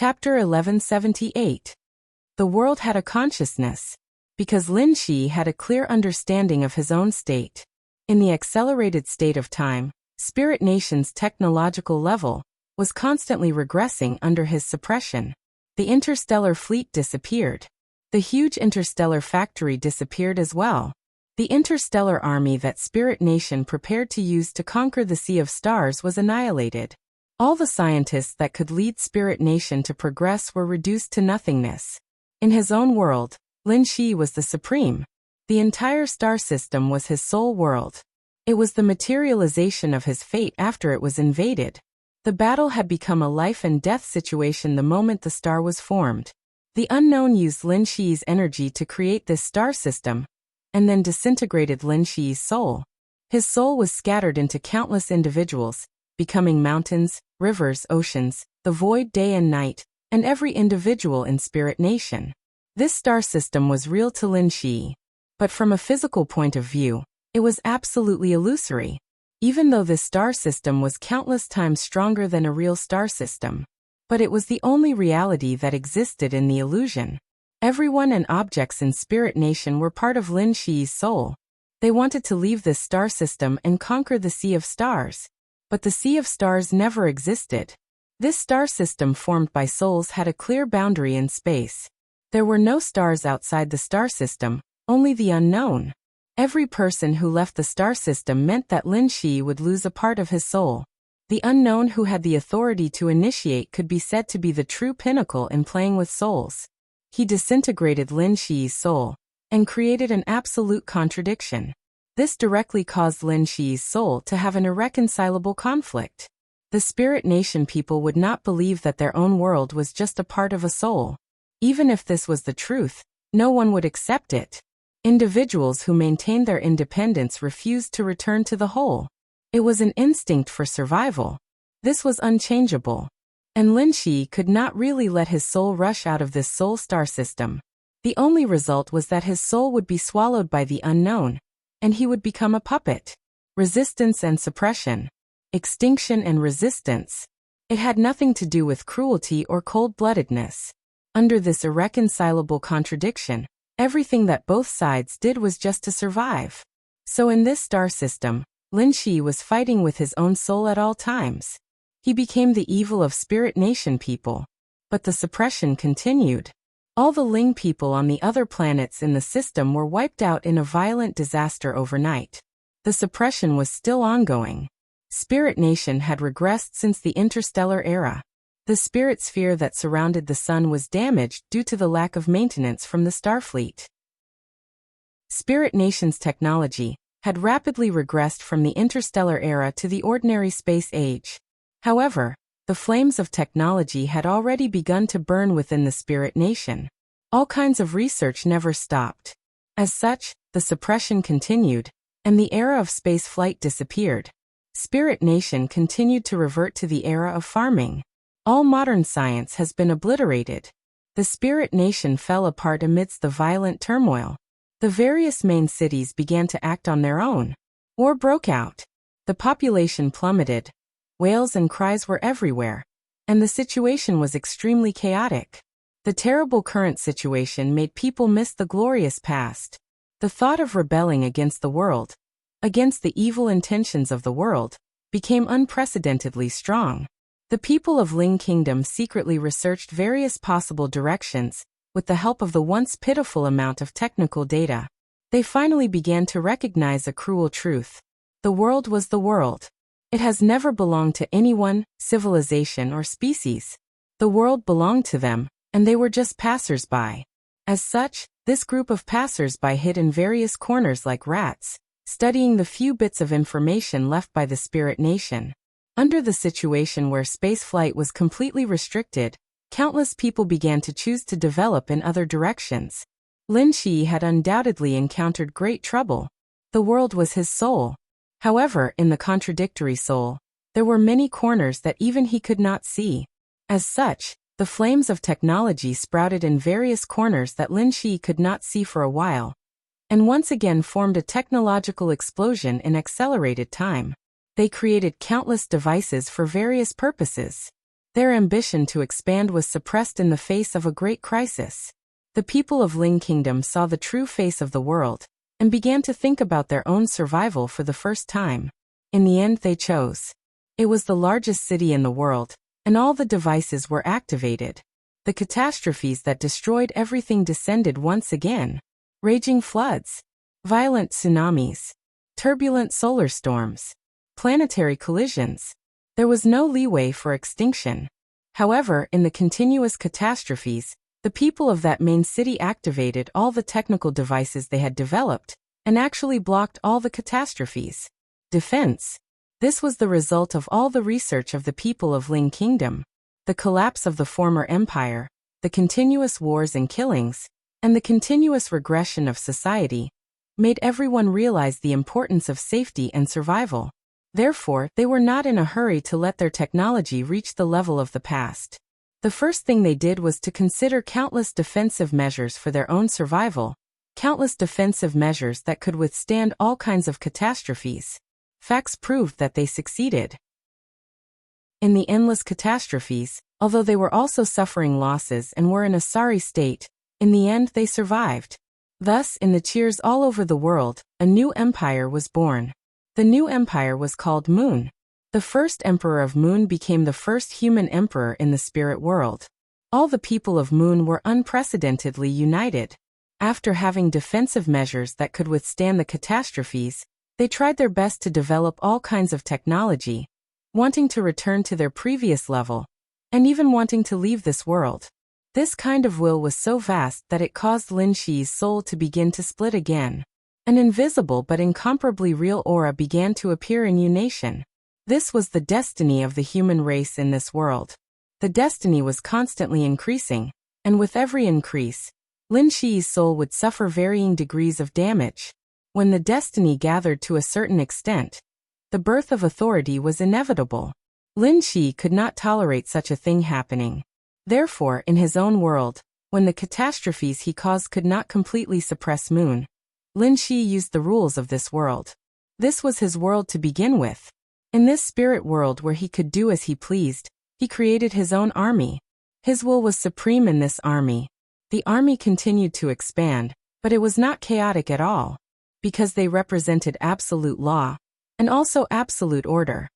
Chapter 1178. The world had a consciousness. Because Lin Shi had a clear understanding of his own state. In the accelerated state of time, Spirit Nation's technological level was constantly regressing under his suppression. The interstellar fleet disappeared. The huge interstellar factory disappeared as well. The interstellar army that Spirit Nation prepared to use to conquer the Sea of Stars was annihilated. All the scientists that could lead Spirit Nation to progress were reduced to nothingness. In his own world, Lin Shi was the supreme. The entire star system was his sole world. It was the materialization of his fate after it was invaded. The battle had become a life and death situation the moment the star was formed. The unknown used Lin Shi's energy to create this star system, and then disintegrated Lin Shi's soul. His soul was scattered into countless individuals, becoming mountains, rivers, oceans, the void day and night, and every individual in Spirit Nation. This star system was real to Lin Shi. But from a physical point of view, it was absolutely illusory. Even though this star system was countless times stronger than a real star system. But it was the only reality that existed in the illusion. Everyone and objects in Spirit Nation were part of Lin Shi's soul. They wanted to leave this star system and conquer the Sea of Stars. But the Sea of Stars never existed. This star system formed by souls had a clear boundary in space. There were no stars outside the star system, only the unknown. Every person who left the star system meant that Lin Shi would lose a part of his soul. The unknown who had the authority to initiate could be said to be the true pinnacle in playing with souls. He disintegrated Lin Shi's soul and created an absolute contradiction. This directly caused Lin Shi's soul to have an irreconcilable conflict. The Spirit Nation people would not believe that their own world was just a part of a soul. Even if this was the truth, no one would accept it. Individuals who maintained their independence refused to return to the whole. It was an instinct for survival. This was unchangeable. And Lin Shi could not really let his soul rush out of this soul star system. The only result was that his soul would be swallowed by the unknown, and he would become a puppet. Resistance and suppression. Extinction and resistance. It had nothing to do with cruelty or cold-bloodedness. Under this irreconcilable contradiction, everything that both sides did was just to survive. So in this star system, Lin Shi was fighting with his own soul at all times. He became the evil of Spirit Nation people. But the suppression continued. All the Ling people on the other planets in the system were wiped out in a violent disaster overnight. The suppression was still ongoing. Spirit Nation had regressed since the interstellar era. The spirit sphere that surrounded the sun was damaged due to the lack of maintenance from the Starfleet. Spirit Nation's technology had rapidly regressed from the interstellar era to the ordinary space age. However, the flames of technology had already begun to burn within the Spirit Nation. All kinds of research never stopped. As such, the suppression continued, and the era of space flight disappeared. Spirit Nation continued to revert to the era of farming. All modern science has been obliterated. The Spirit Nation fell apart amidst the violent turmoil. The various main cities began to act on their own. War broke out. The population plummeted. Wails and cries were everywhere. And the situation was extremely chaotic. The terrible current situation made people miss the glorious past. The thought of rebelling against the world, against the evil intentions of the world, became unprecedentedly strong. The people of Ling Kingdom secretly researched various possible directions, with the help of the once pitiful amount of technical data. They finally began to recognize a cruel truth. The world was the world. It has never belonged to anyone, civilization, or species. The world belonged to them, and they were just passers-by. As such, this group of passers-by hid in various corners like rats, studying the few bits of information left by the Spirit Nation. Under the situation where spaceflight was completely restricted, countless people began to choose to develop in other directions. Lin Shi had undoubtedly encountered great trouble. The world was his soul. However, in the contradictory soul, there were many corners that even he could not see. As such, the flames of technology sprouted in various corners that Lin Shi could not see for a while, and once again formed a technological explosion in accelerated time. They created countless devices for various purposes. Their ambition to expand was suppressed in the face of a great crisis. The people of Ling Kingdom saw the true face of the world and began to think about their own survival for the first time. In the end, they chose. It was the largest city in the world, and all the devices were activated. The catastrophes that destroyed everything descended once again. Raging floods, violent tsunamis, turbulent solar storms, planetary collisions. There was no leeway for extinction. However, in the continuous catastrophes, the people of that main city activated all the technical devices they had developed and actually blocked all the catastrophes. Defense. This was the result of all the research of the people of Ling Kingdom. The collapse of the former empire, the continuous wars and killings, and the continuous regression of society made everyone realize the importance of safety and survival. Therefore, they were not in a hurry to let their technology reach the level of the past. The first thing they did was to consider countless defensive measures for their own survival, countless defensive measures that could withstand all kinds of catastrophes. Facts proved that they succeeded. In the endless catastrophes, although they were also suffering losses and were in a sorry state, in the end they survived. Thus, in the cheers all over the world, a new empire was born. The new empire was called Moon. The first emperor of Moon became the first human emperor in the spirit world. All the people of Moon were unprecedentedly united. After having defensive measures that could withstand the catastrophes, they tried their best to develop all kinds of technology, wanting to return to their previous level, and even wanting to leave this world. This kind of will was so vast that it caused Lin Shi's soul to begin to split again. An invisible but incomparably real aura began to appear in unation. This was the destiny of the human race in this world. The destiny was constantly increasing, and with every increase, Lin Shi's soul would suffer varying degrees of damage. When the destiny gathered to a certain extent, the birth of authority was inevitable. Lin Shi could not tolerate such a thing happening. Therefore, in his own world, when the catastrophes he caused could not completely suppress Moon, Lin Shi used the rules of this world. This was his world to begin with. In this spirit world where he could do as he pleased, he created his own army. His will was supreme in this army. The army continued to expand, but it was not chaotic at all, because they represented absolute law, and also absolute order.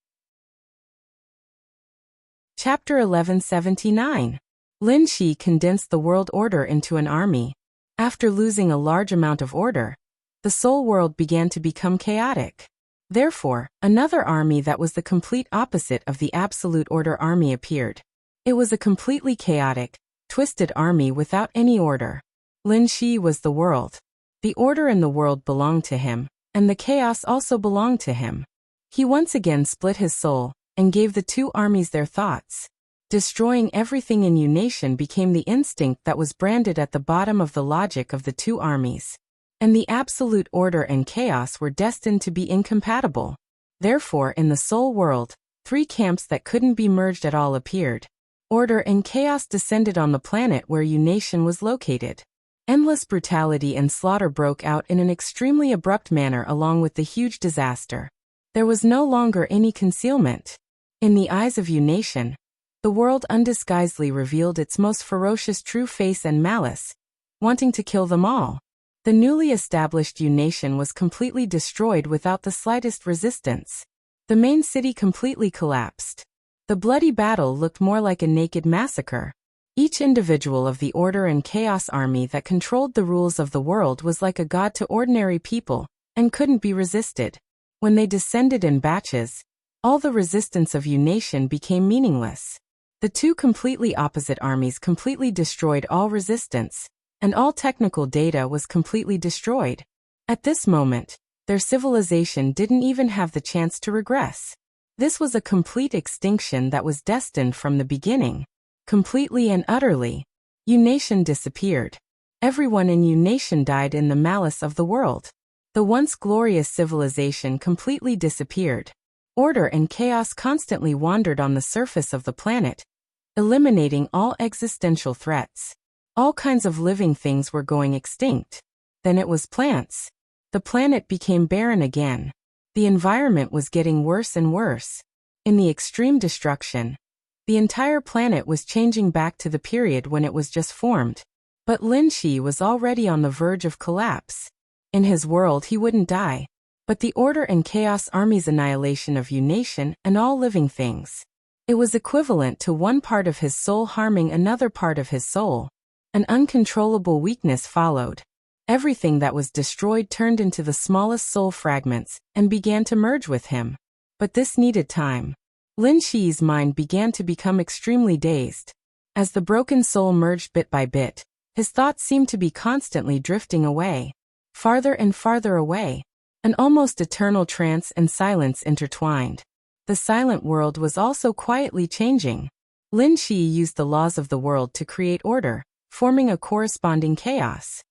Chapter 1179. Lin Shi condensed the world order into an army. After losing a large amount of order, the soul world began to become chaotic. Therefore, another army that was the complete opposite of the absolute order army appeared. It was a completely chaotic, twisted army without any order. Lin Shi was the world. The order in the world belonged to him, and the chaos also belonged to him. He once again split his soul, and gave the two armies their thoughts. Destroying everything in unation became the instinct that was branded at the bottom of the logic of the two armies. And the absolute order and chaos were destined to be incompatible. Therefore, in the soul world, three camps that couldn't be merged at all appeared. Order and chaos descended on the planet where unation was located. Endless brutality and slaughter broke out in an extremely abrupt manner along with the huge disaster. There was no longer any concealment. In the eyes of unation, the world undisguisedly revealed its most ferocious true face and malice, wanting to kill them all. The newly established unation was completely destroyed without the slightest resistance. The main city completely collapsed. The bloody battle looked more like a naked massacre. Each individual of the order and chaos army that controlled the rules of the world was like a god to ordinary people, and couldn't be resisted. When they descended in batches, all the resistance of unation became meaningless. The two completely opposite armies completely destroyed all resistance, and all technical data was completely destroyed. At this moment, their civilization didn't even have the chance to regress. This was a complete extinction that was destined from the beginning. Completely and utterly, unation disappeared. Everyone in unation died in the malice of the world. The once glorious civilization completely disappeared. Order and chaos constantly wandered on the surface of the planet, eliminating all existential threats. All kinds of living things were going extinct. Then it was plants. The planet became barren again. The environment was getting worse and worse. In the extreme destruction, The entire planet was changing back to the period when it was just formed. But Lin Shi was already on the verge of collapse. In his world he wouldn't die. But the Order and Chaos Army's annihilation of Nation and all living things. It was equivalent to one part of his soul harming another part of his soul. An uncontrollable weakness followed. Everything that was destroyed turned into the smallest soul fragments and began to merge with him. But this needed time. Lin Shi's mind began to become extremely dazed. As the broken soul merged bit by bit, his thoughts seemed to be constantly drifting away. Farther and farther away. An almost eternal trance and silence intertwined. The silent world was also quietly changing. Lin Shi used the laws of the world to create order, forming a corresponding chaos.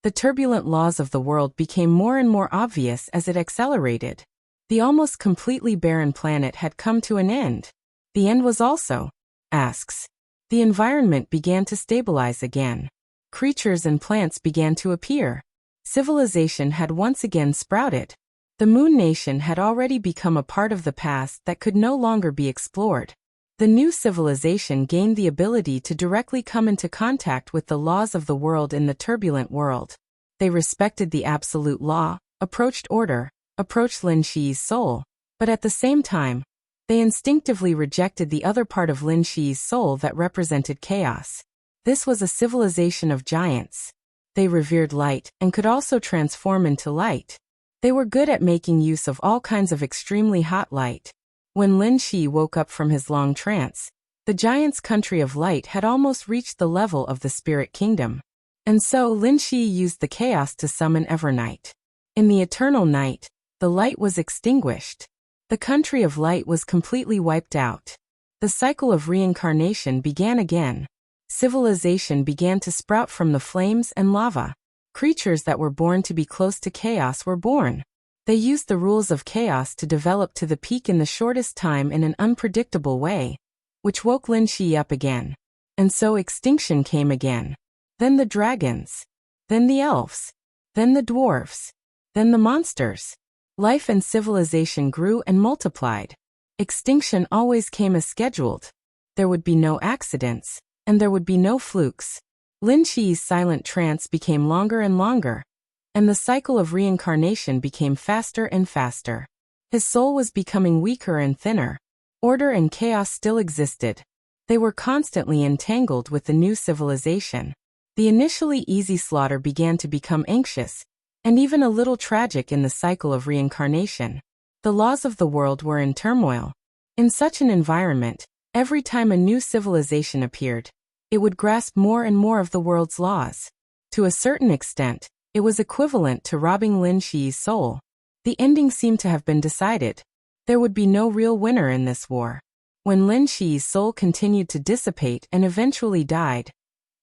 The turbulent laws of the world became more and more obvious as it accelerated. The almost completely barren planet had come to an end. The end was also, asks. The environment began to stabilize again. Creatures and plants began to appear. Civilization had once again sprouted. The Moon Nation had already become a part of the past that could no longer be explored. The new civilization gained the ability to directly come into contact with the laws of the world in the turbulent world. They respected the absolute law, approached order, approached Lin Shi's soul, but at the same time, they instinctively rejected the other part of Lin Shi's soul that represented chaos. This was a civilization of giants. They revered light and could also transform into light. They were good at making use of all kinds of extremely hot light. When Lin Shi woke up from his long trance, the giant's country of light had almost reached the level of the spirit kingdom. And so Lin Shi used the chaos to summon Evernight. In the eternal night, the light was extinguished. The country of light was completely wiped out. The cycle of reincarnation began again. Civilization began to sprout from the flames and lava. Creatures that were born to be close to chaos were born. They used the rules of chaos to develop to the peak in the shortest time in an unpredictable way, which woke Lin Shi up again. And so extinction came again. Then the dragons. Then the elves. Then the dwarves. Then the monsters. Life and civilization grew and multiplied. Extinction always came as scheduled. There would be no accidents, and there would be no flukes. Lin Shi's silent trance became longer and longer, and the cycle of reincarnation became faster and faster. His soul was becoming weaker and thinner. Order and chaos still existed. They were constantly entangled with the new civilization. The initially easy slaughter began to become anxious, and even a little tragic in the cycle of reincarnation. The laws of the world were in turmoil. In such an environment, every time a new civilization appeared, it would grasp more and more of the world's laws. To a certain extent, it was equivalent to robbing Lin Shi's soul. The ending seemed to have been decided. There would be no real winner in this war. When Lin Shi's soul continued to dissipate and eventually died,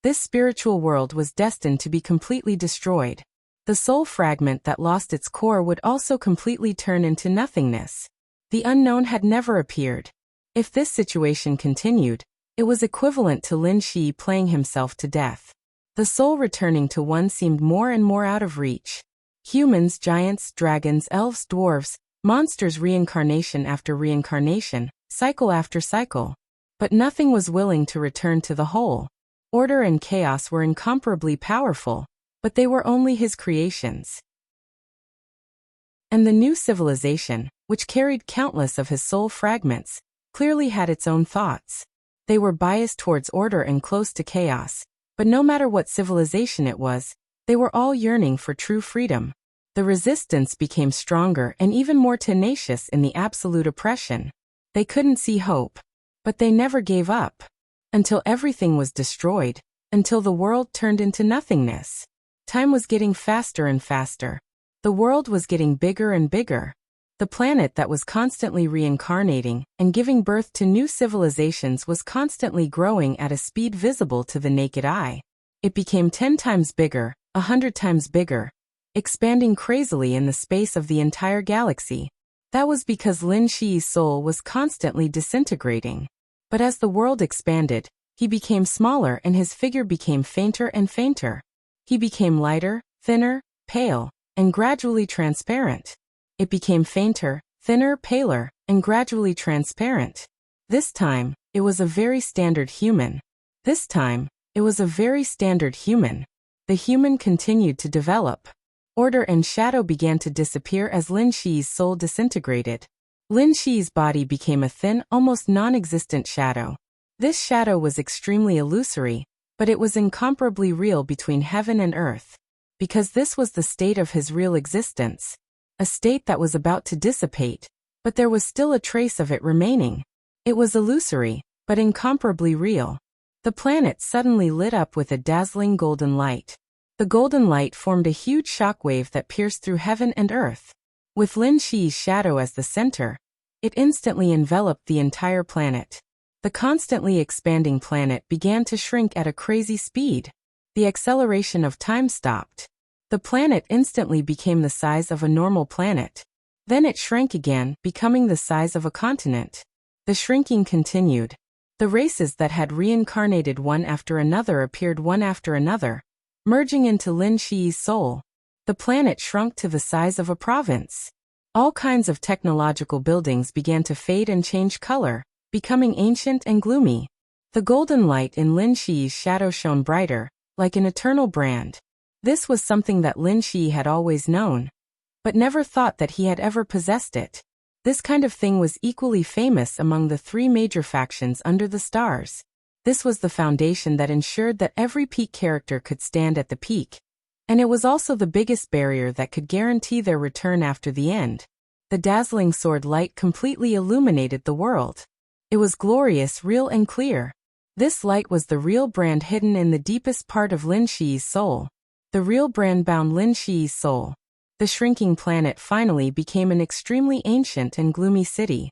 this spiritual world was destined to be completely destroyed. The soul fragment that lost its core would also completely turn into nothingness. The unknown had never appeared. If this situation continued, it was equivalent to Lin Shi playing himself to death. The soul returning to one seemed more and more out of reach. Humans, giants, dragons, elves, dwarves, monsters, reincarnation after reincarnation, cycle after cycle. But nothing was willing to return to the whole. Order and chaos were incomparably powerful, but they were only his creations. And the new civilization, which carried countless of his soul fragments, clearly had its own thoughts. They were biased towards order and close to chaos, but no matter what civilization it was, they were all yearning for true freedom. The resistance became stronger and even more tenacious in the absolute oppression. They couldn't see hope, but they never gave up. Until everything was destroyed, until the world turned into nothingness. Time was getting faster and faster. The world was getting bigger and bigger. The planet that was constantly reincarnating and giving birth to new civilizations was constantly growing at a speed visible to the naked eye. It became 10 times bigger, 100 times bigger, expanding crazily in the space of the entire galaxy. That was because Lin Shi's soul was constantly disintegrating. But as the world expanded, he became smaller and his figure became fainter and fainter. He became lighter, thinner, pale, and gradually transparent. It became fainter, thinner, paler, and gradually transparent. This time, it was a very standard human. This time, it was a very standard human. The human continued to develop. Order and shadow began to disappear as Lin Shi's soul disintegrated. Lin Shi's body became a thin, almost non-existent shadow. This shadow was extremely illusory, but it was incomparably real between heaven and earth. Because this was the state of his real existence. A state that was about to dissipate, but there was still a trace of it remaining. It was illusory, but incomparably real. The planet suddenly lit up with a dazzling golden light. The golden light formed a huge shockwave that pierced through heaven and earth. With Lin Shi's shadow as the center, it instantly enveloped the entire planet. The constantly expanding planet began to shrink at a crazy speed. The acceleration of time stopped. The planet instantly became the size of a normal planet. Then it shrank again, becoming the size of a continent. The shrinking continued. The races that had reincarnated one after another appeared one after another, merging into Lin Shi's soul. The planet shrunk to the size of a province. All kinds of technological buildings began to fade and change color, becoming ancient and gloomy. The golden light in Lin Shi's shadow shone brighter, like an eternal brand. This was something that Lin Shi had always known, but never thought that he had ever possessed it. This kind of thing was equally famous among the three major factions under the stars. This was the foundation that ensured that every peak character could stand at the peak, and it was also the biggest barrier that could guarantee their return after the end. The dazzling sword light completely illuminated the world. It was glorious, real and clear. This light was the real brand hidden in the deepest part of Lin Shi's soul. The real brand bound Lin Shi's soul. The shrinking planet finally became an extremely ancient and gloomy city.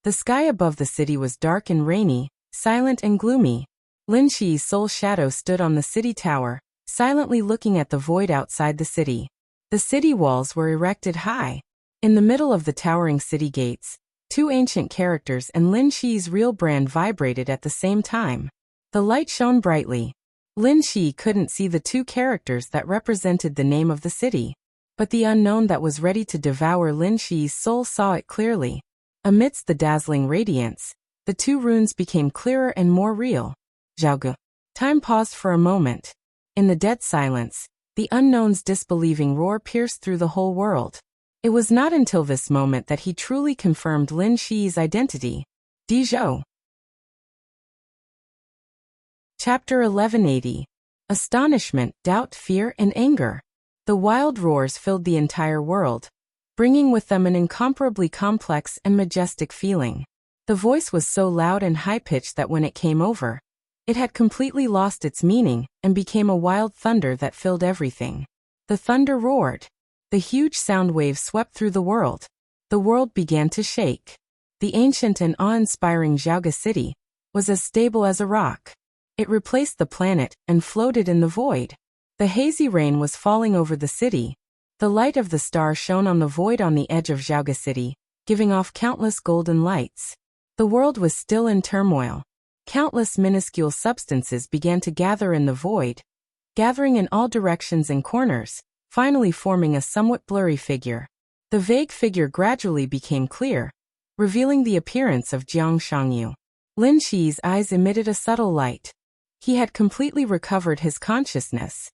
The sky above the city was dark and rainy, silent and gloomy. Lin Shi's soul shadow stood on the city tower, silently looking at the void outside the city. The city walls were erected high. In the middle of the towering city gates, two ancient characters and Lin Shi's real brand vibrated at the same time. The light shone brightly. Lin Shi couldn't see the two characters that represented the name of the city, but the unknown that was ready to devour Lin Shi's soul saw it clearly. Amidst the dazzling radiance, the two runes became clearer and more real. Zhaoge. Time paused for a moment. In the dead silence, the unknown's disbelieving roar pierced through the whole world. It was not until this moment that he truly confirmed Lin Shi's identity. Dizhou. Chapter 1180. Astonishment, doubt, fear, and anger. The wild roars filled the entire world, bringing with them an incomparably complex and majestic feeling. The voice was so loud and high-pitched that when it came over, it had completely lost its meaning and became a wild thunder that filled everything. The thunder roared. The huge sound wave swept through the world. The world began to shake. The ancient and awe-inspiring Zhaoge city was as stable as a rock. It replaced the planet and floated in the void. The hazy rain was falling over the city. The light of the star shone on the void on the edge of Zhaoge city, giving off countless golden lights. The world was still in turmoil. Countless minuscule substances began to gather in the void, gathering in all directions and corners, finally forming a somewhat blurry figure. The vague figure gradually became clear, revealing the appearance of Jiang Shangyu. Lin Shi's eyes emitted a subtle light. He had completely recovered his consciousness.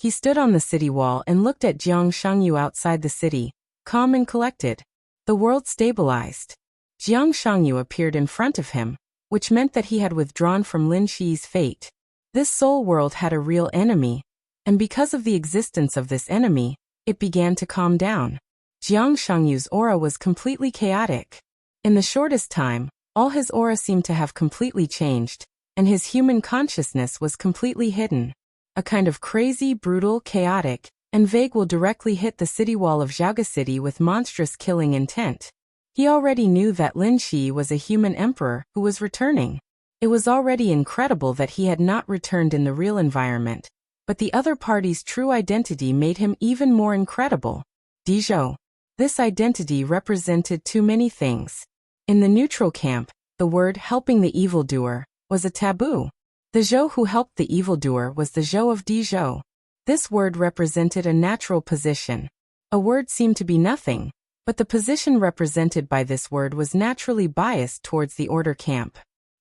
He stood on the city wall and looked at Jiang Shangyu outside the city, calm and collected. The world stabilized. Jiang Shangyu appeared in front of him, which meant that he had withdrawn from Lin Shi's fate. This soul world had a real enemy, and because of the existence of this enemy, it began to calm down. Jiang Shangyu's aura was completely chaotic. In the shortest time, all his aura seemed to have completely changed, and his human consciousness was completely hidden. A kind of crazy, brutal, chaotic, and vague will directly hit the city wall of Zhaoge City with monstrous killing intent. He already knew that Lin Shi was a human emperor who was returning. It was already incredible that he had not returned in the real environment, but the other party's true identity made him even more incredible. Dizhou. This identity represented too many things. In the neutral camp, the word helping the evildoer was a taboo. The Zhou who helped the evildoer was the Zhou of Dizhou. This word represented a natural position. A word seemed to be nothing, But the position represented by this word was naturally biased towards the order camp.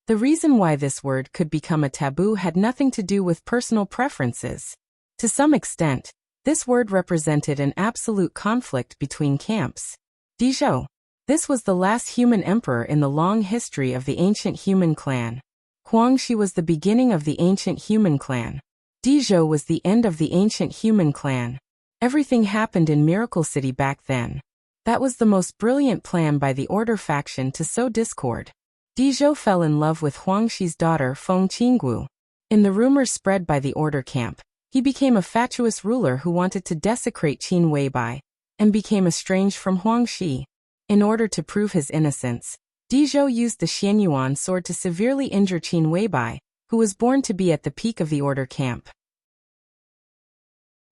The reason why this word could become a taboo had nothing to do with personal preferences. To some extent, this word represented an absolute conflict between camps. Dizhou. This was the last human emperor in the long history of the ancient human clan. Huangshi was the beginning of the ancient human clan. Dizhou was the end of the ancient human clan. Everything happened in Miracle City back then. That was the most brilliant plan by the Order faction to sow discord. Dizhou fell in love with Huangshi's daughter Feng Qinggu. In the rumors spread by the Order camp, he became a fatuous ruler who wanted to desecrate Qin Weibai, and became estranged from Huangshi. In order to prove his innocence, Dizhou used the Xianyuan sword to severely injure Qin Weibai, who was born to be at the peak of the Order camp.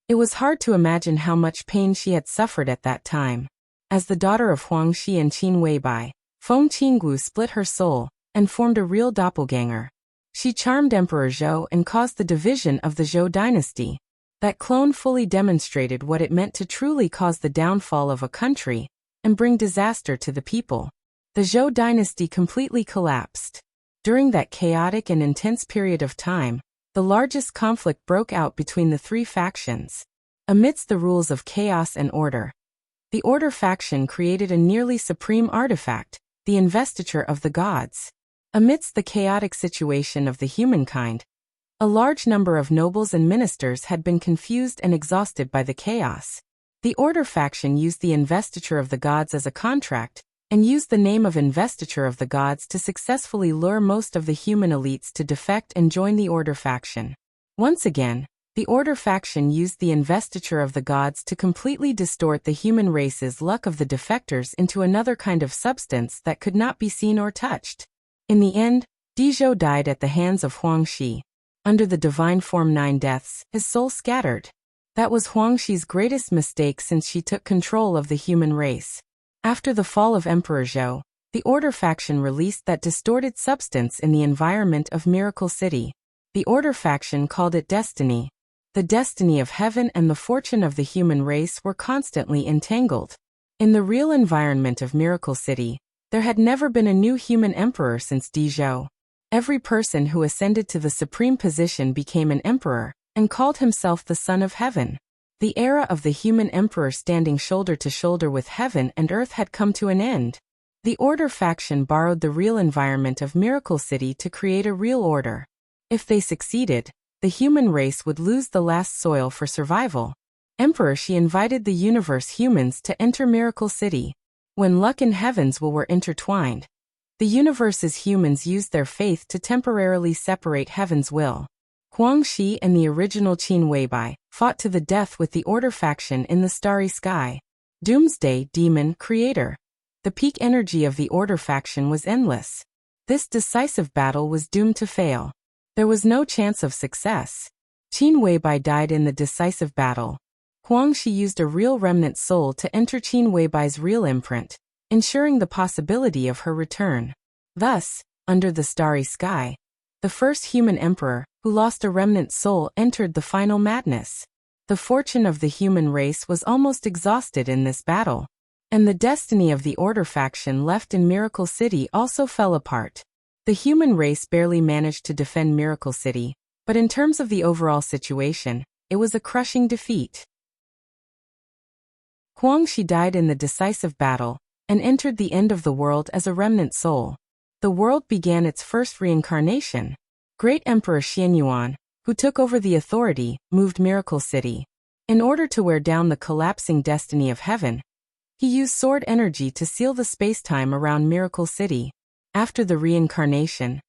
It was hard to imagine how much pain she had suffered at that time. As the daughter of Huangshi and Qin Weibai, Feng Qinggu split her soul, and formed a real doppelganger. She charmed Emperor Zhou and caused the division of the Zhou dynasty. That clone fully demonstrated what it meant to truly cause the downfall of a country, and bring disaster to the people. The Zhou dynasty completely collapsed. During that chaotic and intense period of time, the largest conflict broke out between the three factions. Amidst the rules of chaos and order, the Order faction created a nearly supreme artifact, the investiture of the gods. Amidst the chaotic situation of the humankind, a large number of nobles and ministers had been confused and exhausted by the chaos. The Order faction used the investiture of the gods as a contract, and used the name of investiture of the gods to successfully lure most of the human elites to defect and join the Order faction. Once again, the Order faction used the investiture of the gods to completely distort the human race's luck of the defectors into another kind of substance that could not be seen or touched. In the end, Dizhou died at the hands of Huangshi. Under the divine form 9 deaths, his soul scattered. That was Huangshi's greatest mistake since she took control of the human race. After the fall of Emperor Zhou, the Order faction released that distorted substance in the environment of Miracle City. The Order faction called it destiny. The destiny of heaven and the fortune of the human race were constantly entangled. In the real environment of Miracle City, there had never been a new human emperor since Dizhou. Every person who ascended to the supreme position became an emperor, and called himself the Son of Heaven. The era of the human emperor standing shoulder to shoulder with heaven and earth had come to an end. The Order faction borrowed the real environment of Miracle City to create a real order. If they succeeded, the human race would lose the last soil for survival. Emperor Shi invited the universe humans to enter Miracle City. When luck and heaven's will were intertwined, the universe's humans used their faith to temporarily separate heaven's will. Huangshi and the original Qin Weibai fought to the death with the Order faction in the starry sky. Doomsday Demon Creator. The peak energy of the Order faction was endless. This decisive battle was doomed to fail. There was no chance of success. Qin Weibai died in the decisive battle. Huangshi used a real remnant soul to enter Qin Weibai's real imprint, ensuring the possibility of her return. Thus, under the starry sky, the first human emperor, who lost a remnant soul, entered the final madness. The fortune of the human race was almost exhausted in this battle, and the destiny of the Order faction left in Miracle City also fell apart. The human race barely managed to defend Miracle City, but in terms of the overall situation, it was a crushing defeat. Huangshi died in the decisive battle, and entered the end of the world as a remnant soul. The world began its first reincarnation. Great Emperor Xianyuan, who took over the authority, moved Miracle City. In order to wear down the collapsing destiny of heaven, he used sword energy to seal the space-time around Miracle City. After the reincarnation,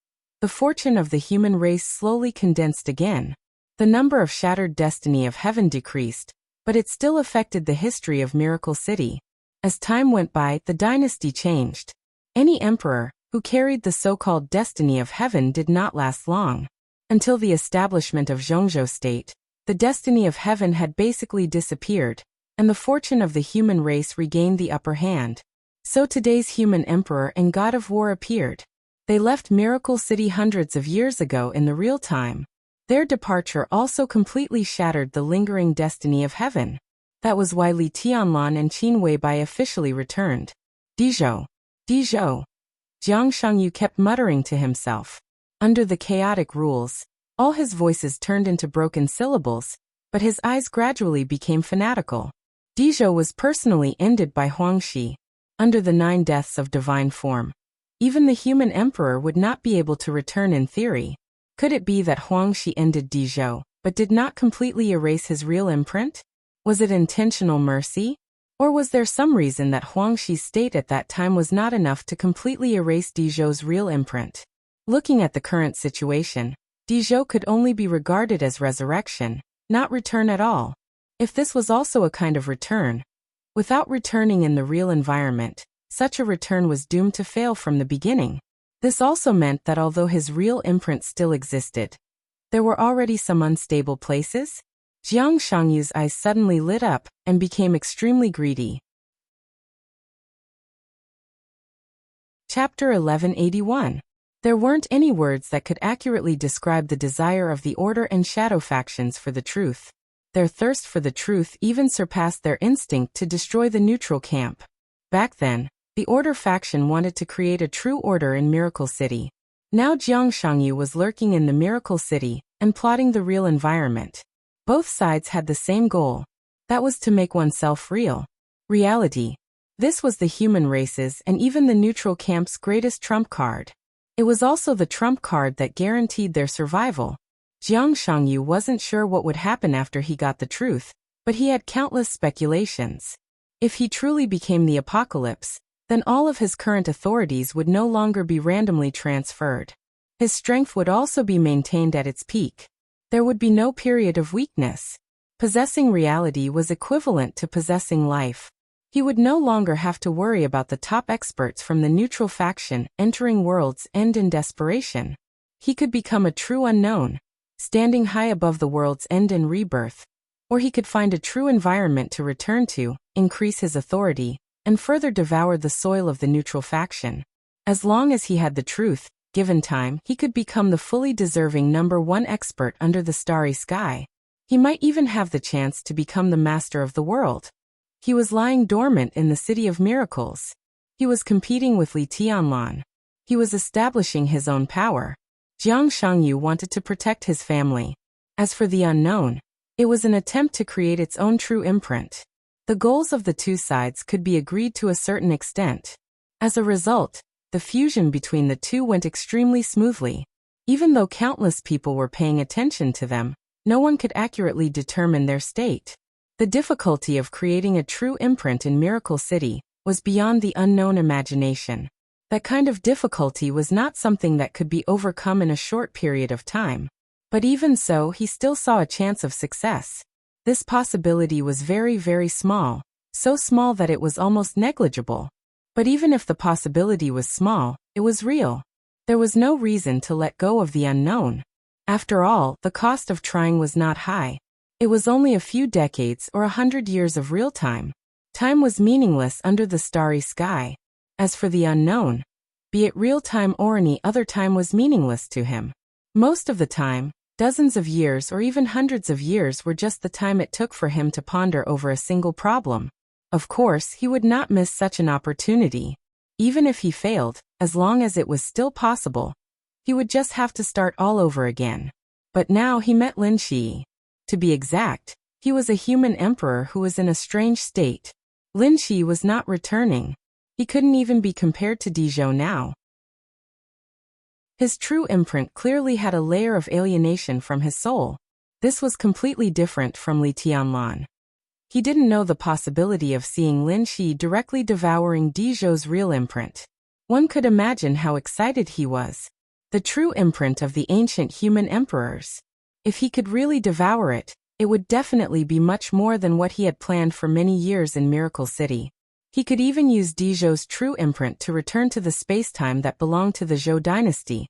the fortune of the human race slowly condensed again. The number of shattered destiny of heaven decreased, but it still affected the history of Miracle City. As time went by, the dynasty changed. Any emperor who carried the so-called destiny of heaven did not last long. Until the establishment of Zhongzhou state, the destiny of heaven had basically disappeared, and the fortune of the human race regained the upper hand. So today's human emperor and god of war appeared. They left Miracle City hundreds of years ago in the real time. Their departure also completely shattered the lingering destiny of heaven. That was why Li Tianlan and Qin Weibai officially returned. Dizhou. Dizhou. Jiang Shangyu kept muttering to himself. Under the chaotic rules, all his voices turned into broken syllables, but his eyes gradually became fanatical. Dizhou was personally ended by Huangxi. Under the 9 deaths of divine form, even the human emperor would not be able to return in theory. Could it be that Huangxi ended Dizhou, but did not completely erase his real imprint? Was it intentional mercy? Or was there some reason that Huangxi's state at that time was not enough to completely erase Dizhou's real imprint? Looking at the current situation, Dizhou could only be regarded as resurrection, not return at all. If this was also a kind of return, without returning in the real environment, such a return was doomed to fail from the beginning. This also meant that although his real imprint still existed, there were already some unstable places. Jiang Shangyu's eyes suddenly lit up and became extremely greedy. Chapter 1181. There weren't any words that could accurately describe the desire of the Order and Shadow factions for the truth. Their thirst for the truth even surpassed their instinct to destroy the neutral camp. Back then, the Order faction wanted to create a true order in Miracle City. Now Jiang Shangyu was lurking in the Miracle City and plotting the real environment. Both sides had the same goal. That was to make oneself real. Reality. This was the human race's and even the neutral camp's greatest trump card. It was also the trump card that guaranteed their survival. Jiang Shangyu wasn't sure what would happen after he got the truth, but he had countless speculations. If he truly became the apocalypse, then all of his current authorities would no longer be randomly transferred. His strength would also be maintained at its peak. There would be no period of weakness. Possessing reality was equivalent to possessing life. He would no longer have to worry about the top experts from the neutral faction entering World's End in desperation. He could become a true unknown, standing high above the World's End in rebirth. Or he could find a true environment to return to, increase his authority, and further devour the soil of the neutral faction. As long as he had the truth, given time, he could become the fully deserving #1 expert under the starry sky. He might even have the chance to become the master of the world. He was lying dormant in the City of Miracles. He was competing with Li Tianlan. He was establishing his own power. Jiang Shangyu wanted to protect his family. As for the unknown, it was an attempt to create its own true imprint. The goals of the two sides could be agreed to a certain extent. As a result, the fusion between the two went extremely smoothly. Even though countless people were paying attention to them, no one could accurately determine their state. The difficulty of creating a true imprint in Miracle City was beyond the unknown imagination. That kind of difficulty was not something that could be overcome in a short period of time. But even so, he still saw a chance of success. This possibility was very, very small, so small that it was almost negligible. But even if the possibility was small, it was real. There was no reason to let go of the unknown. After all, the cost of trying was not high. It was only a few decades or 100 years of real time. Time was meaningless under the starry sky. As for the unknown, be it real time or any other time, was meaningless to him. Most of the time, dozens of years or even hundreds of years were just the time it took for him to ponder over a single problem. Of course, he would not miss such an opportunity. Even if he failed, as long as it was still possible, he would just have to start all over again. But now he met Lin Shi. To be exact, he was a human emperor who was in a strange state. Lin Shi was not returning. He couldn't even be compared to Dizhou now. His true imprint clearly had a layer of alienation from his soul. This was completely different from Li Tianlan. He didn't know the possibility of seeing Lin Shi directly devouring Dizhou's real imprint. One could imagine how excited he was. The true imprint of the ancient human emperors. If he could really devour it, it would definitely be much more than what he had planned for many years in Miracle City. He could even use Dizhou's true imprint to return to the spacetime that belonged to the Zhou dynasty,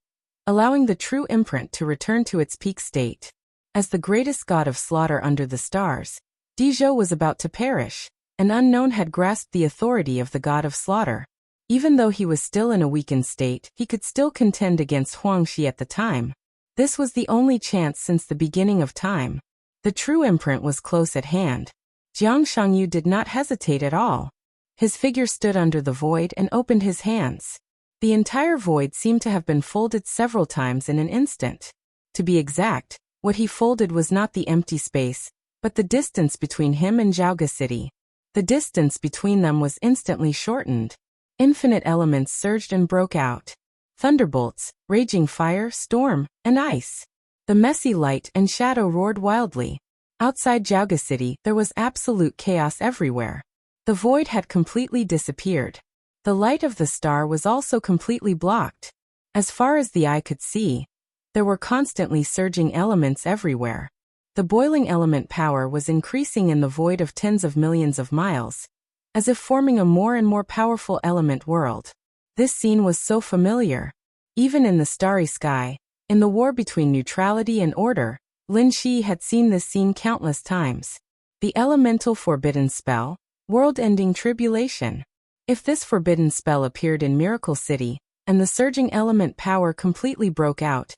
allowing the true imprint to return to its peak state. As the greatest god of slaughter under the stars, Dizhou was about to perish. An unknown had grasped the authority of the god of slaughter. Even though he was still in a weakened state, he could still contend against Huangxi at the time. This was the only chance since the beginning of time. The true imprint was close at hand. Jiang Shangyu did not hesitate at all. His figure stood under the void and opened his hands. The entire void seemed to have been folded several times in an instant. To be exact, what he folded was not the empty space, but the distance between him and Jiaoge City. The distance between them was instantly shortened. Infinite elements surged and broke out. Thunderbolts, raging fire, storm, and ice. The messy light and shadow roared wildly. Outside Jiaoge City, there was absolute chaos everywhere. The void had completely disappeared. The light of the star was also completely blocked. As far as the eye could see, there were constantly surging elements everywhere. The boiling element power was increasing in the void of tens of millions of miles, as if forming a more and more powerful element world. This scene was so familiar. Even in the starry sky, in the war between neutrality and order, Lin Shi had seen this scene countless times. The elemental forbidden spell, world-ending tribulation. If this forbidden spell appeared in Miracle City, and the surging element power completely broke out,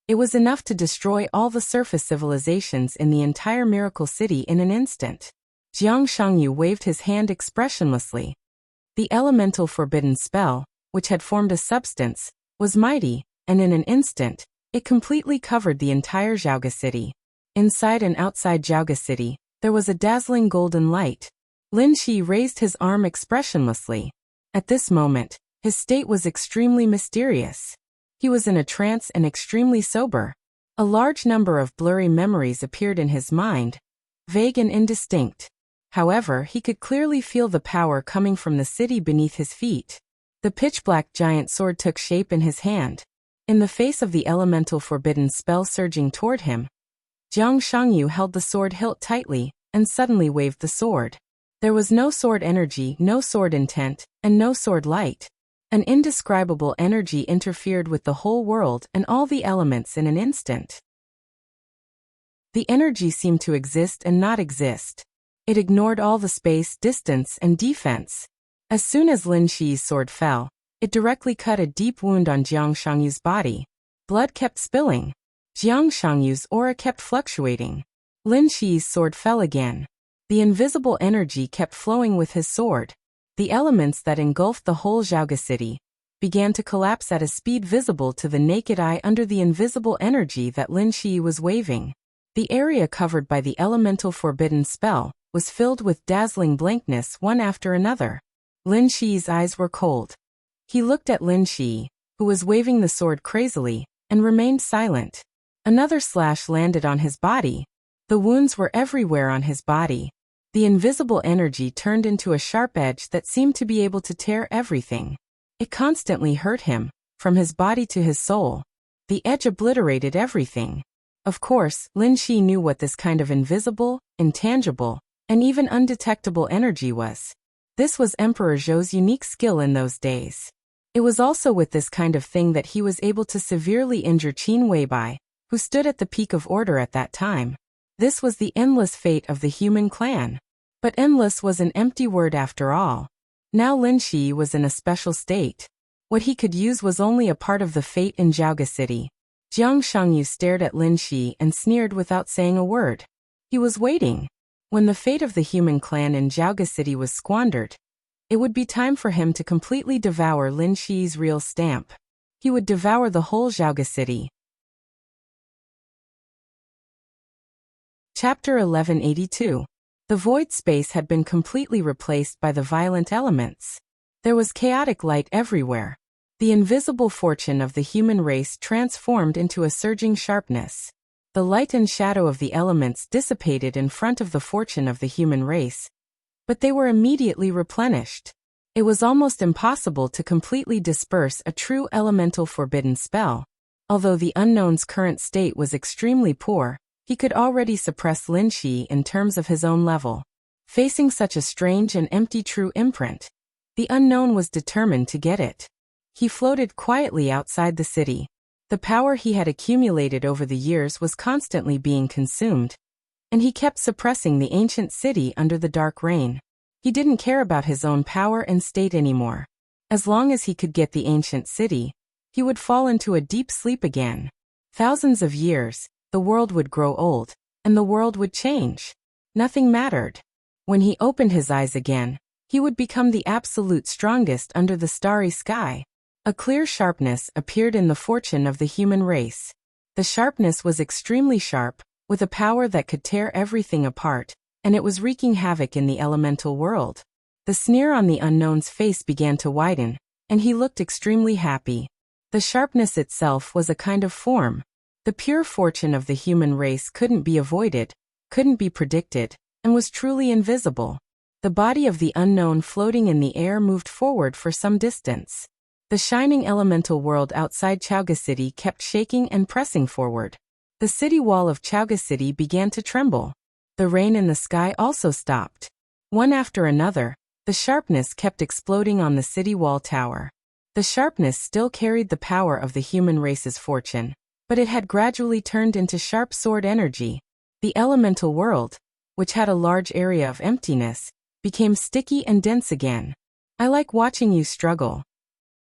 it was enough to destroy all the surface civilizations in the entire Miracle City in an instant. Jiang Shangyu waved his hand expressionlessly. The elemental forbidden spell, which had formed a substance, was mighty, and in an instant, it completely covered the entire Jiaoge City. Inside and outside Jiaoge City, there was a dazzling golden light. Lin Shi raised his arm expressionlessly. At this moment, his state was extremely mysterious. He was in a trance and extremely sober. A large number of blurry memories appeared in his mind, vague and indistinct. However, he could clearly feel the power coming from the city beneath his feet. The pitch-black giant sword took shape in his hand. In the face of the elemental forbidden spell surging toward him, Jiang Shangyu held the sword hilt tightly, and suddenly waved the sword. There was no sword energy, no sword intent, and no sword light. An indescribable energy interfered with the whole world and all the elements in an instant. The energy seemed to exist and not exist. It ignored all the space, distance, and defense. As soon as Lin Shi's sword fell, it directly cut a deep wound on Jiang Shangyu's body. Blood kept spilling. Jiang Shangyu's aura kept fluctuating. Lin Shi's sword fell again. The invisible energy kept flowing with his sword. The elements that engulfed the whole Jiaoge City began to collapse at a speed visible to the naked eye under the invisible energy that Lin Shi was waving. The area covered by the elemental forbidden spell was filled with dazzling blankness one after another. Lin Shi's eyes were cold. He looked at Lin Shi, who was waving the sword crazily, and remained silent. Another slash landed on his body. The wounds were everywhere on his body. The invisible energy turned into a sharp edge that seemed to be able to tear everything. It constantly hurt him, from his body to his soul. The edge obliterated everything. Of course, Lin Shi knew what this kind of invisible, intangible, and even undetectable energy was. This was Emperor Zhou's unique skill in those days. It was also with this kind of thing that he was able to severely injure Qin Weibai, who stood at the peak of order at that time. This was the endless fate of the human clan. But endless was an empty word after all. Now Lin Shi was in a special state. What he could use was only a part of the fate in Jiaoge City. Jiang Shangyu stared at Lin Shi and sneered without saying a word. He was waiting. When the fate of the human clan in Jiaoge City was squandered, it would be time for him to completely devour Lin Shi's real stamp. He would devour the whole Jiaoge City. Chapter 1182. The void space had been completely replaced by the violent elements. There was chaotic light everywhere. The invisible fortune of the human race transformed into a surging sharpness. The light and shadow of the elements dissipated in front of the fortune of the human race, but they were immediately replenished. It was almost impossible to completely disperse a true elemental forbidden spell. Although the unknown's current state was extremely poor, he could already suppress Lin Shi in terms of his own level. Facing such a strange and empty true imprint, the unknown was determined to get it. He floated quietly outside the city. The power he had accumulated over the years was constantly being consumed, and he kept suppressing the ancient city under the dark rain. He didn't care about his own power and state anymore. As long as he could get the ancient city, he would fall into a deep sleep again. Thousands of years, the world would grow old, and the world would change. Nothing mattered. When he opened his eyes again, he would become the absolute strongest under the starry sky. A clear sharpness appeared in the fortune of the human race. The sharpness was extremely sharp, with a power that could tear everything apart, and it was wreaking havoc in the elemental world. The sneer on the unknown's face began to widen, and he looked extremely happy. The sharpness itself was a kind of form. The pure fortune of the human race couldn't be avoided, couldn't be predicted, and was truly invisible. The body of the unknown floating in the air moved forward for some distance. The shining elemental world outside Chowga City kept shaking and pressing forward. The city wall of Chowga City began to tremble. The rain in the sky also stopped. One after another, the sharpness kept exploding on the city wall tower. The sharpness still carried the power of the human race's fortune, but it had gradually turned into sharp sword energy. The elemental world, which had a large area of emptiness, became sticky and dense again. I like watching you struggle.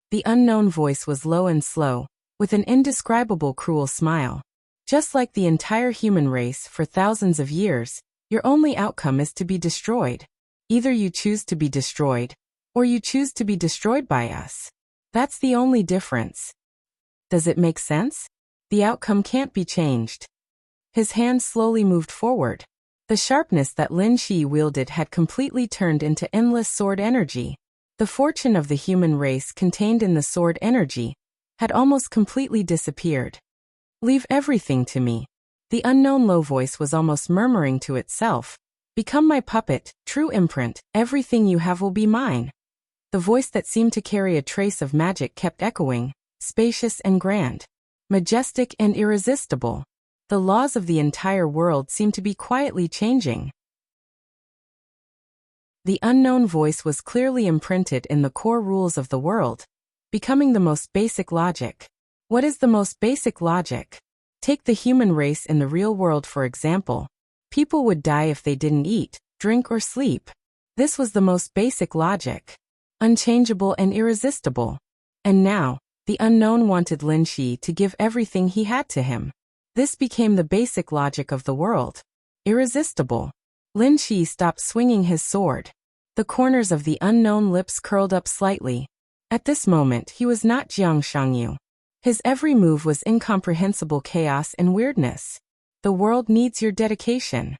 The unknown voice was low and slow, with an indescribable cruel smile. Just like the entire human race for thousands of years, your only outcome is to be destroyed. Either you choose to be destroyed, or you choose to be destroyed by us. That's the only difference. Does it make sense? The outcome can't be changed. His hand slowly moved forward. The sharpness that Lin Shi wielded had completely turned into endless sword energy. The fortune of the human race contained in the sword energy had almost completely disappeared. Leave everything to me. The unknown low voice was almost murmuring to itself. Become my puppet, true imprint, everything you have will be mine. The voice that seemed to carry a trace of magic kept echoing, spacious and grand, majestic and irresistible. The laws of the entire world seemed to be quietly changing. The unknown voice was clearly imprinted in the core rules of the world, becoming the most basic logic. What is the most basic logic? Take the human race in the real world for example. People would die if they didn't eat, drink or sleep. This was the most basic logic. Unchangeable and irresistible. And now, the unknown wanted Lin Shi to give everything he had to him. This became the basic logic of the world. Irresistible. Lin Shi stopped swinging his sword. The corners of the unknown lips curled up slightly. At this moment he was not Jiang Shangyu. His every move was incomprehensible chaos and weirdness. The world needs your dedication.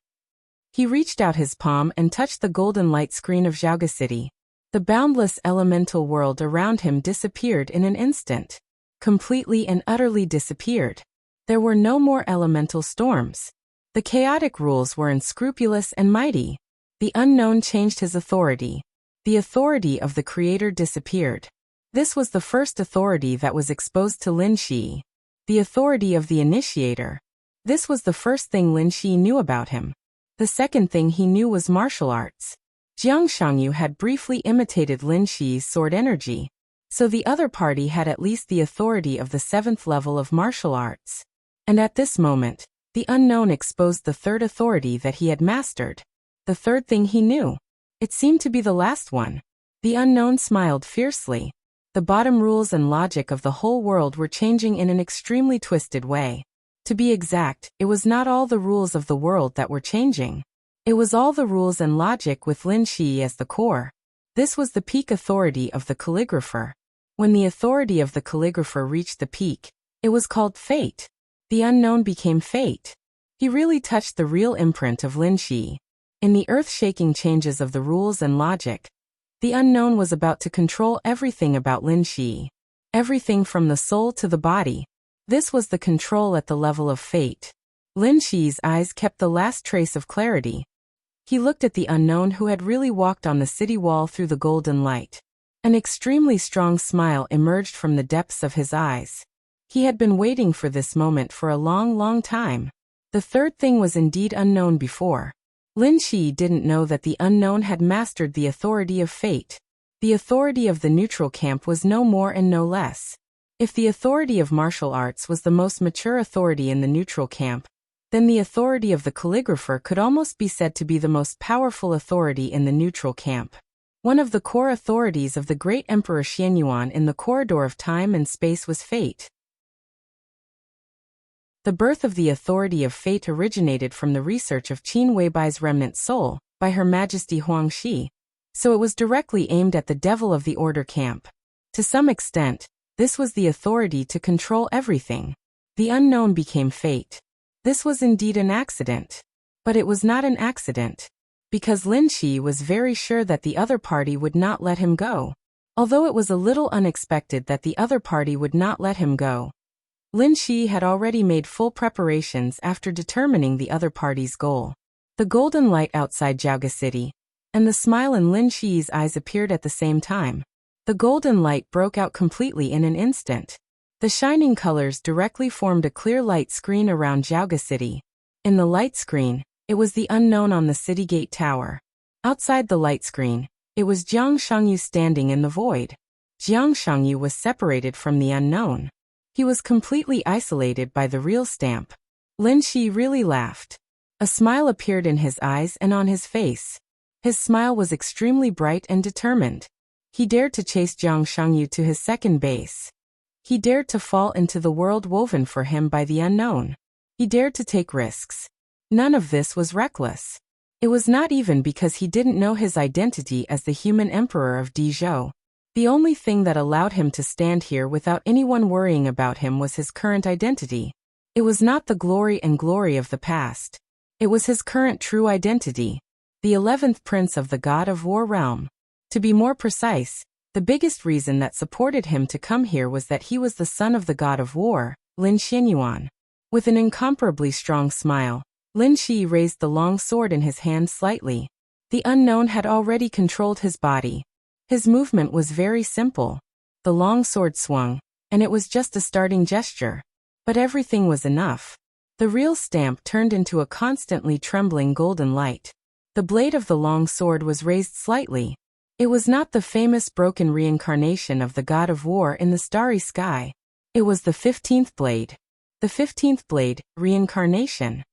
He reached out his palm and touched the golden light screen of Zhaoga City. The boundless elemental world around him disappeared in an instant. Completely and utterly disappeared. There were no more elemental storms. The chaotic rules were unscrupulous and mighty. The unknown changed his authority. The authority of the creator disappeared. This was the first authority that was exposed to Lin Shi. The authority of the initiator. This was the first thing Lin Shi knew about him. The second thing he knew was martial arts. Jiang Shangyu had briefly imitated Lin Shi's sword energy, so the other party had at least the authority of the 7th level of martial arts. And at this moment, the unknown exposed the third authority that he had mastered. The third thing he knew. It seemed to be the last one. The unknown smiled fiercely. The bottom rules and logic of the whole world were changing in an extremely twisted way. To be exact, it was not all the rules of the world that were changing. It was all the rules and logic with Lin Shi as the core. This was the peak authority of the calligrapher. When the authority of the calligrapher reached the peak, it was called fate. The unknown became fate. He really touched the real imprint of Lin Shi. In the earth-shaking changes of the rules and logic, the unknown was about to control everything about Lin Shi. Everything from the soul to the body. This was the control at the level of fate. Lin Shi's eyes kept the last trace of clarity. He looked at the unknown who had really walked on the city wall through the golden light. An extremely strong smile emerged from the depths of his eyes. He had been waiting for this moment for a long, long time. The third thing was indeed unknown before. Lin Shi didn't know that the unknown had mastered the authority of fate. The authority of the neutral camp was no more and no less. If the authority of martial arts was the most mature authority in the neutral camp, then the authority of the calligrapher could almost be said to be the most powerful authority in the neutral camp. One of the core authorities of the great Emperor Xianyuan in the corridor of time and space was fate. The birth of the authority of fate originated from the research of Qin Weibai's remnant soul, by Her Majesty Huangxi, so it was directly aimed at the devil of the order camp. To some extent, this was the authority to control everything. The unknown became fate. This was indeed an accident. But it was not an accident. Because Lin Shi was very sure that the other party would not let him go. Although it was a little unexpected that the other party would not let him go. Lin Shi had already made full preparations after determining the other party's goal. The golden light outside Jiaoge City, and the smile in Lin Shi's eyes appeared at the same time. The golden light broke out completely in an instant. The shining colors directly formed a clear light screen around Jiaoge City. In the light screen, it was the unknown on the city gate tower. Outside the light screen, it was Jiang Shangyu standing in the void. Jiang Shangyu was separated from the unknown. He was completely isolated by the real stamp. Lin Shi really laughed. A smile appeared in his eyes and on his face. His smile was extremely bright and determined. He dared to chase Jiang Shangyu to his second base. He dared to fall into the world woven for him by the unknown. He dared to take risks. None of this was reckless. It was not even because he didn't know his identity as the human emperor of Dezhou. The only thing that allowed him to stand here without anyone worrying about him was his current identity. It was not the glory of the past. It was his current true identity. The 11th prince of the god of war realm. To be more precise, the biggest reason that supported him to come here was that he was the son of the god of war, Lin Xianyuan. With an incomparably strong smile, Lin Shi raised the long sword in his hand slightly. The unknown had already controlled his body. His movement was very simple. The long sword swung, and it was just a starting gesture. But everything was enough. The real stamp turned into a constantly trembling golden light. The blade of the long sword was raised slightly. It was not the famous broken reincarnation of the god of war in the starry sky. It was the 15th blade. The 15th blade, reincarnation.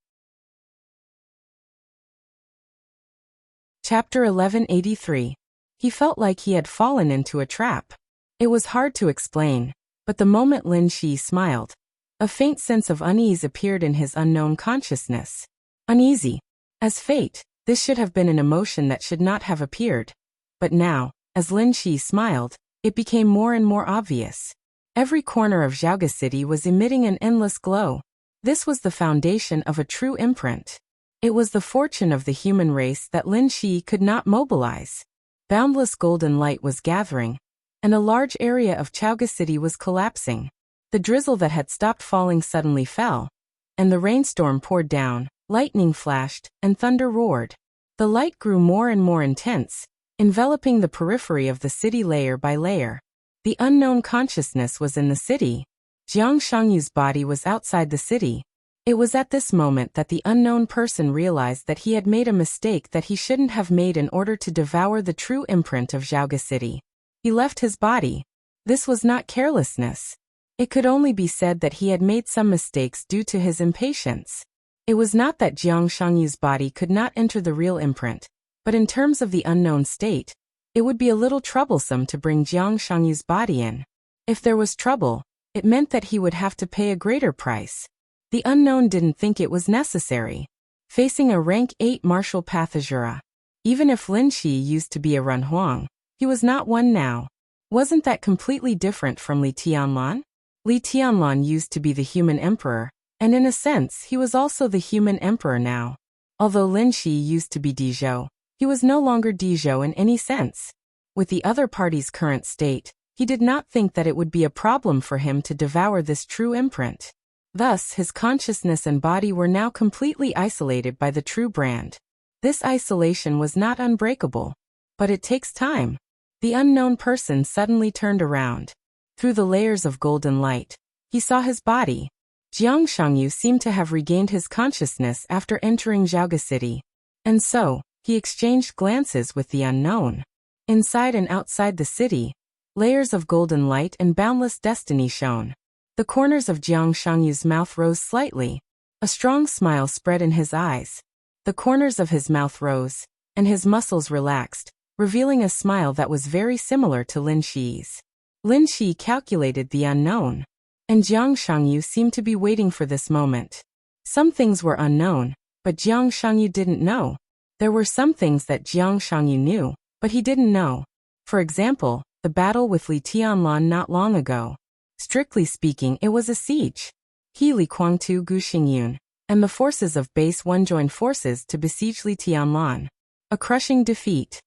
Chapter 1183. He felt like he had fallen into a trap. It was hard to explain, but the moment Lin Shi smiled, a faint sense of unease appeared in his unknown consciousness. Uneasy. As fate, this should have been an emotion that should not have appeared. But now, as Lin Shi smiled, it became more and more obvious. Every corner of Jiaoge City was emitting an endless glow. This was the foundation of a true imprint. It was the fortune of the human race that Lin Shi could not mobilize. Boundless golden light was gathering, and a large area of Jiaoge City was collapsing. The drizzle that had stopped falling suddenly fell, and the rainstorm poured down, lightning flashed, and thunder roared. The light grew more and more intense, enveloping the periphery of the city layer by layer. The unknown consciousness was in the city. Jiang Shangyu's body was outside the city. It was at this moment that the unknown person realized that he had made a mistake that he shouldn't have made in order to devour the true imprint of Jiaoge City. He left his body. This was not carelessness. It could only be said that he had made some mistakes due to his impatience. It was not that Jiang Shangyu's body could not enter the real imprint, but in terms of the unknown state, it would be a little troublesome to bring Jiang Shangyu's body in. If there was trouble, it meant that he would have to pay a greater price. The unknown didn't think it was necessary. Facing a rank 8 martial Pathajura. Even if Lin Shi used to be a Renhuang, he was not one now. Wasn't that completely different from Li Tianlan? Li Tianlan used to be the human emperor, and in a sense he was also the human emperor now. Although Lin Shi used to be Dezhou, he was no longer Dezhou in any sense. With the other party's current state, he did not think that it would be a problem for him to devour this true imprint. Thus, his consciousness and body were now completely isolated by the true brand. This isolation was not unbreakable. But it takes time. The unknown person suddenly turned around. Through the layers of golden light, he saw his body. Jiang Shangyu seemed to have regained his consciousness after entering Jiaoge City. And so, he exchanged glances with the unknown. Inside and outside the city, layers of golden light and boundless destiny shone. The corners of Jiang Shangyu's mouth rose slightly. A strong smile spread in his eyes. The corners of his mouth rose, and his muscles relaxed, revealing a smile that was very similar to Lin Shi's. Lin Shi calculated the unknown, and Jiang Shangyu seemed to be waiting for this moment. Some things were unknown, but Jiang Shangyu didn't know. There were some things that Jiang Shangyu knew, but he didn't know. For example, the battle with Li Tianlan not long ago. Strictly speaking, it was a siege. He Li Kuangtu Gu Xingyun, and the forces of Base 1 joined forces to besiege Li Tianlan. A crushing defeat.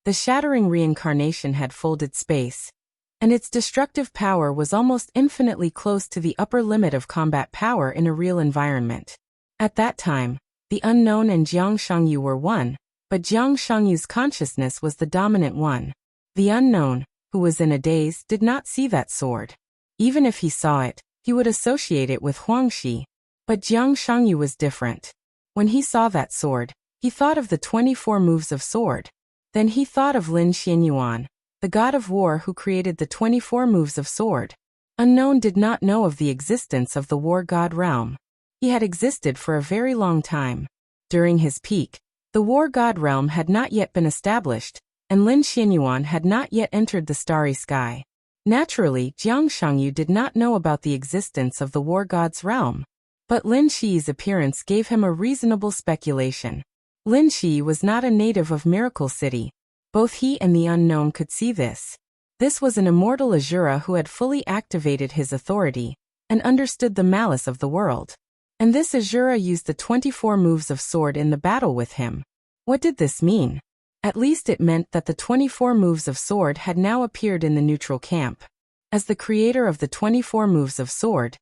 The shattering reincarnation had folded space, and its destructive power was almost infinitely close to the upper limit of combat power in a real environment. At that time, the unknown and Jiang Shangyu were one, but Jiang Shangyu's consciousness was the dominant one. The unknown, who was in a daze, did not see that sword. Even if he saw it, he would associate it with Huangxi. But Jiang Shangyu was different. When he saw that sword, he thought of the 24 moves of sword. Then he thought of Lin Xianyuan, the god of war who created the 24 moves of sword. Unknown did not know of the existence of the war god realm. He had existed for a very long time. During his peak, the war god realm had not yet been established, and Lin Xianyuan had not yet entered the starry sky. Naturally, Jiang Shangyu did not know about the existence of the war god's realm. But Lin Xi's appearance gave him a reasonable speculation. Lin Xi was not a native of Miracle City. Both he and the unknown could see this. This was an immortal Azura who had fully activated his authority and understood the malice of the world. And this Azura used the 24 moves of sword in the battle with him. What did this mean? At least it meant that the 24 moves of sword had now appeared in the neutral camp. As the creator of the 24 moves of sword,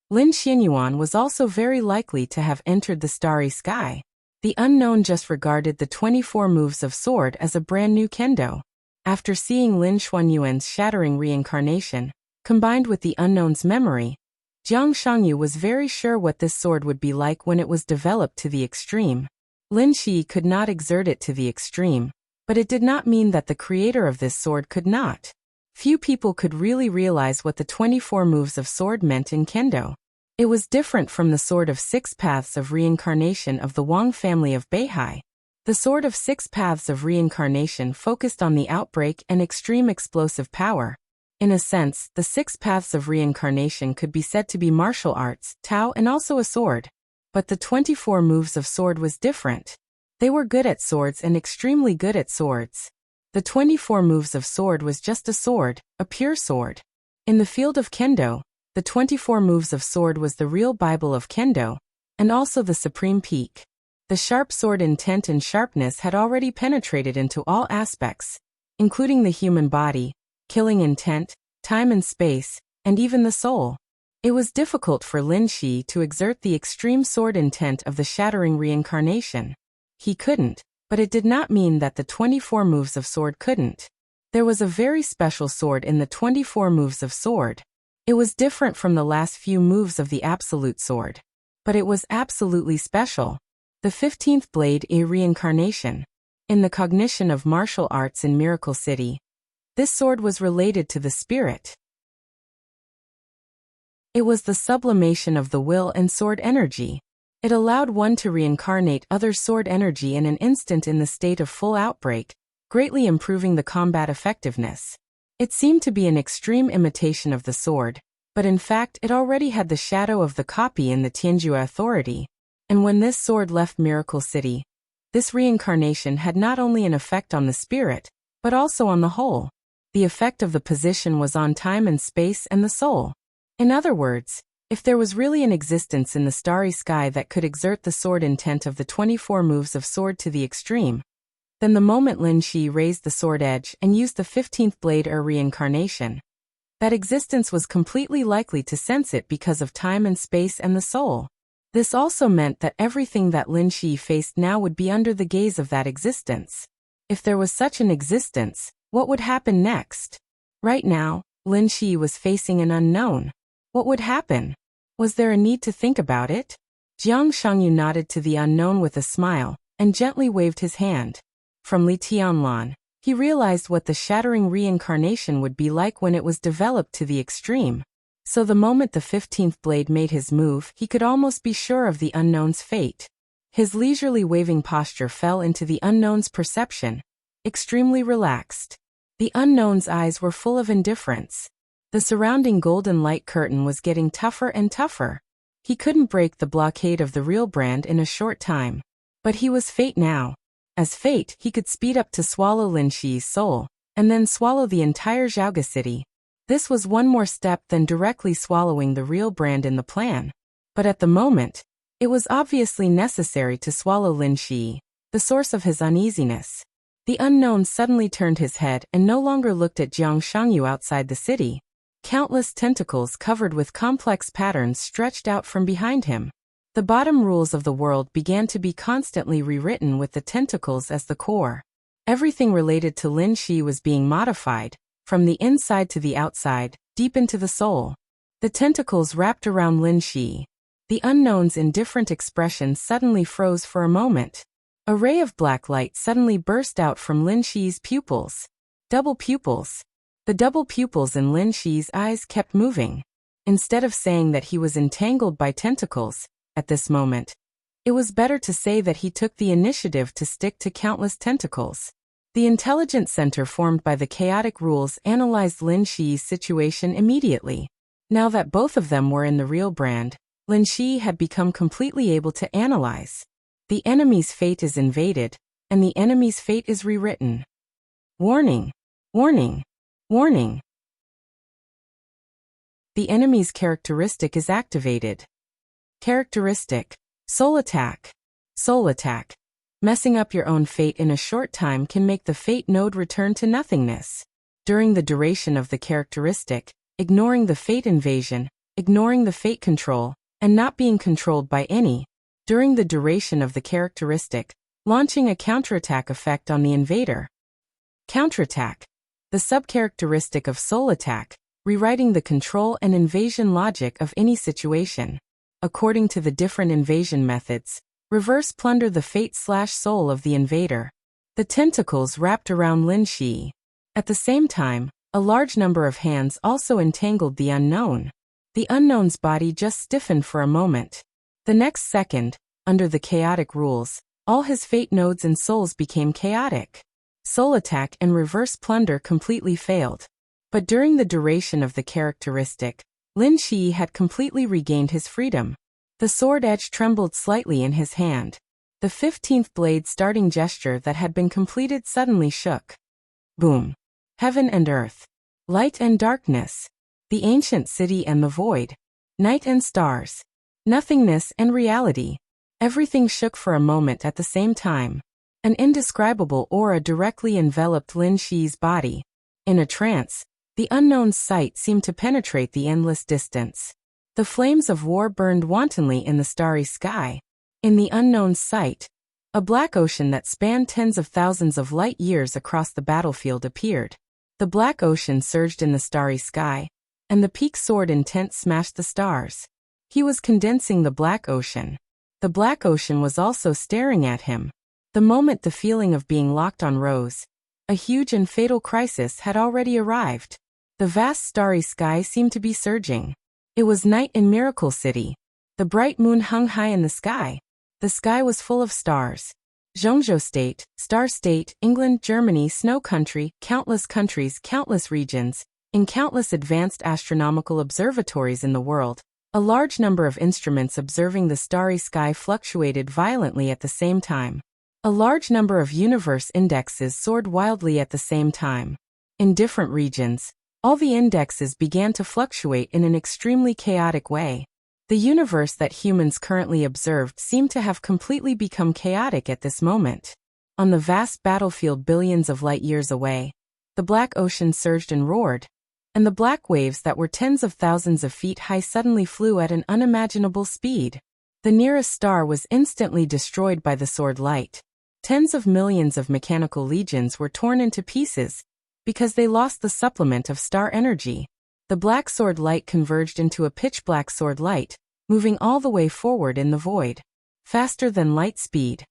Lin Xianyuan was also very likely to have entered the starry sky. The unknown just regarded the 24 moves of sword as a brand new kendo. After seeing Lin Xuanyuan's shattering reincarnation, combined with the unknown's memory, Jiang Shangyu was very sure what this sword would be like when it was developed to the extreme. Lin Xi could not exert it to the extreme, but it did not mean that the creator of this sword could not. Few people could really realize what the 24 moves of sword meant in kendo. It was different from the sword of 6 paths of reincarnation of the Wang family of Beihai. The sword of 6 paths of reincarnation focused on the outbreak and extreme explosive power. In a sense, the 6 paths of reincarnation could be said to be martial arts, Tao, and also a sword. But the 24 moves of sword was different. They were good at swords and extremely good at swords. The 24 moves of sword was just a sword, a pure sword. In the field of kendo, the 24 moves of sword was the real Bible of kendo, and also the supreme peak. The sharp sword intent and sharpness had already penetrated into all aspects, including the human body, killing intent, time and space, and even the soul. It was difficult for Lin Xi to exert the extreme sword intent of the shattering reincarnation. He couldn't, but it did not mean that the 24 moves of sword couldn't. There was a very special sword in the 24 moves of sword. It was different from the last few moves of the absolute sword. But it was absolutely special. The 15th blade, a reincarnation. In the cognition of martial arts in Miracle City, this sword was related to the spirit. It was the sublimation of the will and sword energy. It allowed one to reincarnate other sword energy in an instant in the state of full outbreak, greatly improving the combat effectiveness. It seemed to be an extreme imitation of the sword, but in fact it already had the shadow of the copy in the Tianjua authority. And when this sword left Miracle City, this reincarnation had not only an effect on the spirit, but also on the whole. The effect of the position was on time and space and the soul. In other words, if there was really an existence in the starry sky that could exert the sword intent of the 24 moves of sword to the extreme, then the moment Lin Xi raised the sword edge and used the 15th blade or reincarnation, that existence was completely likely to sense it because of time and space and the soul. This also meant that everything that Lin Xi faced now would be under the gaze of that existence. If there was such an existence, what would happen next? Right now, Lin Xi was facing an unknown. What would happen? Was there a need to think about it? Jiang Shangyu nodded to the unknown with a smile, and gently waved his hand. From Li Tianlan, he realized what the shattering reincarnation would be like when it was developed to the extreme. So the moment the 15th blade made his move, he could almost be sure of the unknown's fate. His leisurely waving posture fell into the unknown's perception, extremely relaxed. The unknown's eyes were full of indifference. The surrounding golden light curtain was getting tougher and tougher. He couldn't break the blockade of the real brand in a short time. But he was fate now. As fate, he could speed up to swallow Lin Xi's soul, and then swallow the entire Zhaoga city. This was one more step than directly swallowing the real brand in the plan. But at the moment, it was obviously necessary to swallow Lin Xi, the source of his uneasiness. The unknown suddenly turned his head and no longer looked at Jiang Shangyu outside the city. Countless tentacles covered with complex patterns stretched out from behind him. The bottom rules of the world began to be constantly rewritten with the tentacles as the core. Everything related to Lin Xi was being modified, from the inside to the outside, deep into the soul. The tentacles wrapped around Lin Xi. The unknown's indifferent expression suddenly froze for a moment. A ray of black light suddenly burst out from Lin Xi's pupils. Double pupils. The double pupils in Lin Xi's eyes kept moving. Instead of saying that he was entangled by tentacles, at this moment, it was better to say that he took the initiative to stick to countless tentacles. The intelligent center formed by the chaotic rules analyzed Lin Xi's situation immediately. Now that both of them were in the real brand, Lin Xi had become completely able to analyze. The enemy's fate is invaded, and the enemy's fate is rewritten. Warning! Warning! Warning! The enemy's characteristic is activated. Characteristic: Soul Attack. Soul Attack. Messing up your own fate in a short time can make the fate node return to nothingness. During the duration of the characteristic, ignoring the fate invasion, ignoring the fate control, and not being controlled by any. During the duration of the characteristic, launching a counterattack effect on the invader. Counterattack. The subcharacteristic of Soul Attack, rewriting the control and invasion logic of any situation. According to the different invasion methods, reverse plunder the fate/soul of the invader. The tentacles wrapped around Lin Xi. At the same time, a large number of hands also entangled the unknown. The unknown's body just stiffened for a moment. The next second, under the chaotic rules, all his fate nodes and souls became chaotic. Soul Attack and reverse plunder completely failed. But during the duration of the characteristic, Lin Xi had completely regained his freedom. The sword edge trembled slightly in his hand. The 15th blade starting gesture that had been completed suddenly shook. Boom. Heaven and earth. Light and darkness. The ancient city and the void. Night and stars. Nothingness and reality. Everything shook for a moment at the same time. An indescribable aura directly enveloped Lin Xi's body. In a trance, the unknown's sight seemed to penetrate the endless distance. The flames of war burned wantonly in the starry sky. In the unknown's sight, a black ocean that spanned tens of thousands of light years across the battlefield appeared. The black ocean surged in the starry sky, and the peak sword intent smashed the stars. He was condensing the black ocean. The black ocean was also staring at him. The moment the feeling of being locked on rose, a huge and fatal crisis had already arrived. The vast starry sky seemed to be surging. It was night in Miracle City. The bright moon hung high in the sky. The sky was full of stars. Zhongzhou State, Star State, England, Germany, Snow Country, countless countries, countless regions, in countless advanced astronomical observatories in the world. A large number of instruments observing the starry sky fluctuated violently at the same time. A large number of universe indexes soared wildly at the same time. In different regions, all the indexes began to fluctuate in an extremely chaotic way. The universe that humans currently observed seemed to have completely become chaotic at this moment. On the vast battlefield billions of light years away, the black ocean surged and roared, and the black waves that were tens of thousands of feet high suddenly flew at an unimaginable speed. The nearest star was instantly destroyed by the sword light. Tens of millions of mechanical legions were torn into pieces, because they lost the supplement of star energy. The black sword light converged into a pitch-black sword light, moving all the way forward in the void. Faster than light speed.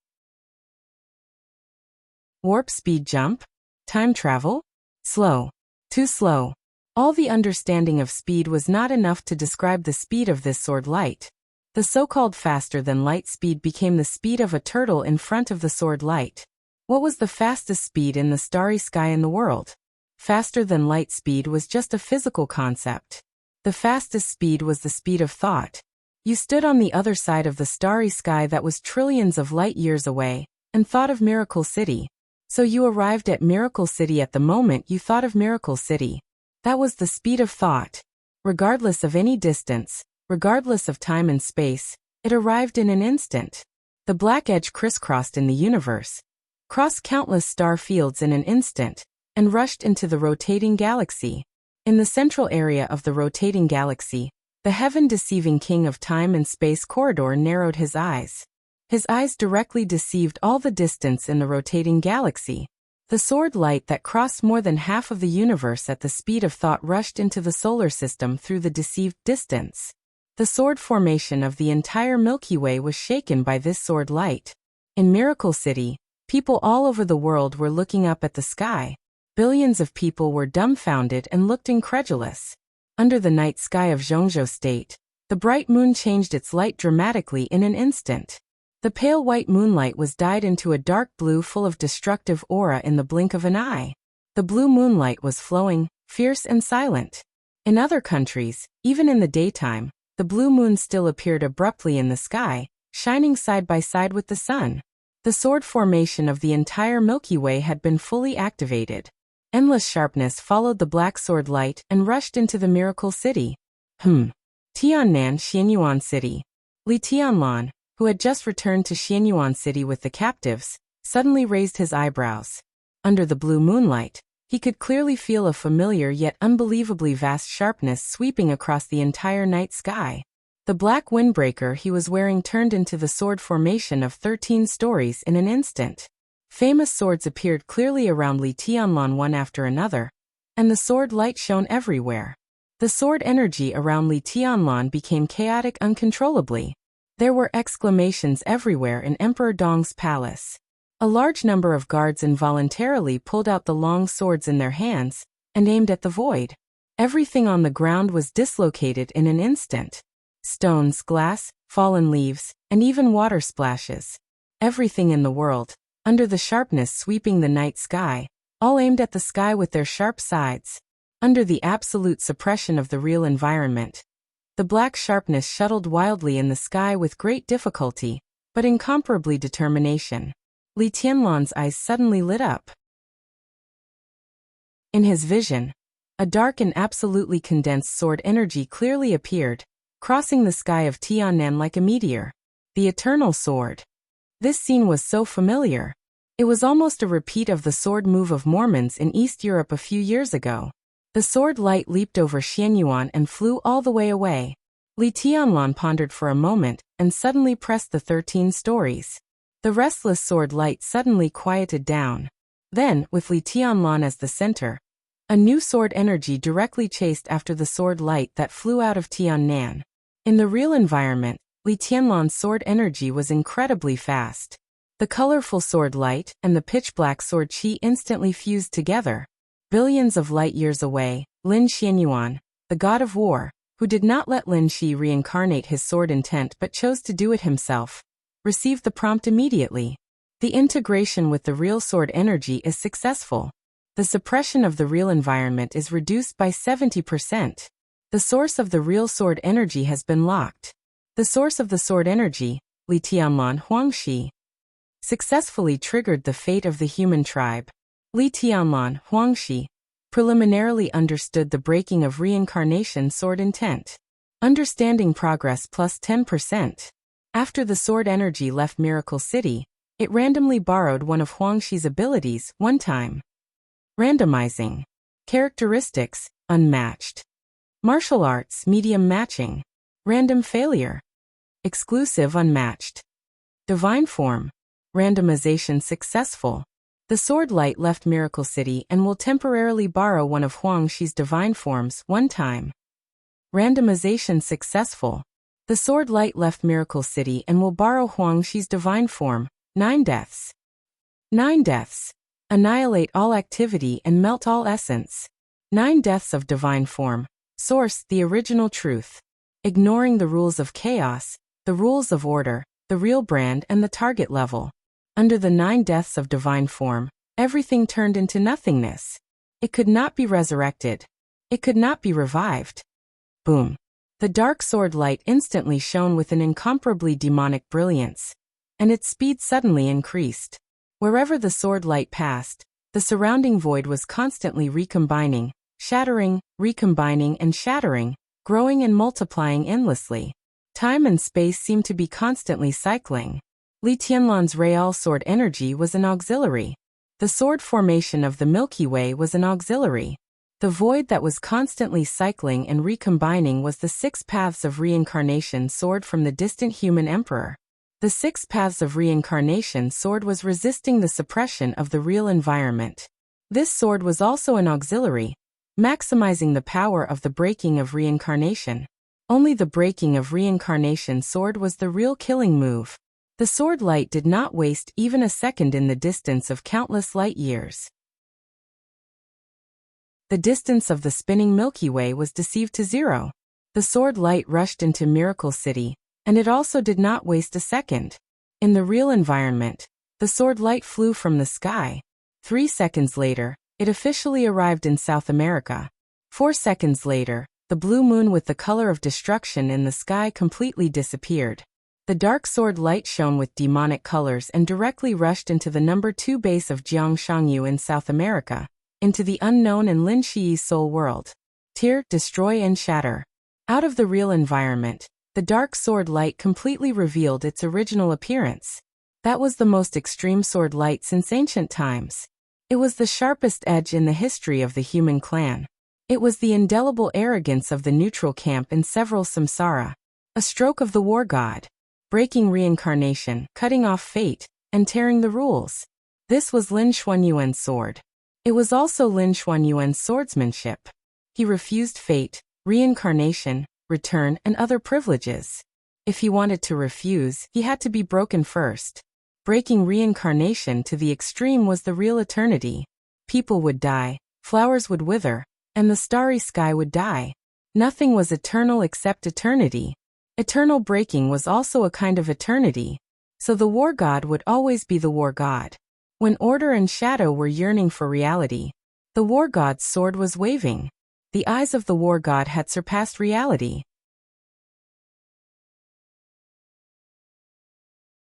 Warp speed jump? Time travel? Slow. Too slow. All the understanding of speed was not enough to describe the speed of this sword light. The so-called faster than light speed became the speed of a turtle in front of the sword light. What was the fastest speed in the starry sky in the world? Faster than light speed was just a physical concept. The fastest speed was the speed of thought. You stood on the other side of the starry sky that was trillions of light years away, and thought of Miracle City. So you arrived at Miracle City at the moment you thought of Miracle City. That was the speed of thought. Regardless of any distance, regardless of time and space, it arrived in an instant. The black edge crisscrossed in the universe, crossed countless star fields in an instant, and rushed into the rotating galaxy. In the central area of the rotating galaxy, the heaven-deceiving king of time and space corridor narrowed his eyes. His eyes directly deceived all the distance in the rotating galaxy. The sword light that crossed more than half of the universe at the speed of thought rushed into the solar system through the deceived distance. The sword formation of the entire Milky Way was shaken by this sword light. In Miracle City, people all over the world were looking up at the sky. Billions of people were dumbfounded and looked incredulous. Under the night sky of Zhongzhou State, the bright moon changed its light dramatically in an instant. The pale white moonlight was dyed into a dark blue full of destructive aura in the blink of an eye. The blue moonlight was flowing, fierce and silent. In other countries, even in the daytime, the blue moon still appeared abruptly in the sky, shining side by side with the sun. The sword formation of the entire Milky Way had been fully activated. Endless sharpness followed the black sword light and rushed into the Miracle City. Tiannan Xianyuan City. Li Tianlan, who had just returned to Xianyuan City with the captives, suddenly raised his eyebrows. Under the blue moonlight, he could clearly feel a familiar yet unbelievably vast sharpness sweeping across the entire night sky. The black windbreaker he was wearing turned into the sword formation of 13 stories in an instant. Famous swords appeared clearly around Li Tianlan one after another, and the sword light shone everywhere. The sword energy around Li Tianlan became chaotic uncontrollably. There were exclamations everywhere in Emperor Dong's palace. A large number of guards involuntarily pulled out the long swords in their hands and aimed at the void. Everything on the ground was dislocated in an instant. Stones, glass, fallen leaves, and even water splashes. Everything in the world, under the sharpness sweeping the night sky, all aimed at the sky with their sharp sides. Under the absolute suppression of the real environment, the black sharpness shuttled wildly in the sky with great difficulty, but incomparably determination. Li Tianlan's eyes suddenly lit up. In his vision, a dark and absolutely condensed sword energy clearly appeared, crossing the sky of Tiannan like a meteor. The eternal sword. This scene was so familiar. It was almost a repeat of the sword move of Mormons in East Europe a few years ago. The sword light leaped over Xianyuan and flew all the way away. Li Tianlan pondered for a moment and suddenly pressed the 13 stories. The restless sword light suddenly quieted down. Then, with Li Tianlan as the center, a new sword energy directly chased after the sword light that flew out of Tiannan. In the real environment, Li Tianlan's sword energy was incredibly fast. The colorful sword light and the pitch-black sword qi instantly fused together. Billions of light years away, Lin Xianyuan, the god of war, who did not let Lin Shi reincarnate his sword intent but chose to do it himself, received the prompt immediately. The integration with the real sword energy is successful. The suppression of the real environment is reduced by 70%. The source of the real sword energy has been locked. The source of the sword energy, Li Tianlan Huangshi, successfully triggered the fate of the human tribe. Li Tianlan Huangshi preliminarily understood the breaking of reincarnation sword intent. Understanding progress plus 10%. After the sword energy left Miracle City, it randomly borrowed one of Huangshi's abilities one time. Randomizing. Characteristics, unmatched. Martial arts, medium matching. Random failure. Exclusive, unmatched. Divine form. Randomization successful. The sword light left Miracle City and will temporarily borrow one of Huangshi's divine forms one time. Randomization successful. The sword light left Miracle City and will borrow Huangshi's divine form, 9 deaths. 9 deaths. Annihilate all activity and melt all essence. 9 deaths of divine form. Source, the original truth. Ignoring the rules of chaos, the rules of order, the real brand and the target level. Under the 9 deaths of divine form, everything turned into nothingness. It could not be resurrected. It could not be revived. Boom. The dark sword light instantly shone with an incomparably demonic brilliance, and its speed suddenly increased. Wherever the sword light passed, the surrounding void was constantly recombining, shattering, recombining and shattering, growing and multiplying endlessly. Time and space seemed to be constantly cycling. Li Tianlan's real sword energy was an auxiliary. The sword formation of the Milky Way was an auxiliary. The void that was constantly cycling and recombining was the 6 paths of reincarnation sword from the distant human emperor. The 6 paths of reincarnation sword was resisting the suppression of the real environment. This sword was also an auxiliary, maximizing the power of the breaking of reincarnation. Only the breaking of reincarnation sword was the real killing move. The sword light did not waste even a second in the distance of countless light years. The distance of the spinning Milky Way was deceived to zero. The sword light rushed into Miracle City, and it also did not waste a second. In the real environment, the sword light flew from the sky. 3 seconds later, it officially arrived in South America. 4 seconds later, the blue moon with the color of destruction in the sky completely disappeared. The dark sword light shone with demonic colors and directly rushed into the number 2 base of Jiangshangyu in South America, into the unknown and Lin Shiyi's soul world. Tear, destroy and shatter. Out of the real environment, the dark sword light completely revealed its original appearance. That was the most extreme sword light since ancient times. It was the sharpest edge in the history of the human clan. It was the indelible arrogance of the neutral camp in several samsara. A stroke of the war god. Breaking reincarnation, cutting off fate, and tearing the rules. This was Lin Xuanyuan's sword. It was also Lin Xuanyuan's swordsmanship. He refused fate, reincarnation, return, and other privileges. If he wanted to refuse, he had to be broken first. Breaking reincarnation to the extreme was the real eternity. People would die, flowers would wither, and the starry sky would die. Nothing was eternal except eternity. Eternal breaking was also a kind of eternity. So the war god would always be the war god. When order and shadow were yearning for reality, the war god's sword was waving. The eyes of the war god had surpassed reality.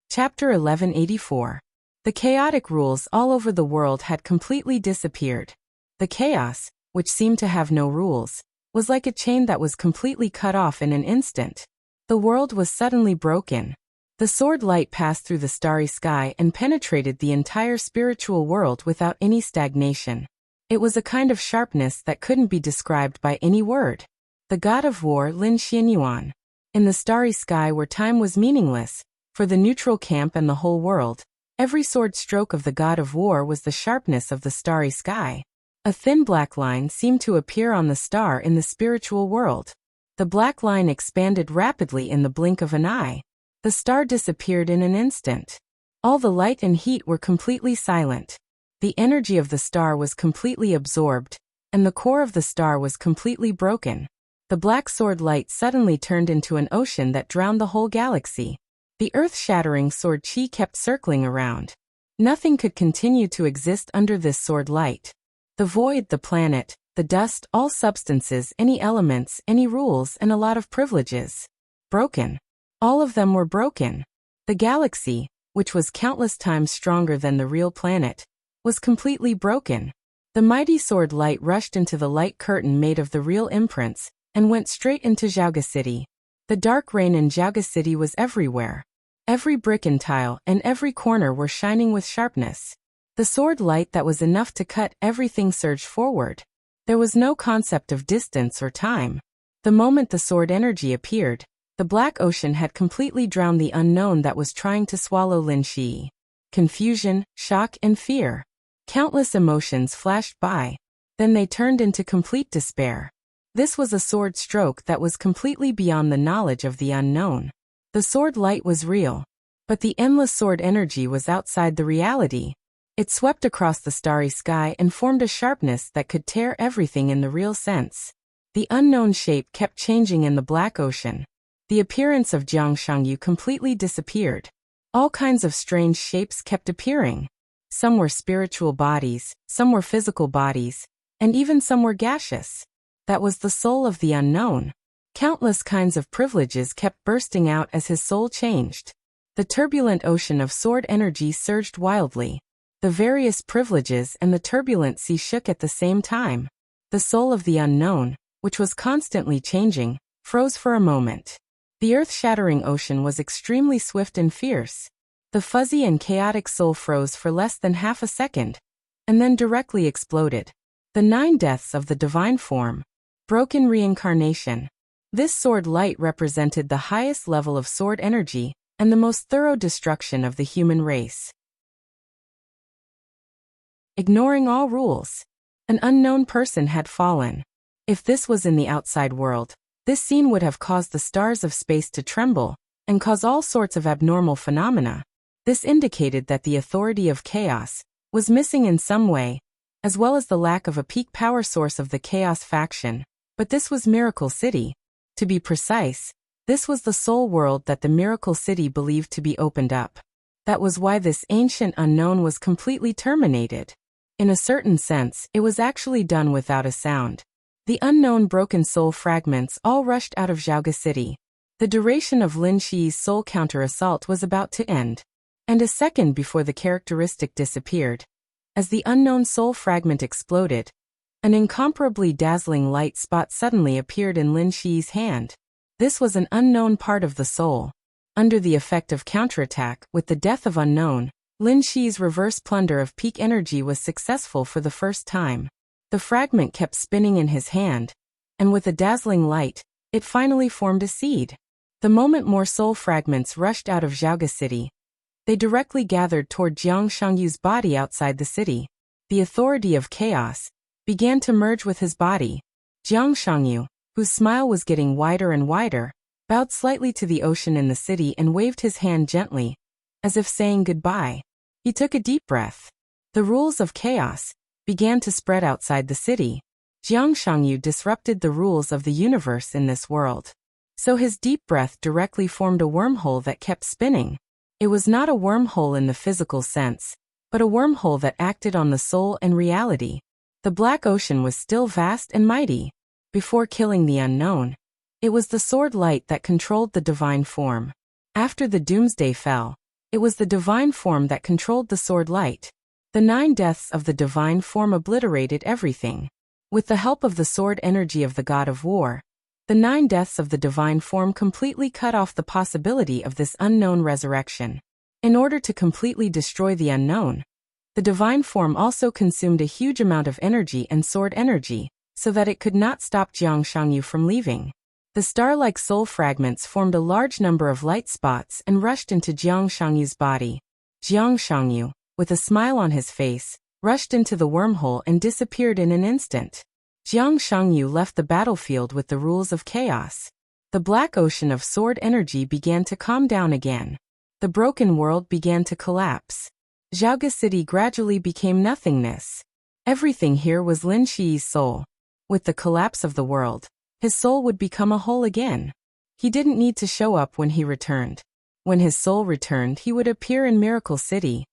Chapter 1184. The chaotic rules all over the world had completely disappeared. The chaos, which seemed to have no rules, was like a chain that was completely cut off in an instant. The world was suddenly broken. The sword light passed through the starry sky and penetrated the entire spiritual world without any stagnation. It was a kind of sharpness that couldn't be described by any word. The god of war Lin Xianyuan. In the starry sky where time was meaningless, for the neutral camp and the whole world, every sword stroke of the god of war was the sharpness of the starry sky. A thin black line seemed to appear on the star in the spiritual world. The black line expanded rapidly in the blink of an eye. The star disappeared in an instant. All the light and heat were completely silent. The energy of the star was completely absorbed, and the core of the star was completely broken. The black sword light suddenly turned into an ocean that drowned the whole galaxy. The earth-shattering sword chi kept circling around. Nothing could continue to exist under this sword light. The void, the planet, the dust, all substances, any elements, any rules, and a lot of privileges. Broken. All of them were broken. The galaxy, which was countless times stronger than the real planet, was completely broken. The mighty sword light rushed into the light curtain made of the real imprints, and went straight into Zhaoga City. The dark rain in Zhaoga City was everywhere. Every brick and tile and every corner were shining with sharpness. The sword light that was enough to cut everything surged forward. There was no concept of distance or time. The moment the sword energy appeared, the black ocean had completely drowned the unknown that was trying to swallow Lin Shi. Confusion, shock, and fear. Countless emotions flashed by. Then they turned into complete despair. This was a sword stroke that was completely beyond the knowledge of the unknown. The sword light was real, but the endless sword energy was outside the reality. It swept across the starry sky and formed a sharpness that could tear everything in the real sense. The unknown shape kept changing in the black ocean. The appearance of Jiangshangyu completely disappeared. All kinds of strange shapes kept appearing. Some were spiritual bodies, some were physical bodies, and even some were gaseous. That was the soul of the unknown. Countless kinds of privileges kept bursting out as his soul changed. The turbulent ocean of sword energy surged wildly. The various privileges and the turbulent sea shook at the same time. The soul of the unknown, which was constantly changing, froze for a moment. The earth-shattering ocean was extremely swift and fierce. The fuzzy and chaotic soul froze for less than half a second, and then directly exploded. The 9 deaths of the divine form. Broken reincarnation. This sword light represented the highest level of sword energy and the most thorough destruction of the human race. Ignoring all rules. An unknown person had fallen. If this was in the outside world, this scene would have caused the stars of space to tremble and cause all sorts of abnormal phenomena. This indicated that the authority of chaos was missing in some way, as well as the lack of a peak power source of the chaos faction. But this was Miracle City. To be precise, this was the soul world that the Miracle City believed to be opened up. That was why this ancient unknown was completely terminated. In a certain sense, it was actually done without a sound. The unknown broken soul fragments all rushed out of Zhaoga City. The duration of Lin Shi's soul counter-assault was about to end. And a second before the characteristic disappeared. As the unknown soul fragment exploded, an incomparably dazzling light spot suddenly appeared in Lin Shi's hand. This was an unknown part of the soul. Under the effect of counterattack, with the death of unknown, Lin Shi's reverse plunder of peak energy was successful for the first time. The fragment kept spinning in his hand, and with a dazzling light, it finally formed a seed. The moment more soul fragments rushed out of Zhaoga City, they directly gathered toward Jiang Shangyu's body outside the city. The authority of chaos began to merge with his body. Jiang Shangyu, whose smile was getting wider and wider, bowed slightly to the ocean in the city and waved his hand gently, as if saying goodbye. He took a deep breath. The rules of chaos began to spread outside the city. Jiang Shangyu disrupted the rules of the universe in this world. So his deep breath directly formed a wormhole that kept spinning. It was not a wormhole in the physical sense, but a wormhole that acted on the soul and reality. The black ocean was still vast and mighty. Before killing the unknown, it was the sword light that controlled the divine form. After the doomsday fell, it was the divine form that controlled the sword light. The 9 deaths of the divine form obliterated everything. With the help of the sword energy of the god of war, the 9 deaths of the divine form completely cut off the possibility of this unknown resurrection. In order to completely destroy the unknown, the divine form also consumed a huge amount of energy and sword energy, so that it could not stop Jiang Shangyu from leaving. The star-like soul fragments formed a large number of light spots and rushed into Jiang Shangyu's body. Jiang Shangyu, with a smile on his face, rushed into the wormhole and disappeared in an instant. Jiang Shangyu left the battlefield with the rules of chaos. The black ocean of sword energy began to calm down again. The broken world began to collapse. Zhaoga City gradually became nothingness. Everything here was Lin Shi's soul. With the collapse of the world, his soul would become a whole again. He didn't need to show up when he returned. When his soul returned, he would appear in Miracle City.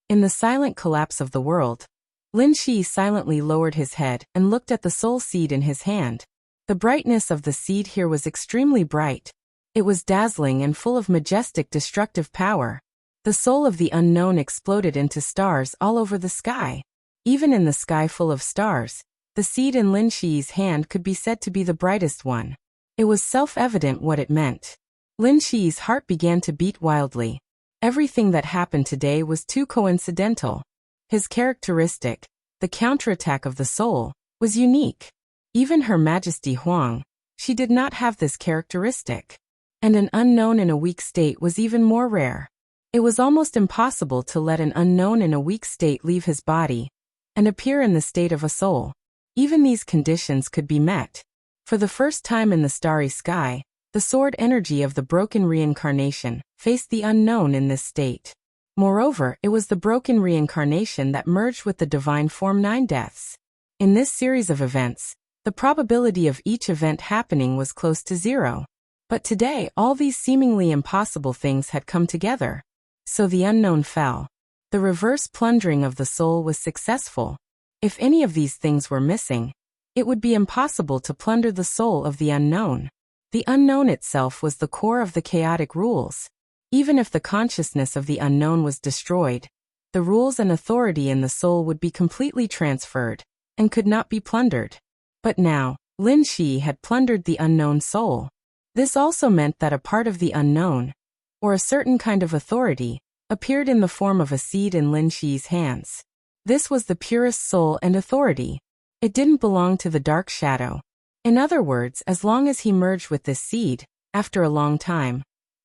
In the silent collapse of the world, Lin Shi silently lowered his head and looked at the soul seed in his hand. The brightness of the seed here was extremely bright. It was dazzling and full of majestic destructive power. The soul of the unknown exploded into stars all over the sky. Even in the sky full of stars, the seed in Lin Shi's hand could be said to be the brightest one. It was self-evident what it meant. Lin Shi's heart began to beat wildly. Everything that happened today was too coincidental. His characteristic, the counterattack of the soul, was unique. Even Her Majesty Huang, she did not have this characteristic. And an unknown in a weak state was even more rare. It was almost impossible to let an unknown in a weak state leave his body and appear in the state of a soul. Even these conditions could be met. For the first time in the starry sky, the sword energy of the broken reincarnation faced the unknown in this state. Moreover, it was the broken reincarnation that merged with the divine form 9 deaths. In this series of events, the probability of each event happening was close to 0. But today, all these seemingly impossible things had come together. So the unknown fell. The reverse plundering of the soul was successful. If any of these things were missing, It would be impossible to plunder the soul of the unknown. The unknown itself was the core of the chaotic rules. Even if the consciousness of the unknown was destroyed, the rules and authority in the soul would be completely transferred, and could not be plundered. But now, Lin Shi had plundered the unknown soul. This also meant that a part of the unknown, or a certain kind of authority, appeared in the form of a seed in Lin Shi's hands. This was the purest soul and authority. It didn't belong to the dark shadow. In other words, as long as he merged with this seed, after a long time,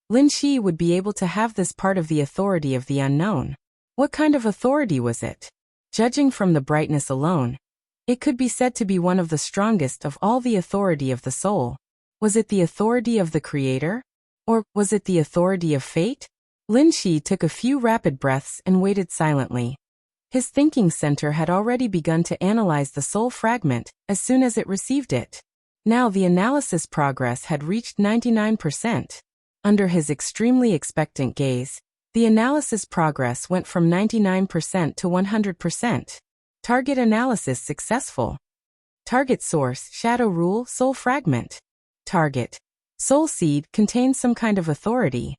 Lin Shi would be able to have this part of the authority of the unknown. What kind of authority was it? Judging from the brightness alone, it could be said to be one of the strongest of all the authority of the soul. Was it the authority of the Creator? Or was it the authority of fate? Lin Shi took a few rapid breaths and waited silently. His thinking center had already begun to analyze the soul fragment as soon as it received it. Now the analysis progress had reached 99%. Under his extremely expectant gaze, the analysis progress went from 99% to 100%. Target analysis successful. Target source, shadow rule, soul fragment. Target. Soul seed contains some kind of authority.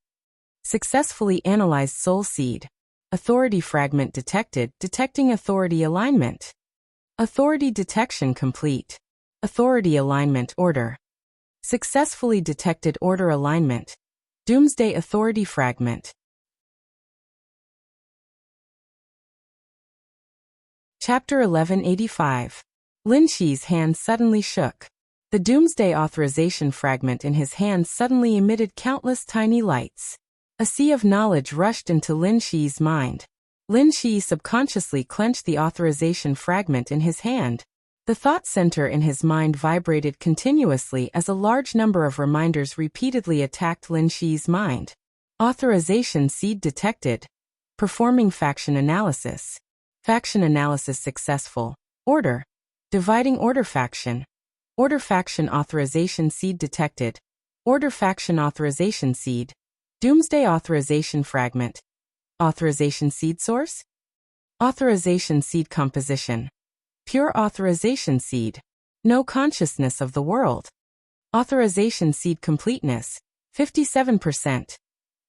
Successfully analyzed soul seed. Authority fragment detected, detecting authority alignment. Authority detection complete. Authority alignment order. Successfully detected order alignment. Doomsday authority fragment. Chapter 1185. Lin Shi's hand suddenly shook. The Doomsday authorization fragment in his hand suddenly emitted countless tiny lights. A sea of knowledge rushed into Lin Shi's mind. Lin Shi subconsciously clenched the authorization fragment in his hand. The thought center in his mind vibrated continuously as a large number of reminders repeatedly attacked Lin Shi's mind. Authorization seed detected. Performing faction analysis. Faction analysis successful. Order. Dividing order faction. Order faction authorization seed detected. Order faction authorization seed. Doomsday authorization fragment. Authorization seed source. Authorization seed composition. Pure authorization seed. No consciousness of the world. Authorization seed completeness. 57%.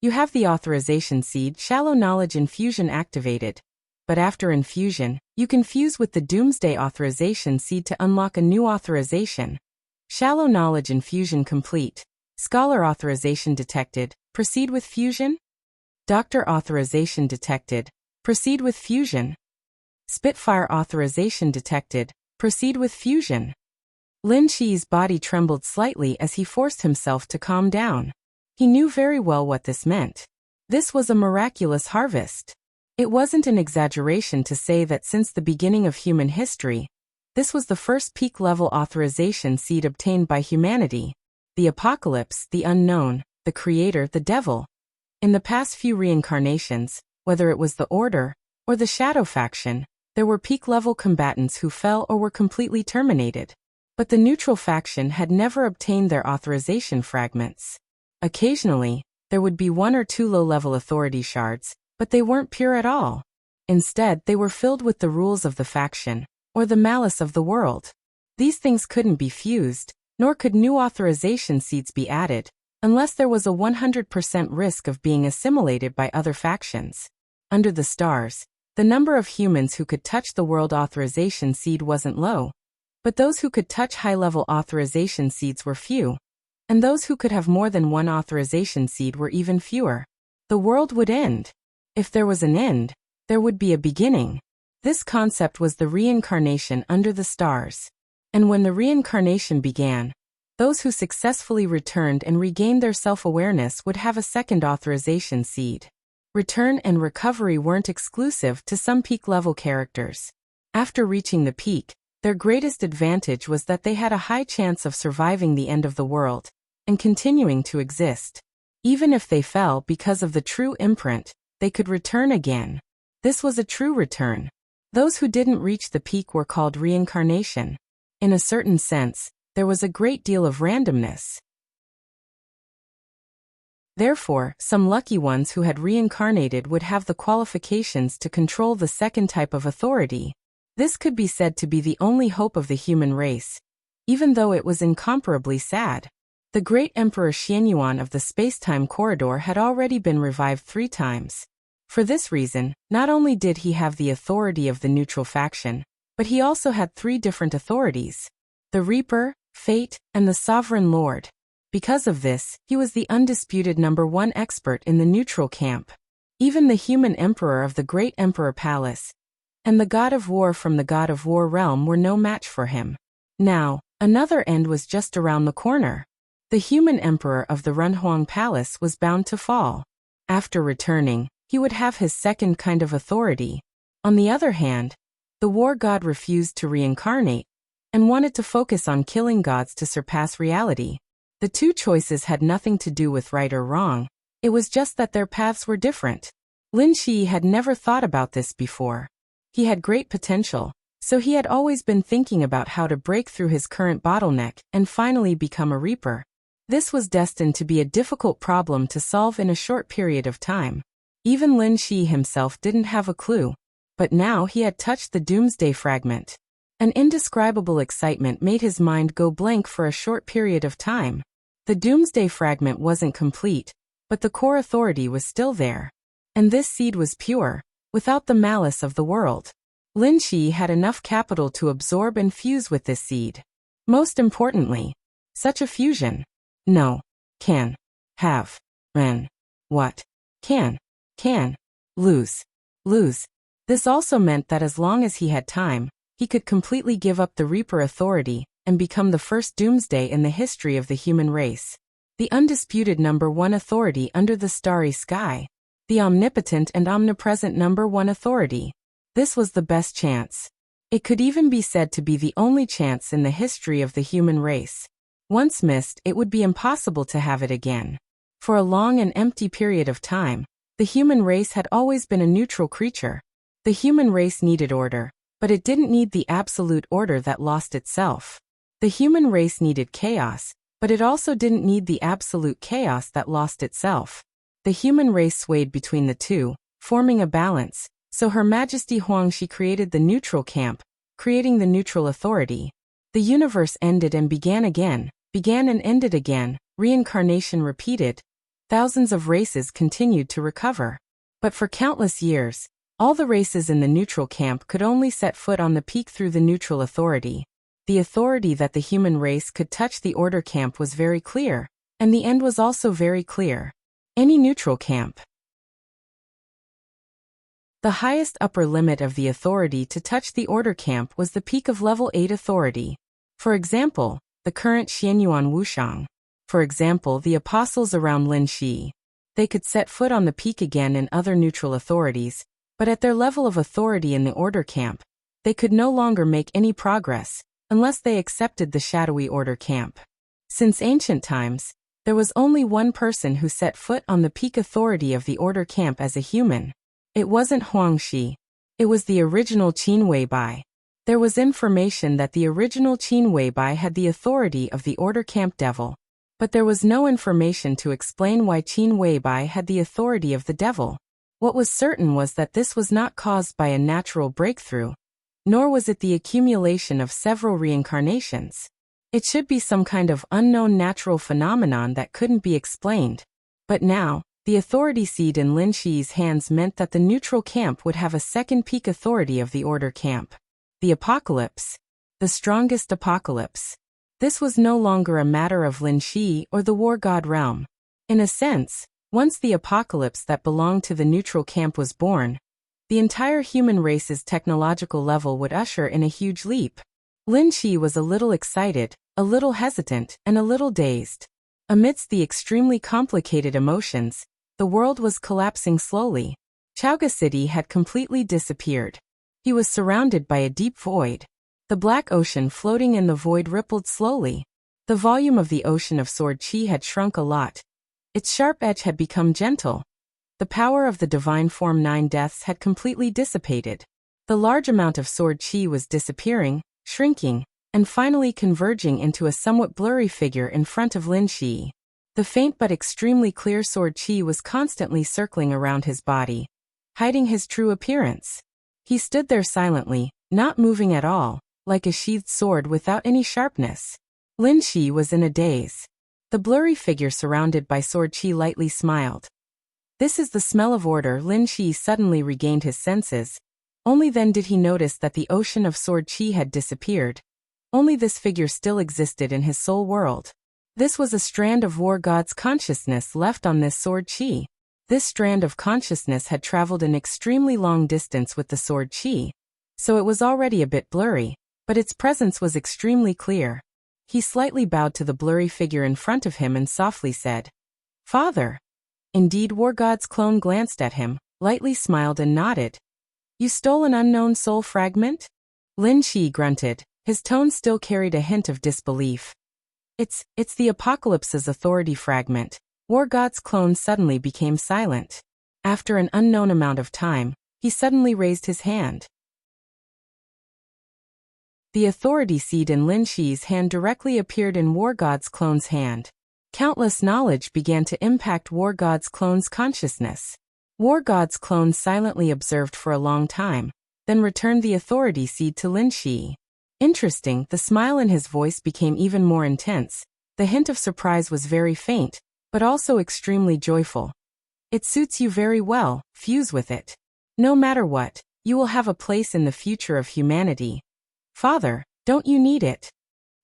You have the authorization seed shallow knowledge infusion activated. But after infusion, you can fuse with the Doomsday authorization seed to unlock a new authorization. Shallow knowledge infusion complete. Scholar authorization detected. Proceed with fusion. Doctor authorization detected. Proceed with fusion. Spitfire authorization detected. Proceed with fusion. Lin Shi's body trembled slightly as he forced himself to calm down. He knew very well what this meant. This was a miraculous harvest. It wasn't an exaggeration to say that since the beginning of human history, this was the first peak-level authorization seed obtained by humanity. The apocalypse, the unknown, the creator, the devil. In the past few reincarnations, whether it was the Order or the Shadow faction, there were peak-level combatants who fell or were completely terminated. But the neutral faction had never obtained their authorization fragments. Occasionally, there would be one or two low-level authority shards, but they weren't pure at all. Instead, they were filled with the rules of the faction, or the malice of the world. These things couldn't be fused, nor could new authorization seeds be added, unless there was a 100% risk of being assimilated by other factions. Under the stars, the number of humans who could touch the world authorization seed wasn't low, but those who could touch high-level authorization seeds were few, and those who could have more than one authorization seed were even fewer. The world would end. If there was an end, there would be a beginning. This concept was the reincarnation under the stars. And when the reincarnation began, those who successfully returned and regained their self-awareness would have a second authorization seed. Return and recovery weren't exclusive to some peak-level characters. After reaching the peak, their greatest advantage was that they had a high chance of surviving the end of the world and continuing to exist. Even if they fell because of the true imprint, they could return again. This was a true return. Those who didn't reach the peak were called reincarnation. In a certain sense, there was a great deal of randomness. Therefore, some lucky ones who had reincarnated would have the qualifications to control the second type of authority. This could be said to be the only hope of the human race, even though it was incomparably sad. The great Emperor Xianyuan of the space-time corridor had already been revived 3 times. For this reason, not only did he have the authority of the neutral faction, but he also had 3 different authorities: the Reaper, Fate, and the Sovereign Lord. Because of this, he was the undisputed #1 expert in the neutral camp. Even the human emperor of the Great Emperor Palace and the God of War from the God of War realm were no match for him. Now, another end was just around the corner. The human emperor of the Runhuang Palace was bound to fall. After returning, he would have his second kind of authority. On the other hand, the war god refused to reincarnate and wanted to focus on killing gods to surpass reality. The 2 choices had nothing to do with right or wrong. It was just that their paths were different. Lin Shi had never thought about this before. He had great potential, so he had always been thinking about how to break through his current bottleneck and finally become a Reaper. This was destined to be a difficult problem to solve in a short period of time. Even Lin Shi himself didn't have a clue, but now he had touched the Doomsday Fragment. An indescribable excitement made his mind go blank for a short period of time. The Doomsday Fragment wasn't complete, but the core authority was still there. And this seed was pure, without the malice of the world. Lin Shi had enough capital to absorb and fuse with this seed. Most importantly, such a fusion. No. Can. Have. When. What. Can. Lose. This also meant that as long as he had time, he could completely give up the Reaper authority and become the first Doomsday in the history of the human race. The undisputed #1 authority under the starry sky. The omnipotent and omnipresent #1 authority. This was the best chance. It could even be said to be the only chance in the history of the human race. Once missed, it would be impossible to have it again. For a long and empty period of time, the human race had always been a neutral creature. The human race needed order, but it didn't need the absolute order that lost itself. The human race needed chaos, but it also didn't need the absolute chaos that lost itself. The human race swayed between the 2, forming a balance, so Her Majesty Huangshi created the neutral camp, creating the neutral authority. The universe ended and began again, began and ended again, reincarnation repeated. Thousands of races continued to recover. But for countless years, all the races in the neutral camp could only set foot on the peak through the neutral authority. The authority that the human race could touch the order camp was very clear, and the end was also very clear. Any neutral camp. The highest upper limit of the authority to touch the order camp was the peak of level 8 authority. For example, the current Xianyuan Wushang. For example, the apostles around Lin Shi. They could set foot on the peak again in other neutral authorities, but at their level of authority in the order camp, they could no longer make any progress, unless they accepted the shadowy order camp. Since ancient times, there was only one person who set foot on the peak authority of the order camp as a human. It wasn't Huangshi. It was the original Qin Weibai. There was information that the original Qin Weibai had the authority of the order camp devil, but there was no information to explain why Qin Weibai had the authority of the devil. What was certain was that this was not caused by a natural breakthrough, nor was it the accumulation of several reincarnations. It should be some kind of unknown natural phenomenon that couldn't be explained. But now, the authority seed in Lin Shi's hands meant that the neutral camp would have a second peak authority of the order camp. The apocalypse. The strongest apocalypse. This was no longer a matter of Lin Shi or the war god realm. In a sense, once the apocalypse that belonged to the neutral camp was born, the entire human race's technological level would usher in a huge leap. Lin Shi was a little excited, a little hesitant, and a little dazed. Amidst the extremely complicated emotions, the world was collapsing slowly. Chaoga City had completely disappeared. He was surrounded by a deep void. The black ocean floating in the void rippled slowly. The volume of the ocean of sword chi had shrunk a lot. Its sharp edge had become gentle. The power of the divine form 9 deaths had completely dissipated. The large amount of sword chi was disappearing, shrinking, and finally converging into a somewhat blurry figure in front of Lin Shi. The faint but extremely clear sword chi was constantly circling around his body, hiding his true appearance. He stood there silently, not moving at all, like a sheathed sword without any sharpness. Lin Shi was in a daze. The blurry figure surrounded by sword qi lightly smiled. This is the smell of order. Lin Shi suddenly regained his senses. Only then did he notice that the ocean of sword qi had disappeared. Only this figure still existed in his soul world. This was a strand of war god's consciousness left on this sword qi. This strand of consciousness had traveled an extremely long distance with the sword qi, so it was already a bit blurry, but its presence was extremely clear. He slightly bowed to the blurry figure in front of him and softly said, "Father." Indeed, war god's clone glanced at him, lightly smiled and nodded. "You stole an unknown soul fragment?" Lin Shi grunted. His tone still carried a hint of disbelief. It's the Apocalypse's authority fragment." War god's clone suddenly became silent. After an unknown amount of time, he suddenly raised his hand. The authority seed in Lin Shi's hand directly appeared in war god's clone's hand. Countless knowledge began to impact war god's clone's consciousness. War god's clone silently observed for a long time, then returned the authority seed to Lin Shi. Interesting, the smile in his voice became even more intense. The hint of surprise was very faint, but also extremely joyful. "It suits you very well, fuse with it. No matter what, you will have a place in the future of humanity." "Father, don't you need it?"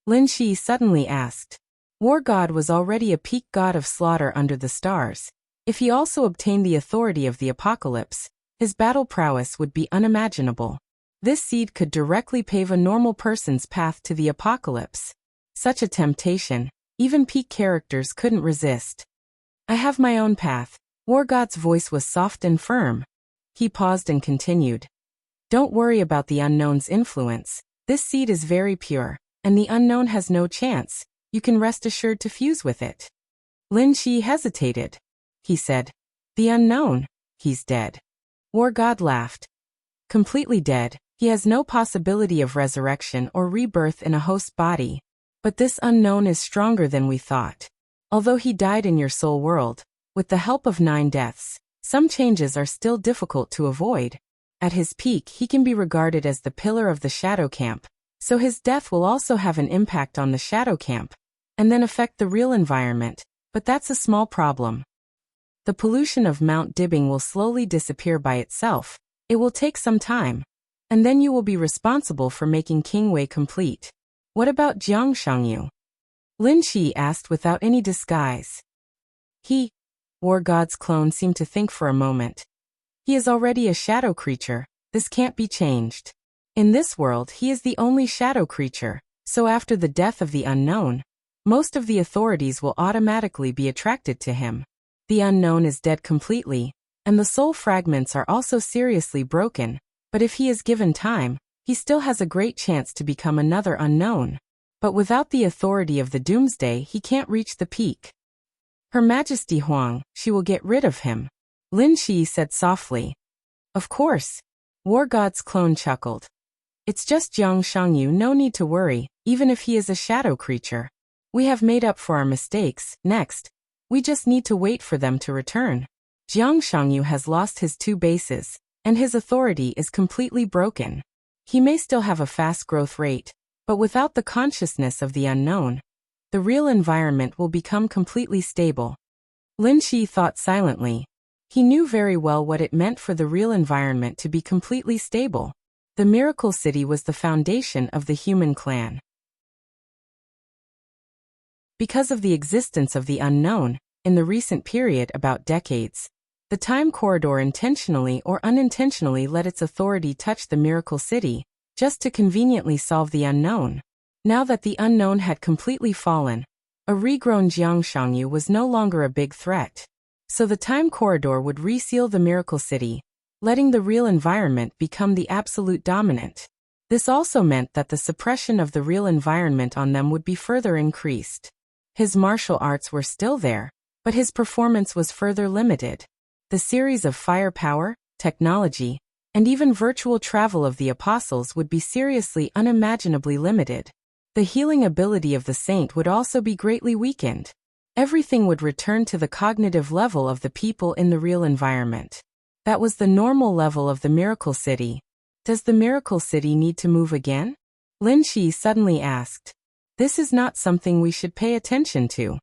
Lin Shi suddenly asked. War God was already a peak god of slaughter under the stars. If he also obtained the authority of the Apocalypse, his battle prowess would be unimaginable. This seed could directly pave a normal person's path to the Apocalypse. Such a temptation, even peak characters couldn't resist. "I have my own path." War God's voice was soft and firm. He paused and continued. "Don't worry about the unknown's influence. This seed is very pure, and the unknown has no chance. You can rest assured to fuse with it." Lin Shi hesitated. He said, "The unknown? He's dead." War God laughed. "Completely dead. He has no possibility of resurrection or rebirth in a host body. But this unknown is stronger than we thought. Although he died in your soul world, with the help of 9 deaths, some changes are still difficult to avoid. At his peak, he can be regarded as the pillar of the shadow camp, so his death will also have an impact on the shadow camp, and then affect the real environment, but that's a small problem. The pollution of Mount Dibbing will slowly disappear by itself. It will take some time, and then you will be responsible for making Kingwei complete. What about Jiang Shangyu?" Lin Shi asked without any disguise. War God's clone seemed to think for a moment. "He is already a shadow creature. This can't be changed. In this world he is the only shadow creature, so after the death of the unknown, most of the authorities will automatically be attracted to him. The unknown is dead completely, and the soul fragments are also seriously broken, but if he is given time, he still has a great chance to become another unknown. But without the authority of the doomsday he can't reach the peak. Her Majesty Huang, she will get rid of him." Lin Shi said softly. "Of course." War God's clone chuckled. "It's just Jiang Shangyu, no need to worry, even if he is a shadow creature. We have made up for our mistakes. Next, we just need to wait for them to return. Jiang Shangyu has lost his 2 bases, and his authority is completely broken. He may still have a fast growth rate, but without the consciousness of the unknown, the real environment will become completely stable." Lin Shi thought silently. He knew very well what it meant for the real environment to be completely stable. The Miracle City was the foundation of the human clan. Because of the existence of the unknown, in the recent period about decades, the time corridor intentionally or unintentionally let its authority touch the Miracle City, just to conveniently solve the unknown. Now that the unknown had completely fallen, a regrown Jiang Shangyu was no longer a big threat. So the time corridor would reseal the Miracle City, letting the real environment become the absolute dominant. This also meant that the suppression of the real environment on them would be further increased. His martial arts were still there, but his performance was further limited. The series of firepower, technology, and even virtual travel of the apostles would be seriously unimaginably limited. The healing ability of the saint would also be greatly weakened. Everything would return to the cognitive level of the people in the real environment. That was the normal level of the Miracle City. Does the miracle city need to move again? Lin Shi suddenly asked. This is not something we should pay attention to.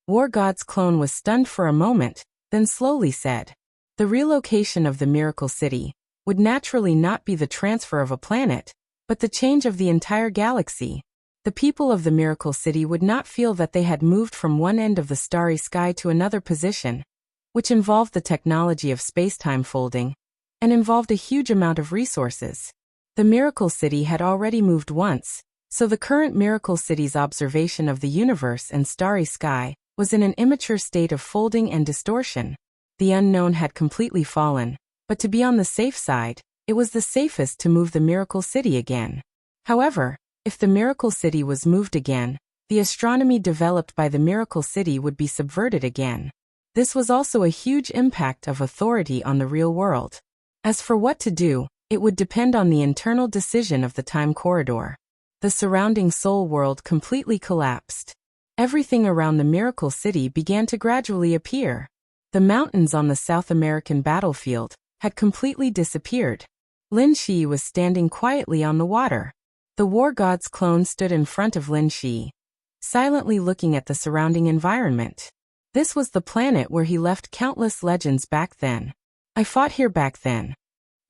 War God's clone was stunned for a moment, then slowly said, the relocation of the miracle city would naturally not be the transfer of a planet, but the change of the entire galaxy. The people of the miracle city would not feel that they had moved from one end of the starry sky to another position, which involved the technology of space-time folding, and involved a huge amount of resources. The miracle city had already moved once, so the current miracle city's observation of the universe and starry sky was in an immature state of folding and distortion. The unknown had completely fallen, but to be on the safe side, it was the safest to move the miracle city again. However, if the miracle city was moved again, the astronomy developed by the miracle city would be subverted again. This was also a huge impact of authority on the real world. As for what to do, it would depend on the internal decision of the time corridor. The surrounding soul world completely collapsed. Everything around the miracle city began to gradually appear. The mountains on the South American battlefield had completely disappeared. Lin Shi was standing quietly on the water. The War God's clone stood in front of Lin Shi, silently looking at the surrounding environment. This was the planet where he left countless legends back then. I fought here back then.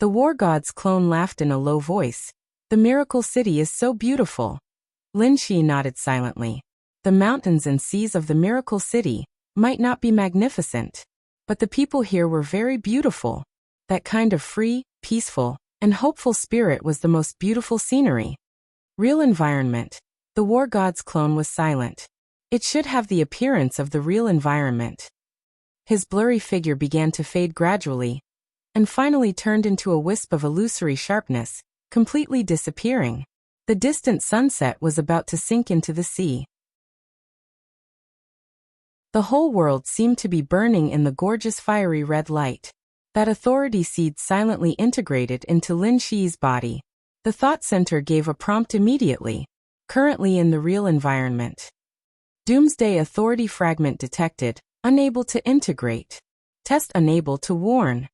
The War God's clone laughed in a low voice. The miracle city is so beautiful. Lin Shi nodded silently. The mountains and seas of the miracle city might not be magnificent, but the people here were very beautiful. That kind of free, peaceful, and hopeful spirit was the most beautiful scenery. Real environment. The War God's clone was silent. It should have the appearance of the real environment. His blurry figure began to fade gradually, and finally turned into a wisp of illusory sharpness, completely disappearing. The distant sunset was about to sink into the sea. The whole world seemed to be burning in the gorgeous fiery red light. That authority seed silently integrated into Lin Shi's body. The thought center gave a prompt immediately. Currently in the real environment. Doomsday authority fragment detected, unable to integrate. Test unable to warn.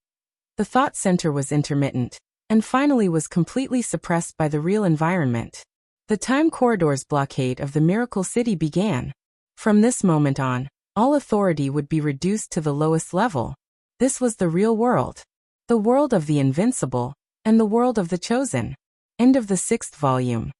The thought center was intermittent, and finally was completely suppressed by the real environment. The time corridor's blockade of the miracle city began. From this moment on, all authority would be reduced to the lowest level. This was the real world. The world of the invincible, and the world of the chosen. End of the 6th volume.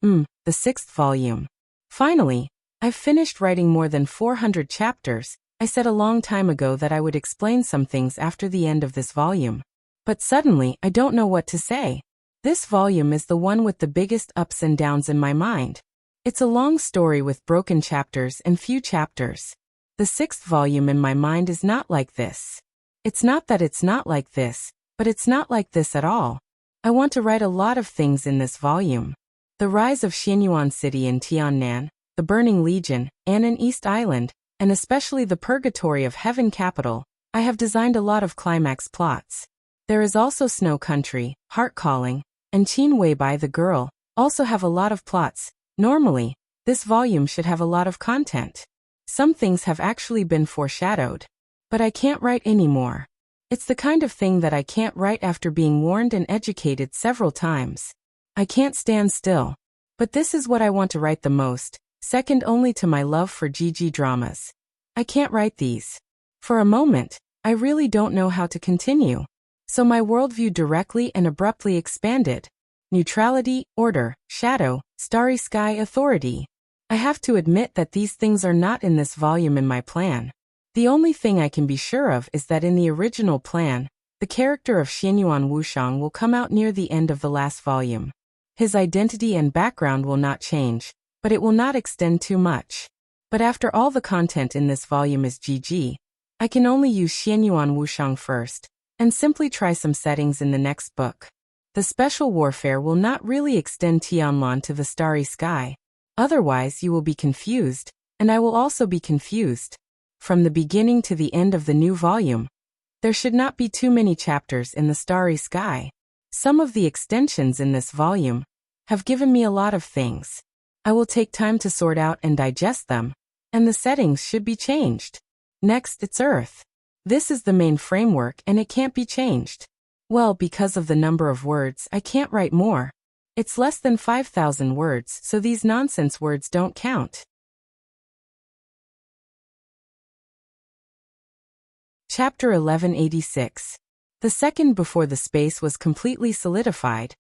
The 6th volume. Finally, I've finished writing more than 400 chapters. I said a long time ago that I would explain some things after the end of this volume. But suddenly, I don't know what to say. This volume is the one with the biggest ups and downs in my mind. It's a long story with broken chapters and few chapters. The 6th volume in my mind is not like this. It's not that it's not like this, but it's not like this at all. I want to write a lot of things in this volume. The rise of Xianyuan City in Tiannan, the Burning Legion, Annan East Island, and especially the Purgatory of Heaven Capital. I have designed a lot of climax plots. There is also Snow Country, Heart Calling, and Qin Weibai the Girl, also have a lot of plots. Normally, this volume should have a lot of content. Some things have actually been foreshadowed. But I can't write anymore. It's the kind of thing that I can't write after being warned and educated several times. I can't stand still. But this is what I want to write the most, second only to my love for GG dramas. I can't write these. For a moment, I really don't know how to continue. So my worldview directly and abruptly expanded. Neutrality, order, shadow, starry sky, authority. I have to admit that these things are not in this volume in my plan. The only thing I can be sure of is that in the original plan, the character of Xianyuan Wushang will come out near the end of the last volume. His identity and background will not change, but it will not extend too much. But after all the content in this volume is GG, I can only use Xianyuan Wushang first, and simply try some settings in the next book. The special warfare will not really extend Tianlan to the starry sky. Otherwise you will be confused, and I will also be confused. From the beginning to the end of the new volume, there should not be too many chapters in the starry sky. Some of the extensions in this volume have given me a lot of things. I will take time to sort out and digest them, and the settings should be changed. Next, it's Earth. This is the main framework and it can't be changed. Well, because of the number of words, I can't write more. It's less than 5,000 words, so these nonsense words don't count. Chapter 1186. The second before the space was completely solidified,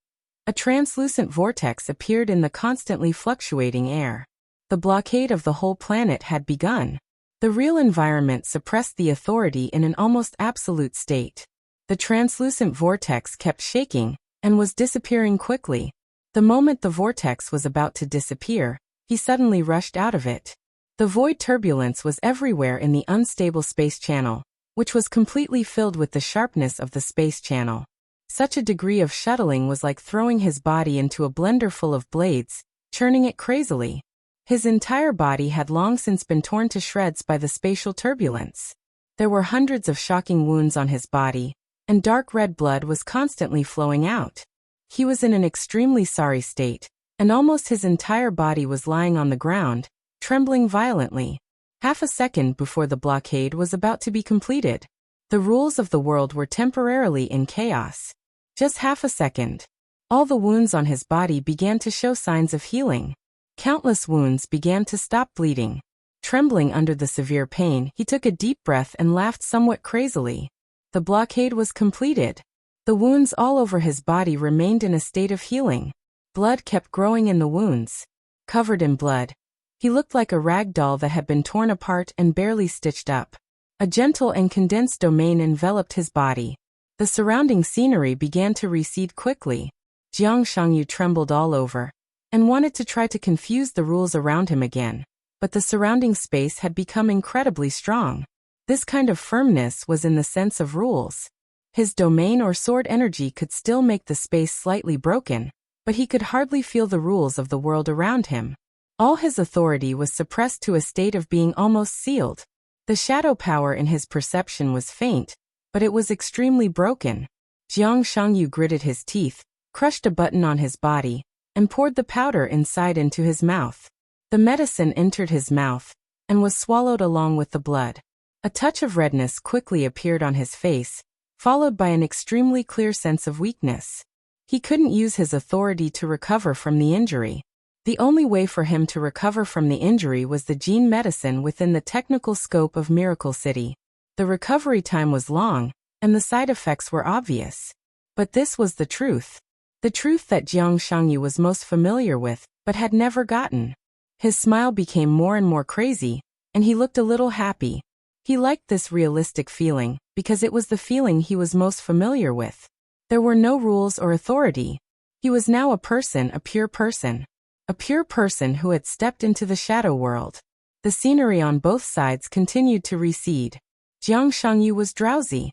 a translucent vortex appeared in the constantly fluctuating air. The blockade of the whole planet had begun. The real environment suppressed the authority in an almost absolute state. The translucent vortex kept shaking and was disappearing quickly. The moment the vortex was about to disappear, he suddenly rushed out of it. The void turbulence was everywhere in the unstable space channel, which was completely filled with the sharpness of the space channel. Such a degree of shuttling was like throwing his body into a blender full of blades, churning it crazily. His entire body had long since been torn to shreds by the spatial turbulence. There were hundreds of shocking wounds on his body, and dark red blood was constantly flowing out. He was in an extremely sorry state, and almost his entire body was lying on the ground, trembling violently. Half a second before the blockade was about to be completed, the rules of the world were temporarily in chaos. Just half a second. All the wounds on his body began to show signs of healing. Countless wounds began to stop bleeding. Trembling under the severe pain, he took a deep breath and laughed somewhat crazily. The blockade was completed. The wounds all over his body remained in a state of healing. Blood kept growing in the wounds. Covered in blood, he looked like a rag doll that had been torn apart and barely stitched up. A gentle and condensed domain enveloped his body. The surrounding scenery began to recede quickly. Jiang Shangyu trembled all over and wanted to try to confuse the rules around him again, but the surrounding space had become incredibly strong. This kind of firmness was in the sense of rules. His domain or sword energy could still make the space slightly broken, but he could hardly feel the rules of the world around him. All his authority was suppressed to a state of being almost sealed. The shadow power in his perception was faint, but it was extremely broken. Jiang Shangyu gritted his teeth, crushed a button on his body, and poured the powder inside into his mouth. The medicine entered his mouth and was swallowed along with the blood. A touch of redness quickly appeared on his face, followed by an extremely clear sense of weakness. He couldn't use his authority to recover from the injury. The only way for him to recover from the injury was the gene medicine within the technical scope of Miracle City. The recovery time was long, and the side effects were obvious. But this was the truth. The truth that Jiang Shangyu was most familiar with, but had never gotten. His smile became more and more crazy, and he looked a little happy. He liked this realistic feeling, because it was the feeling he was most familiar with. There were no rules or authority. He was now a person, a pure person. A pure person who had stepped into the shadow world. The scenery on both sides continued to recede. Jiang Shangyu was drowsy.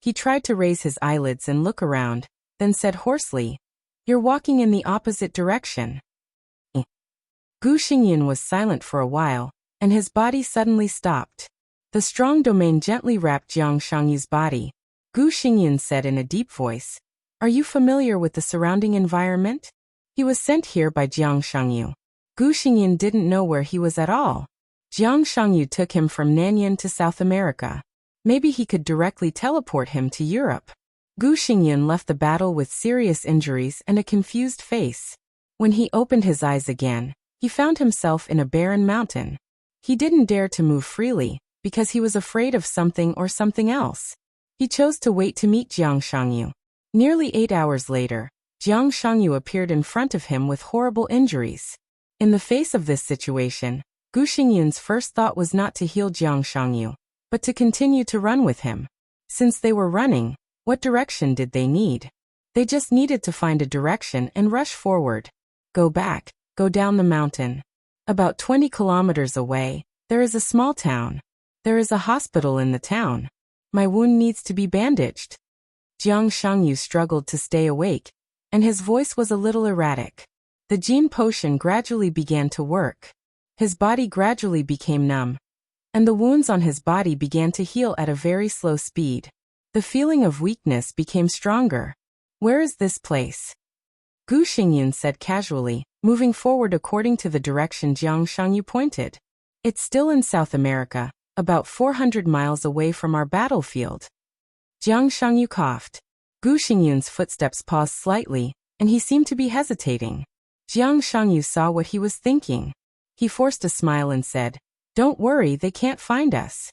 He tried to raise his eyelids and look around, then said hoarsely, "You're walking in the opposite direction." Gu Xingyan was silent for a while, and his body suddenly stopped. The strong domain gently wrapped Jiang Shangyu's body. Gu Xingyan said in a deep voice, "Are you familiar with the surrounding environment?" He was sent here by Jiang Shangyu. Gu Xingyan didn't know where he was at all. Jiang Shangyu took him from Nanyan to South America. Maybe he could directly teleport him to Europe. Gu Xingyan left the battle with serious injuries and a confused face. When he opened his eyes again, he found himself in a barren mountain. He didn't dare to move freely, because he was afraid of something or something else. He chose to wait to meet Jiang Shangyu. Nearly 8 hours later, Jiang Shangyu appeared in front of him with horrible injuries. In the face of this situation, Gu Xingyan's first thought was not to heal Jiang Shangyu, but to continue to run with him. Since they were running, what direction did they need? They just needed to find a direction and rush forward. Go back, go down the mountain. About 20 kilometers away, there is a small town. There is a hospital in the town. My wound needs to be bandaged. Jiang Shangyu struggled to stay awake, and his voice was a little erratic. The gene potion gradually began to work. His body gradually became numb, and the wounds on his body began to heal at a very slow speed. The feeling of weakness became stronger. "Where is this place?" Gu Xingyan said casually, moving forward according to the direction Jiang Shangyu pointed. "It's still in South America, about 400 miles away from our battlefield. Jiang Shangyu coughed. Gu Xingyun's footsteps paused slightly, and he seemed to be hesitating. Jiang Shangyu saw what he was thinking. He forced a smile and said, "Don't worry, they can't find us."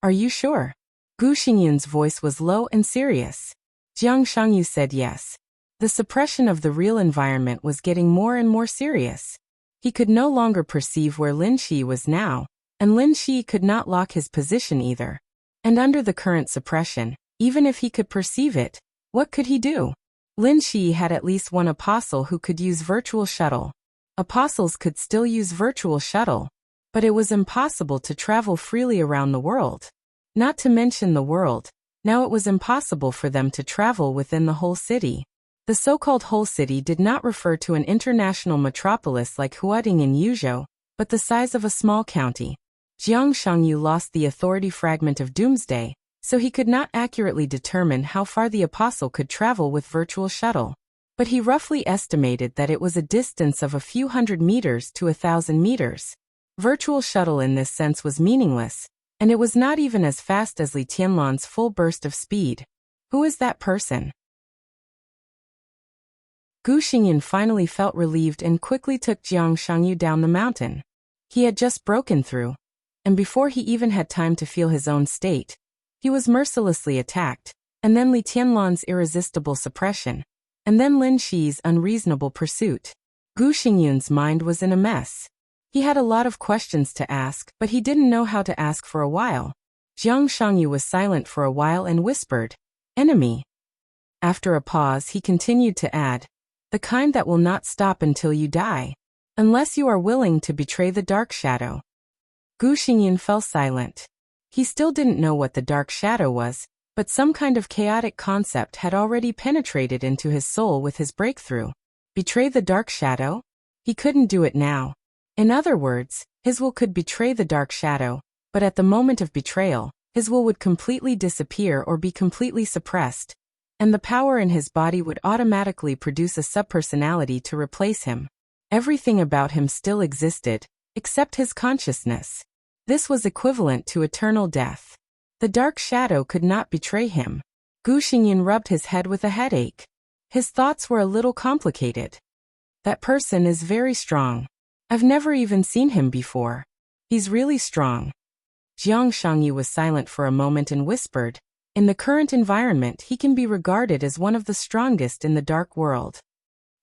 "Are you sure?" Gu Xingyun's voice was low and serious. Jiang Shangyu said yes. The suppression of the real environment was getting more and more serious. He could no longer perceive where Lin Shi was now, and Lin Shi could not lock his position either. And under the current suppression, even if he could perceive it, what could he do? Lin Shi had at least one apostle who could use virtual shuttle. Apostles could still use virtual shuttle, but it was impossible to travel freely around the world. Not to mention the world, now it was impossible for them to travel within the whole city. The so-called whole city did not refer to an international metropolis like Huading in Yuzhou, but the size of a small county. Jiang Shangyu lost the authority fragment of Doomsday, so he could not accurately determine how far the apostle could travel with virtual shuttle. But he roughly estimated that it was a distance of a few hundred meters to 1,000 meters. Virtual shuttle in this sense was meaningless, and it was not even as fast as Li Tianlan's full burst of speed. Who is that person? Gu Xingyun finally felt relieved and quickly took Jiang Shangyu down the mountain. He had just broken through, and before he even had time to feel his own state, he was mercilessly attacked, and then Li Tianlan's irresistible suppression, and then Lin Shi's unreasonable pursuit. Gu Xingyun's mind was in a mess. He had a lot of questions to ask, but he didn't know how to ask for a while. Jiang Shangyu was silent for a while and whispered, "Enemy." After a pause, he continued to add, "The kind that will not stop until you die. Unless you are willing to betray the dark shadow." Gu Xingyun fell silent. He still didn't know what the dark shadow was, but some kind of chaotic concept had already penetrated into his soul with his breakthrough. Betray the dark shadow? He couldn't do it now. In other words, his will could betray the dark shadow, but at the moment of betrayal, his will would completely disappear or be completely suppressed, and the power in his body would automatically produce a subpersonality to replace him. Everything about him still existed, except his consciousness. This was equivalent to eternal death. The dark shadow could not betray him. Gu Xingyun rubbed his head with a headache. His thoughts were a little complicated. That person is very strong. I've never even seen him before. He's really strong. Jiang Shangyu was silent for a moment and whispered, "In the current environment, he can be regarded as one of the strongest in the dark world."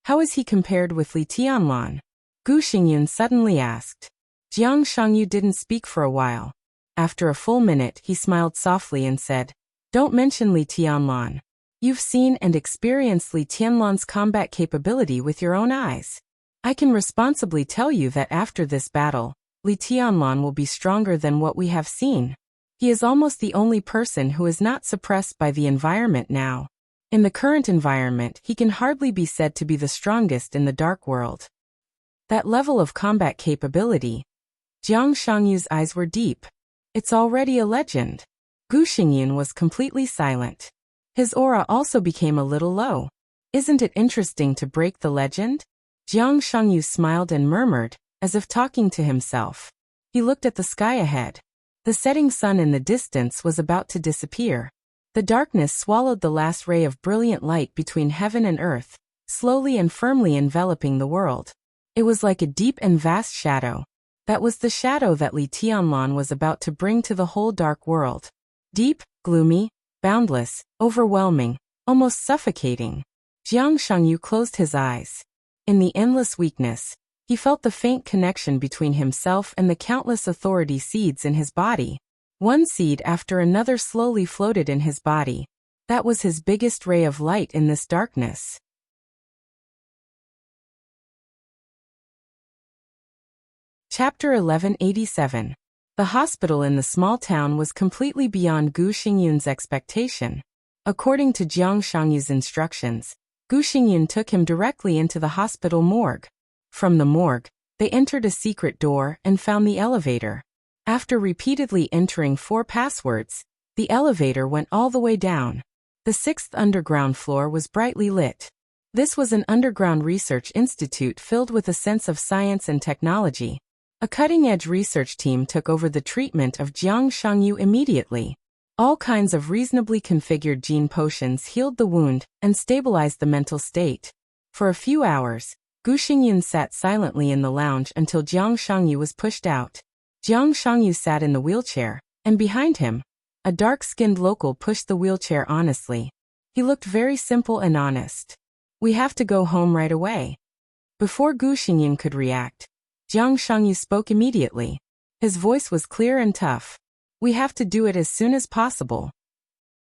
"How is he compared with Li Tianlan?" Gu Xingyun suddenly asked. Jiang Shangyu didn't speak for a while. After a full minute, he smiled softly and said, "Don't mention Li Tianlan. You've seen and experienced Li Tianlan's combat capability with your own eyes. I can responsibly tell you that after this battle, Li Tianlan will be stronger than what we have seen. He is almost the only person who is not suppressed by the environment now. In the current environment, he can hardly be said to be the strongest in the dark world." That level of combat capability. Jiang Shangyu's eyes were deep. It's already a legend. Gu Xingyun was completely silent. His aura also became a little low. Isn't it interesting to break the legend? Jiang Shangyu smiled and murmured, as if talking to himself. He looked at the sky ahead. The setting sun in the distance was about to disappear. The darkness swallowed the last ray of brilliant light between heaven and earth, slowly and firmly enveloping the world. It was like a deep and vast shadow. That was the shadow that Li Tianlan was about to bring to the whole dark world. Deep, gloomy, boundless, overwhelming, almost suffocating. Jiang Shangyu closed his eyes. In the endless weakness, he felt the faint connection between himself and the countless authority seeds in his body. One seed after another slowly floated in his body. That was his biggest ray of light in this darkness. Chapter 1187. The hospital in the small town was completely beyond Gu Xingyun's expectation. According to Jiang Shangyu's instructions, Gu Xingyun took him directly into the hospital morgue. From the morgue, they entered a secret door and found the elevator. After repeatedly entering 4 passwords, the elevator went all the way down. The 6th underground floor was brightly lit. This was an underground research institute filled with a sense of science and technology. A cutting-edge research team took over the treatment of Jiang Shangyu immediately. All kinds of reasonably configured gene potions healed the wound and stabilized the mental state. For a few hours, Gu Xingyun sat silently in the lounge until Jiang Shangyu was pushed out. Jiang Shangyu sat in the wheelchair, and behind him, a dark-skinned local pushed the wheelchair honestly. He looked very simple and honest. "We have to go home right away." Before Gu Xingyun could react, Jiang Shangyu spoke immediately. His voice was clear and tough. "We have to do it as soon as possible."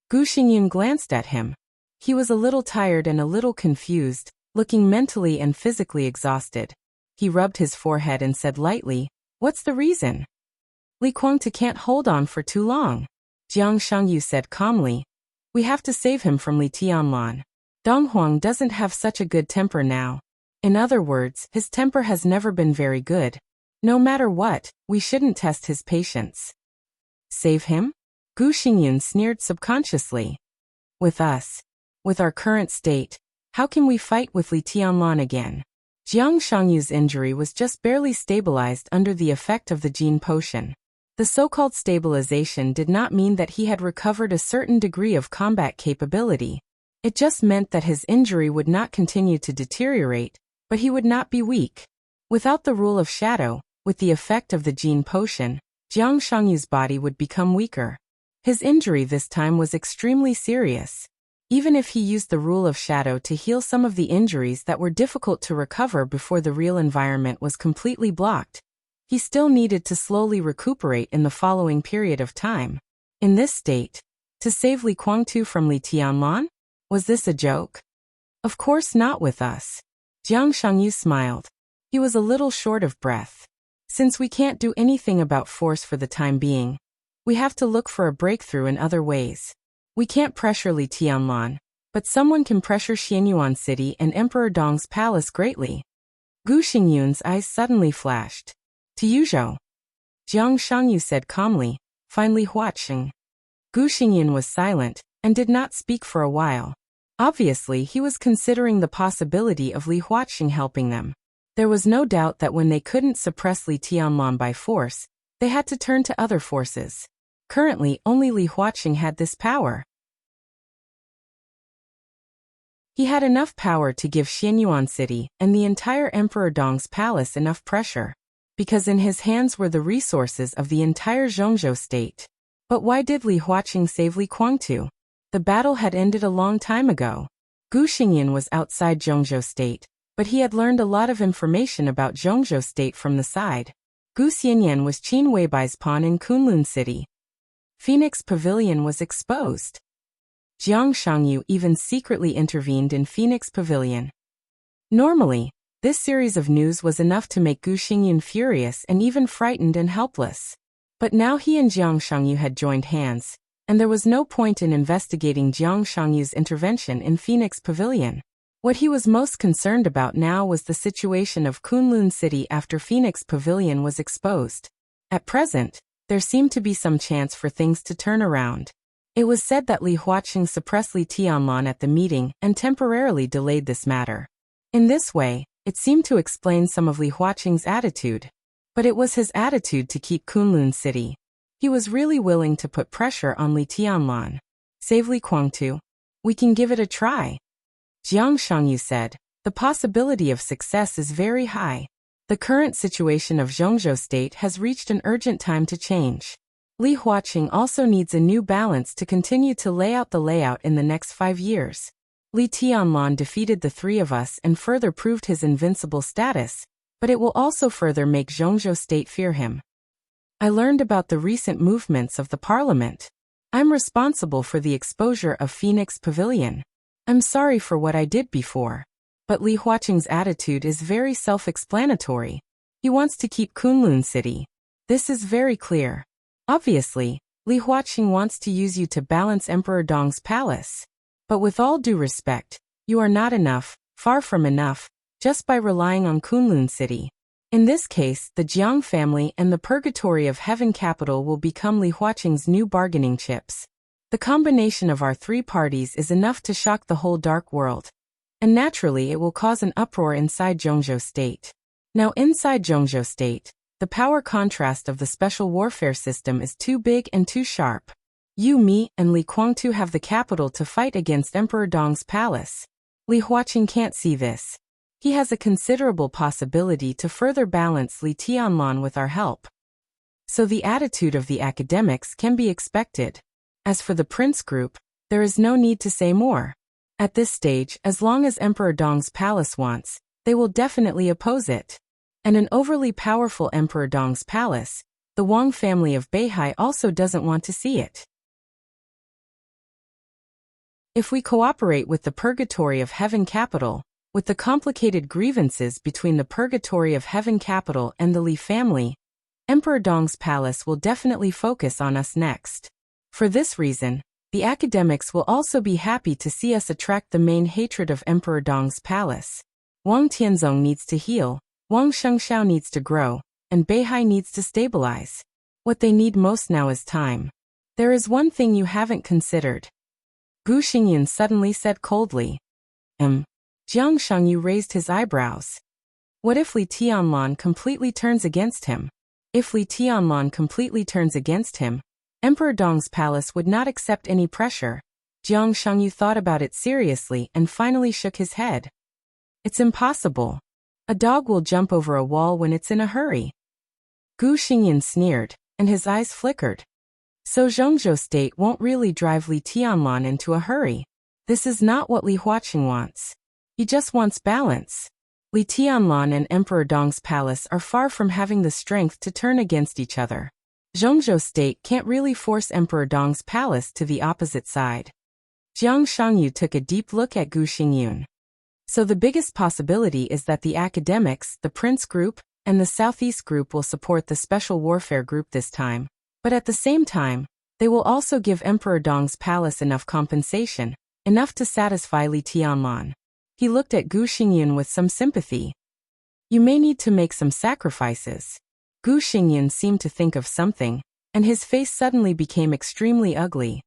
Gu Xingyun glanced at him. He was a little tired and a little confused, looking mentally and physically exhausted. He rubbed his forehead and said lightly, "What's the reason?" "Li Guangtu can't hold on for too long," Jiang Shangyu said calmly. "We have to save him from Li Tianlan. Dong Huang doesn't have such a good temper now. In other words, his temper has never been very good. No matter what, we shouldn't test his patience." "Save him?" Gu Xingyun sneered subconsciously. "With us. With our current state, how can we fight with Li Tianlan again?" Jiang Shangyu's injury was just barely stabilized under the effect of the gene potion. The so-called stabilization did not mean that he had recovered a certain degree of combat capability. It just meant that his injury would not continue to deteriorate, but he would not be weak. Without the rule of shadow, with the effect of the gene potion, Jiang Shangyu's body would become weaker. His injury this time was extremely serious. Even if he used the rule of shadow to heal some of the injuries that were difficult to recover before the real environment was completely blocked, he still needed to slowly recuperate in the following period of time. In this state, to save Li Guangtu from Li Tianlan? Was this a joke? Of course not with us. Jiang Shangyu smiled. He was a little short of breath. Since we can't do anything about force for the time being, we have to look for a breakthrough in other ways. We can't pressure Li Tianlan, but someone can pressure Xianyuan City and Emperor Dong's palace greatly. Gu Xingyun's eyes suddenly flashed. To Yuzhou. Jiang Shangyu said calmly, "Find Li Huaqing." Gu Xingyun was silent and did not speak for a while. Obviously, he was considering the possibility of Li Huaqing helping them. There was no doubt that when they couldn't suppress Li Tianlan by force, they had to turn to other forces. Currently, only Li Huaqing had this power. He had enough power to give Xianyuan City and the entire Emperor Dong's palace enough pressure, because in his hands were the resources of the entire Zhongzhou state. But why did Li Huaqing save Li Guangtu? The battle had ended a long time ago. Gu Xingyun was outside Zhongzhou state, but he had learned a lot of information about Zhongzhou state from the side. Gu Xianyan was Qin Weibai's pawn in Kunlun City. Phoenix Pavilion was exposed. Jiang Shangyu even secretly intervened in Phoenix Pavilion. Normally, this series of news was enough to make Gu Xingyun furious and even frightened and helpless. But now he and Jiang Shangyu had joined hands, and there was no point in investigating Jiang Shangyu's intervention in Phoenix Pavilion. What he was most concerned about now was the situation of Kunlun City after Phoenix Pavilion was exposed. At present, there seemed to be some chance for things to turn around. It was said that Li Huaqing suppressed Li Tianlan at the meeting and temporarily delayed this matter. In this way, it seemed to explain some of Li Huaqing's attitude. But it was his attitude to keep Kunlun City. He was really willing to put pressure on Li Tianlan. "Save Li Guangtu. We can give it a try," Jiang Shangyu said. "The possibility of success is very high. The current situation of Zhongzhou state has reached an urgent time to change. Li Huaqing also needs a new balance to continue to lay out the layout in the next 5 years. Li Tianlan defeated the three of us and further proved his invincible status, but it will also further make Zhongzhou state fear him. I learned about the recent movements of the parliament. I'm responsible for the exposure of Phoenix Pavilion. I'm sorry for what I did before. But Li Huaqing's attitude is very self-explanatory. He wants to keep Kunlun City. This is very clear. Obviously, Li Huaqing wants to use you to balance Emperor Dong's palace. But with all due respect, you are not enough, far from enough, just by relying on Kunlun City. In this case, the Jiang family and the Purgatory of Heaven capital will become Li Huaqing's new bargaining chips. The combination of our three parties is enough to shock the whole dark world. And naturally it will cause an uproar inside Zhongzhou state. Now inside Zhongzhou state, The power contrast of the special warfare system is too big and too sharp. You, me, and Li Guangtu have the capital to fight against Emperor Dong's palace. Li Huaqing can't see this. He has a considerable possibility to further balance Li Tianlan with our help. So the attitude of the academics can be expected. As for the prince group, there is no need to say more. At this stage, as long as Emperor Dong's palace wants, they will definitely oppose it. And an overly powerful Emperor Dong's palace, the Wang family of Beihai also doesn't want to see it. If we cooperate with the Purgatory of Heaven capital, with the complicated grievances between the Purgatory of Heaven capital and the Li family, Emperor Dong's palace will definitely focus on us next. For this reason, the academics will also be happy to see us attract the main hatred of Emperor Dong's palace. Wang Tianzong needs to heal, Wang Shengxiao needs to grow, and Beihai needs to stabilize. What they need most now is time. There is one thing you haven't considered. Gu Xingyan suddenly said coldly. Jiang Shangyu raised his eyebrows. What if Li Tianlan completely turns against him? If Li Tianlan completely turns against him, Emperor Dong's palace would not accept any pressure. Jiang Shangyu thought about it seriously and finally shook his head. It's impossible. A dog will jump over a wall when it's in a hurry. Gu Xingyan sneered, and his eyes flickered. So Zhongzhou State won't really drive Li Tianlan into a hurry. This is not what Li Huaqing wants. He just wants balance. Li Tianlan and Emperor Dong's palace are far from having the strength to turn against each other. Zhongzhou State can't really force Emperor Dong's palace to the opposite side. Jiang Shangyu took a deep look at Gu Xingyun. So the biggest possibility is that the academics, the Prince Group, and the Southeast Group will support the Special Warfare Group this time. But at the same time, they will also give Emperor Dong's palace enough compensation, enough to satisfy Li Tianlan. He looked at Gu Xingyun with some sympathy. You may need to make some sacrifices. Gu Xingyan seemed to think of something, and his face suddenly became extremely ugly.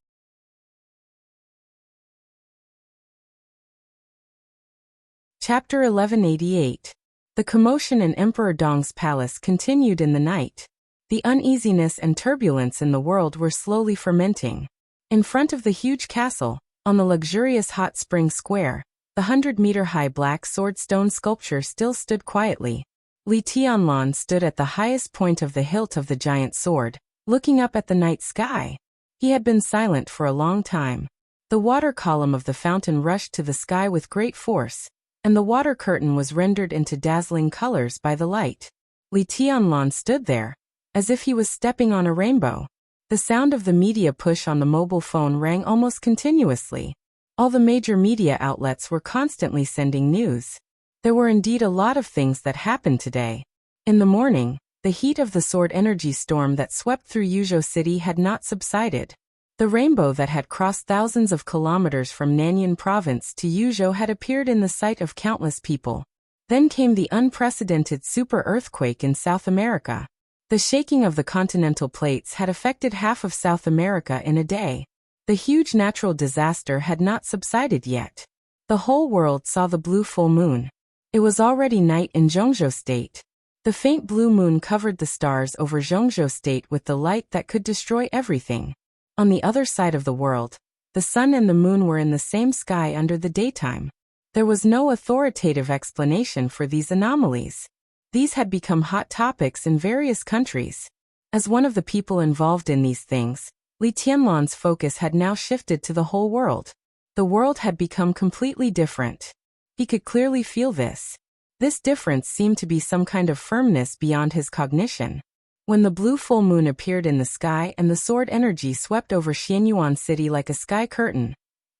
Chapter 1188. The commotion in Emperor Dong's palace continued in the night. The uneasiness and turbulence in the world were slowly fermenting. In front of the huge castle, on the luxurious hot spring square, the 100-meter-high black sword stone sculpture still stood quietly. Li Tianlan stood at the highest point of the hilt of the giant sword, looking up at the night sky. He had been silent for a long time. The water column of the fountain rushed to the sky with great force, and the water curtain was rendered into dazzling colors by the light. Li Tianlan stood there, as if he was stepping on a rainbow. The sound of the media push on the mobile phone rang almost continuously. All the major media outlets were constantly sending news. There were indeed a lot of things that happened today. In the morning, the heat of the sword energy storm that swept through Yuzhou City had not subsided. The rainbow that had crossed thousands of kilometers from Nanyan Province to Yuzhou had appeared in the sight of countless people. Then came the unprecedented super earthquake in South America. The shaking of the continental plates had affected half of South America in a day. The huge natural disaster had not subsided yet. The whole world saw the blue full moon. It was already night in Zhongzhou State. The faint blue moon covered the stars over Zhongzhou State with the light that could destroy everything. On the other side of the world, the sun and the moon were in the same sky under the daytime. There was no authoritative explanation for these anomalies. These had become hot topics in various countries. As one of the people involved in these things, Li Tianlan's focus had now shifted to the whole world. The world had become completely different. He could clearly feel this. This difference seemed to be some kind of firmness beyond his cognition. When the blue full moon appeared in the sky and the sword energy swept over Xianyuan City like a sky curtain,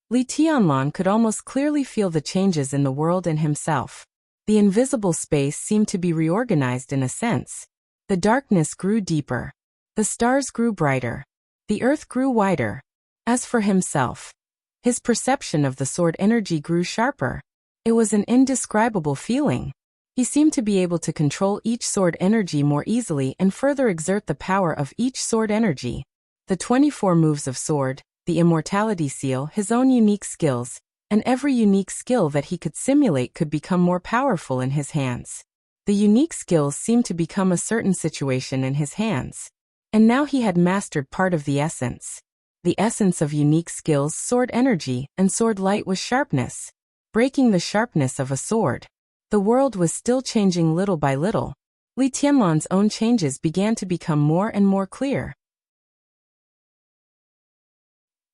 Li Tianlan could almost clearly feel the changes in the world and himself. The invisible space seemed to be reorganized in a sense. The darkness grew deeper. The stars grew brighter. The earth grew wider. As for himself, his perception of the sword energy grew sharper. It was an indescribable feeling. He seemed to be able to control each sword energy more easily and further exert the power of each sword energy. The 24 moves of sword, the immortality seal, his own unique skills, and every unique skill that he could simulate could become more powerful in his hands. The unique skills seemed to become a certain situation in his hands. And now he had mastered part of the essence. The essence of unique skills: sword energy, and sword light was sharpness. Breaking the sharpness of a sword. The world was still changing little by little. Li Tianlan's own changes began to become more and more clear.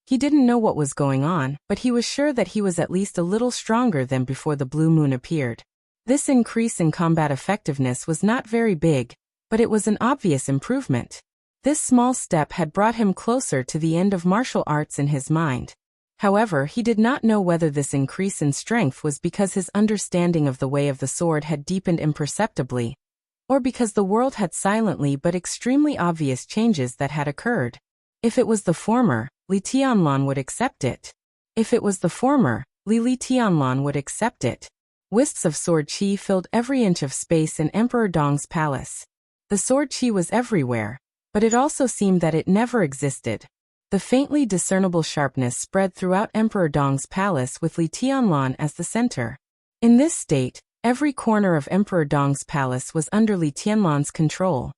He didn't know what was going on, but he was sure that he was at least a little stronger than before the blue moon appeared. This increase in combat effectiveness was not very big, but it was an obvious improvement. This small step had brought him closer to the end of martial arts in his mind. However, he did not know whether this increase in strength was because his understanding of the way of the sword had deepened imperceptibly, or because the world had silently but extremely obvious changes that had occurred. If it was the former, Li Tianlan would accept it. If it was the former, Li Tianlan would accept it. Wisps of sword qi filled every inch of space in Emperor Dong's palace. The sword qi was everywhere, but it also seemed that it never existed. The faintly discernible sharpness spread throughout Emperor Dong's palace with Li Tianlan as the center. In this state, every corner of Emperor Dong's palace was under Li Tianlan's control.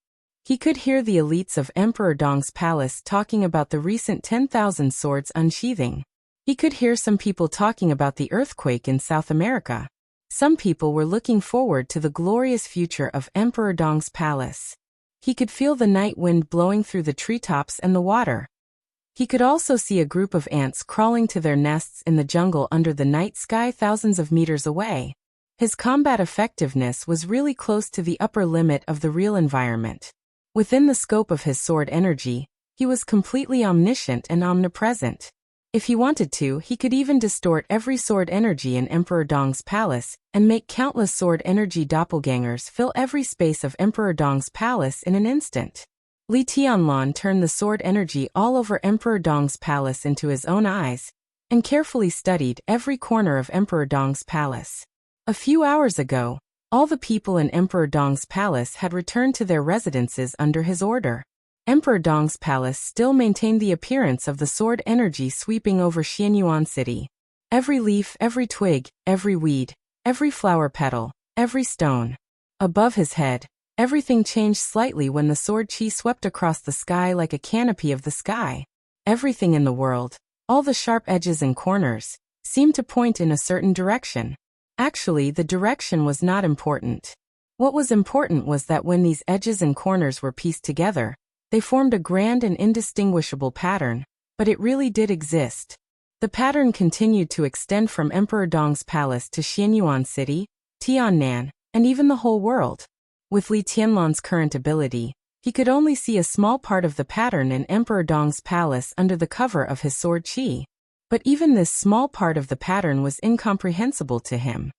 He could hear the elites of Emperor Dong's palace talking about the recent 10,000 swords unsheathing. He could hear some people talking about the earthquake in South America. Some people were looking forward to the glorious future of Emperor Dong's palace. He could feel the night wind blowing through the treetops and the water. He could also see a group of ants crawling to their nests in the jungle under the night sky thousands of meters away. His combat effectiveness was really close to the upper limit of the real environment. Within the scope of his sword energy, he was completely omniscient and omnipresent. If he wanted to, he could even distort every sword energy in Emperor Dong's palace and make countless sword energy doppelgangers fill every space of Emperor Dong's palace in an instant. Li Tianlan turned the sword energy all over Emperor Dong's palace into his own eyes and carefully studied every corner of Emperor Dong's palace. A few hours ago, all the people in Emperor Dong's palace had returned to their residences under his order. Emperor Dong's palace still maintained the appearance of the sword energy sweeping over Xianyuan City. Every leaf, every twig, every weed, every flower petal, every stone. Above his head, everything changed slightly when the sword qi swept across the sky like a canopy of the sky. Everything in the world, all the sharp edges and corners, seemed to point in a certain direction. Actually, the direction was not important. What was important was that when these edges and corners were pieced together, they formed a grand and indistinguishable pattern, but it really did exist. The pattern continued to extend from Emperor Dong's palace to Xianyuan City, Tiannan, and even the whole world. With Li Tianlan's current ability, he could only see a small part of the pattern in Emperor Dong's palace under the cover of his sword qi. But even this small part of the pattern was incomprehensible to him.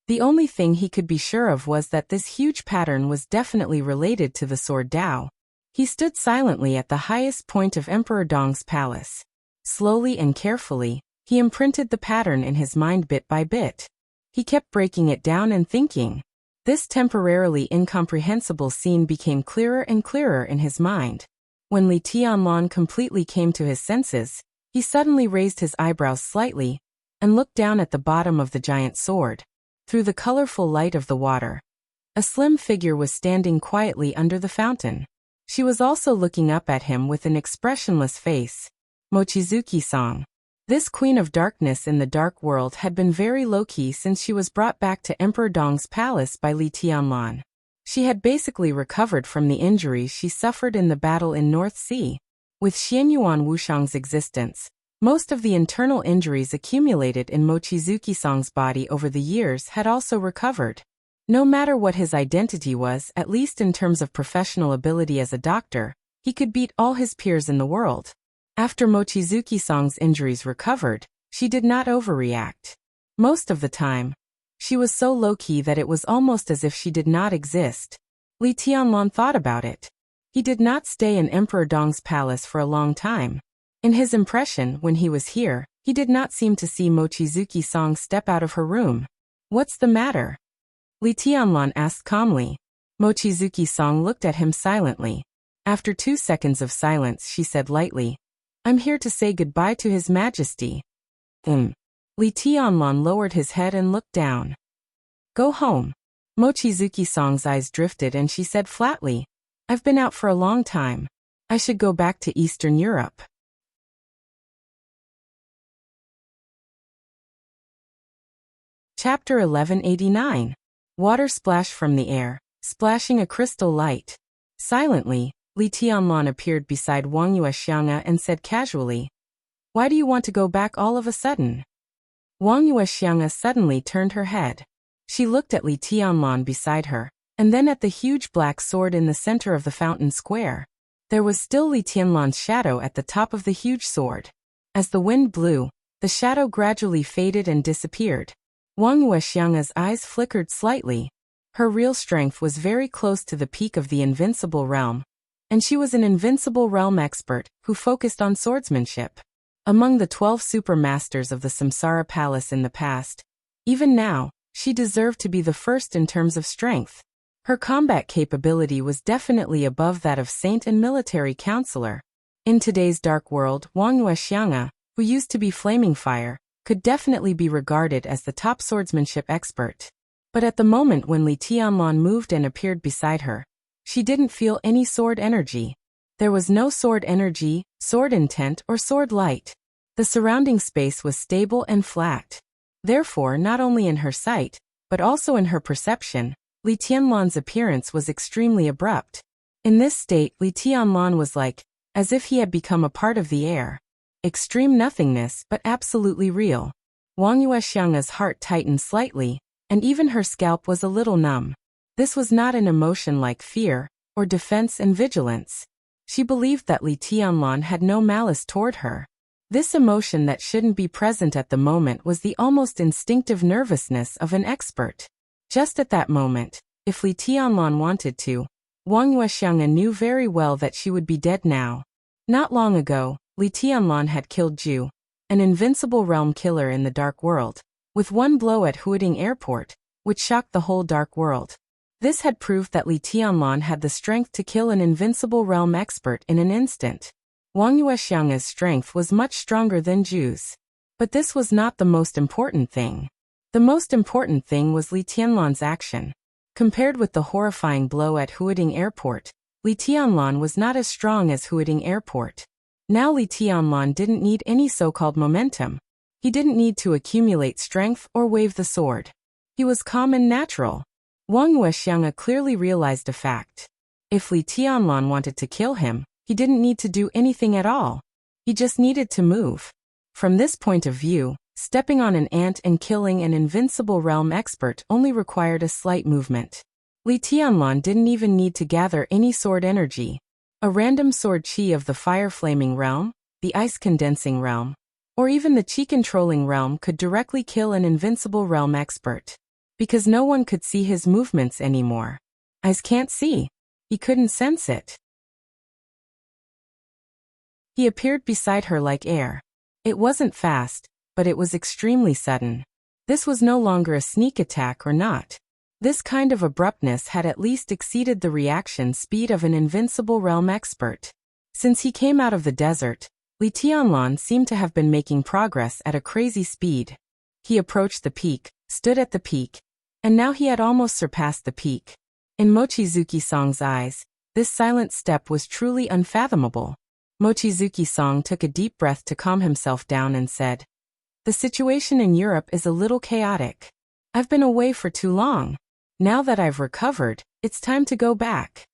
The only thing he could be sure of was that this huge pattern was definitely related to the sword Dao. He stood silently at the highest point of Emperor Dong's palace. Slowly and carefully, he imprinted the pattern in his mind bit by bit. He kept breaking it down and thinking. This temporarily incomprehensible scene became clearer and clearer in his mind. When Li Tianlan completely came to his senses, he suddenly raised his eyebrows slightly and looked down at the bottom of the giant sword. Through the colorful light of the water, a slim figure was standing quietly under the fountain. She was also looking up at him with an expressionless face. Mochizuki-san. This queen of darkness in the dark world had been very low-key since she was brought back to Emperor Dong's palace by Li Tianlan. She had basically recovered from the injuries she suffered in the battle in North Sea. With Xianyuan Wushang's existence, most of the internal injuries accumulated in Mochizuki-san's body over the years had also recovered. No matter what his identity was, at least in terms of professional ability as a doctor, he could beat all his peers in the world. After Mochizuki-san's injuries recovered, she did not overreact. Most of the time, she was so low-key that it was almost as if she did not exist. Li Tianlan thought about it. He did not stay in Emperor Dong's palace for a long time. In his impression, when he was here, he did not seem to see Mochizuki-san step out of her room. "What's the matter?" Li Tianlan asked calmly. Mochizuki-san looked at him silently. After 2 seconds of silence, she said lightly, "I'm here to say goodbye to His Majesty." Li Tianlan lowered his head and looked down. Go home. Mochizuki-san's eyes drifted and she said flatly, I've been out for a long time. I should go back to Eastern Europe. Chapter 1189. Water splashed from the air, splashing a crystal light. Silently, Li Tianlan appeared beside Wang Yuexiang and said casually, Why do you want to go back all of a sudden? Wang Yuexiang suddenly turned her head. She looked at Li Tianlan beside her, and then at the huge black sword in the center of the fountain square. There was still Li Tianlan's shadow at the top of the huge sword. As the wind blew, the shadow gradually faded and disappeared. Wang Yuexiang's eyes flickered slightly. Her real strength was very close to the peak of the invincible realm, and she was an invincible realm expert who focused on swordsmanship. Among the 12 super masters of the Samsara Palace in the past, even now, she deserved to be the first in terms of strength. Her combat capability was definitely above that of saint and military counselor. In today's dark world, Wang Yuexiang, who used to be Flaming Fire, could definitely be regarded as the top swordsmanship expert. But at the moment when Li Tianlan moved and appeared beside her, she didn't feel any sword energy. There was no sword energy, sword intent, or sword light. The surrounding space was stable and flat. Therefore, not only in her sight, but also in her perception, Li Tianlan's appearance was extremely abrupt. In this state, Li Tianlan was as if he had become a part of the air. Extreme nothingness, but absolutely real. Wang Yuexiang's heart tightened slightly, and even her scalp was a little numb. This was not an emotion like fear, or defense and vigilance. She believed that Li Tianlan had no malice toward her. This emotion that shouldn't be present at the moment was the almost instinctive nervousness of an expert. Just at that moment, if Li Tianlan wanted to, Wang Yuexiang knew very well that she would be dead now. Not long ago, Li Tianlan had killed Zhu, an invincible realm killer in the dark world, with one blow at Huading Airport, which shocked the whole dark world. This had proved that Li Tianlan had the strength to kill an invincible realm expert in an instant. Wang Yuexiang's strength was much stronger than Zhu's. But this was not the most important thing. The most important thing was Li Tianlan's action. Compared with the horrifying blow at Huading Airport, Li Tianlan was not as strong as Huading Airport. Now Li Tianlan didn't need any so-called momentum. He didn't need to accumulate strength or wave the sword. He was calm and natural. Wang Yuexiang clearly realized a fact. If Li Tianlan wanted to kill him, he didn't need to do anything at all. He just needed to move. From this point of view, stepping on an ant and killing an invincible realm expert only required a slight movement. Li Tianlan didn't even need to gather any sword energy. A random sword chi of the fire-flaming realm, the ice-condensing realm, or even the chi-controlling realm could directly kill an invincible realm expert. Because no one could see his movements anymore. Eyes can't see. He couldn't sense it. He appeared beside her like air. It wasn't fast, but it was extremely sudden. This was no longer a sneak attack or not. This kind of abruptness had at least exceeded the reaction speed of an invincible realm expert. Since he came out of the desert, Li Tianlan seemed to have been making progress at a crazy speed. He approached the peak, stood at the peak, and now he had almost surpassed the peak. In Mochizuki-san's eyes, this silent step was truly unfathomable. Mochizuki-san took a deep breath to calm himself down and said, "The situation in Europe is a little chaotic. I've been away for too long. Now that I've recovered, it's time to go back.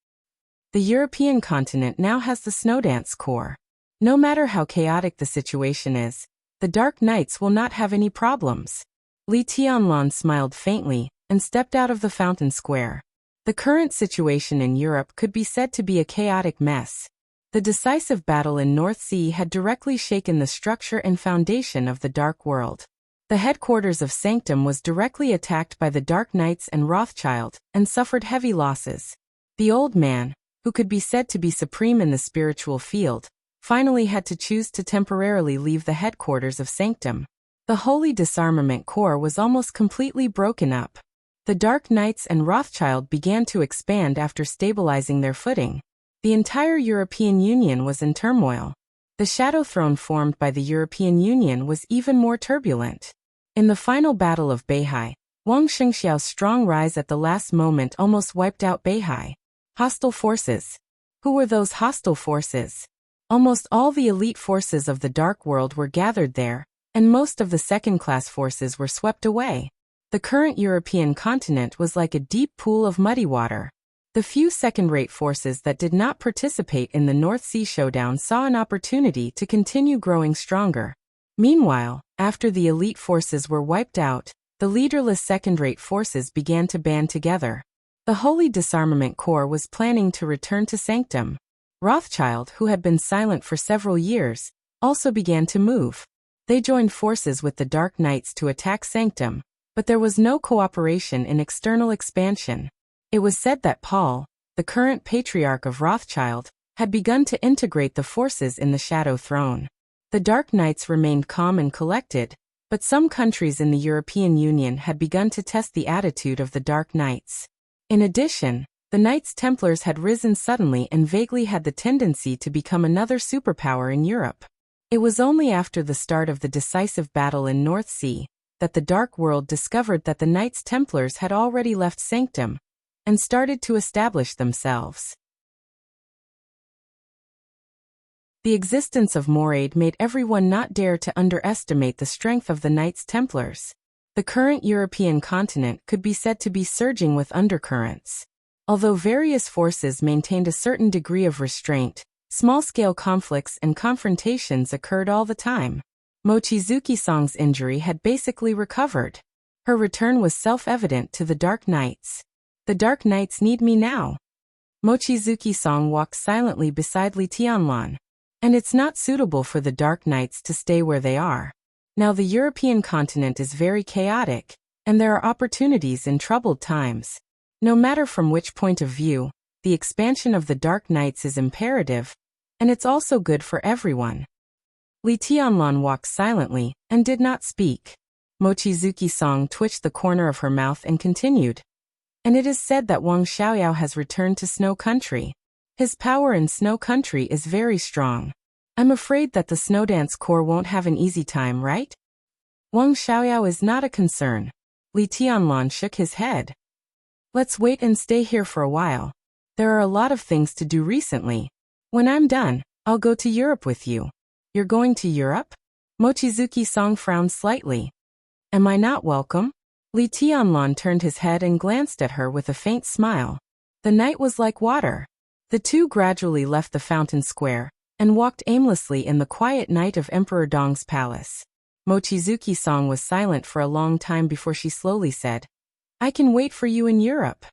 The European continent now has the Snowdance Corps. No matter how chaotic the situation is, the Dark Knights will not have any problems." Li Tianlan smiled faintly and stepped out of the fountain square. The current situation in Europe could be said to be a chaotic mess. The decisive battle in North Sea had directly shaken the structure and foundation of the Dark World. The headquarters of Sanctum was directly attacked by the Dark Knights and Rothschild, and suffered heavy losses. The old man, who could be said to be supreme in the spiritual field, finally had to choose to temporarily leave the headquarters of Sanctum. The Holy Disarmament Corps was almost completely broken up. The Dark Knights and Rothschild began to expand after stabilizing their footing. The entire European Union was in turmoil. The shadow throne formed by the European Union was even more turbulent. In the final battle of Beihai, Wang Shengxiao's strong rise at the last moment almost wiped out Beihai. Hostile forces. Who were those hostile forces? Almost all the elite forces of the Dark World were gathered there, and most of the second-class forces were swept away. The current European continent was like a deep pool of muddy water. The few second-rate forces that did not participate in the North Sea showdown saw an opportunity to continue growing stronger. Meanwhile, after the elite forces were wiped out, the leaderless second-rate forces began to band together. The Holy Disarmament Corps was planning to return to Sanctum. Rothschild, who had been silent for several years, also began to move. They joined forces with the Dark Knights to attack Sanctum, but there was no cooperation in external expansion. It was said that Paul, the current patriarch of Rothschild, had begun to integrate the forces in the Shadow Throne. The Dark Knights remained calm and collected, but some countries in the European Union had begun to test the attitude of the Dark Knights. In addition, the Knights Templars had risen suddenly and vaguely had the tendency to become another superpower in Europe. It was only after the start of the decisive battle in North Sea that the Dark World discovered that the Knights Templars had already left Sanctum and started to establish themselves. The existence of Moraid made everyone not dare to underestimate the strength of the Knights Templars. The current European continent could be said to be surging with undercurrents. Although various forces maintained a certain degree of restraint, small-scale conflicts and confrontations occurred all the time. Mochizuki-san's injury had basically recovered. Her return was self-evident to the Dark Knights. The Dark Knights need me now. Mochizuki-san walked silently beside Li Tianlan. And it's not suitable for the Dark Knights to stay where they are. Now the European continent is very chaotic, and there are opportunities in troubled times. No matter from which point of view, the expansion of the Dark Knights is imperative, and it's also good for everyone. Li Tianlan walked silently and did not speak. Mochizuki-san twitched the corner of her mouth and continued. And it is said that Wang Xiaoyao has returned to Snow Country. His power in Snow Country is very strong. I'm afraid that the Snowdance Corps won't have an easy time, right? Wang Xiaoyao is not a concern. Li Tianlan shook his head. Let's wait and stay here for a while. There are a lot of things to do recently. When I'm done, I'll go to Europe with you. You're going to Europe? Mochizuki-san frowned slightly. Am I not welcome? Li Tianlan turned his head and glanced at her with a faint smile. The night was like water. The two gradually left the fountain square and walked aimlessly in the quiet night of Emperor Dong's palace. Mochizuki-san was silent for a long time before she slowly said, I can wait for you in Europe.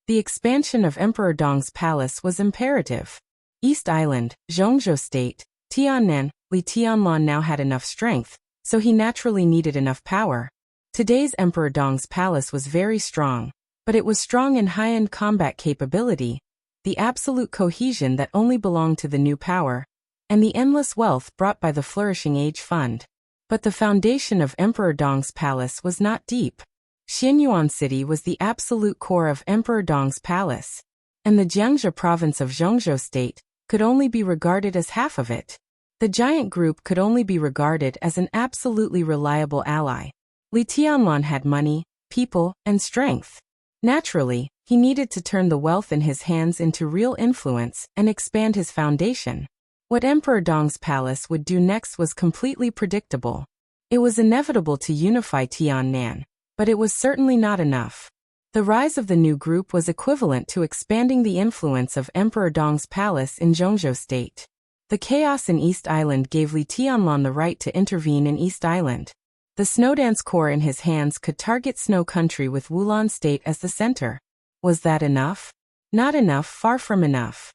The expansion of Emperor Dong's palace was imperative. East Island, Zhongzhou State, Tiannan, Li Tianlan now had enough strength, so he naturally needed enough power. Today's Emperor Dong's palace was very strong, but it was strong in high-end combat capability, the absolute cohesion that only belonged to the new power, and the endless wealth brought by the Flourishing Age Fund. But the foundation of Emperor Dong's palace was not deep. Xianyuan City was the absolute core of Emperor Dong's palace, and the Jiangxia province of Zhongzhou State could only be regarded as half of it. The giant group could only be regarded as an absolutely reliable ally. Li Tianlan had money, people, and strength. Naturally, he needed to turn the wealth in his hands into real influence and expand his foundation. What Emperor Dong's palace would do next was completely predictable. It was inevitable to unify Tiannan, but it was certainly not enough. The rise of the new group was equivalent to expanding the influence of Emperor Dong's palace in Zhongzhou State. The chaos in East Island gave Li Tianlan the right to intervene in East Island. The Snowdance Corps in his hands could target Snow Country with Wulan State as the center. Was that enough? Not enough, far from enough.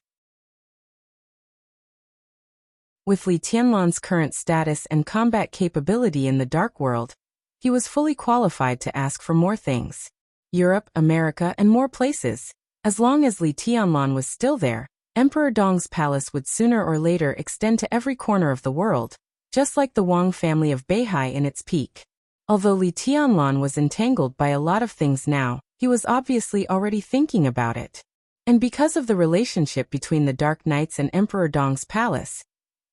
With Li Tianlan's current status and combat capability in the Dark World, he was fully qualified to ask for more things. Europe, America, and more places. As long as Li Tianlan was still there, Emperor Dong's palace would sooner or later extend to every corner of the world, just like the Wang family of Beihai in its peak. Although Li Tianlan was entangled by a lot of things now, he was obviously already thinking about it. And because of the relationship between the Dark Knights and Emperor Dong's palace,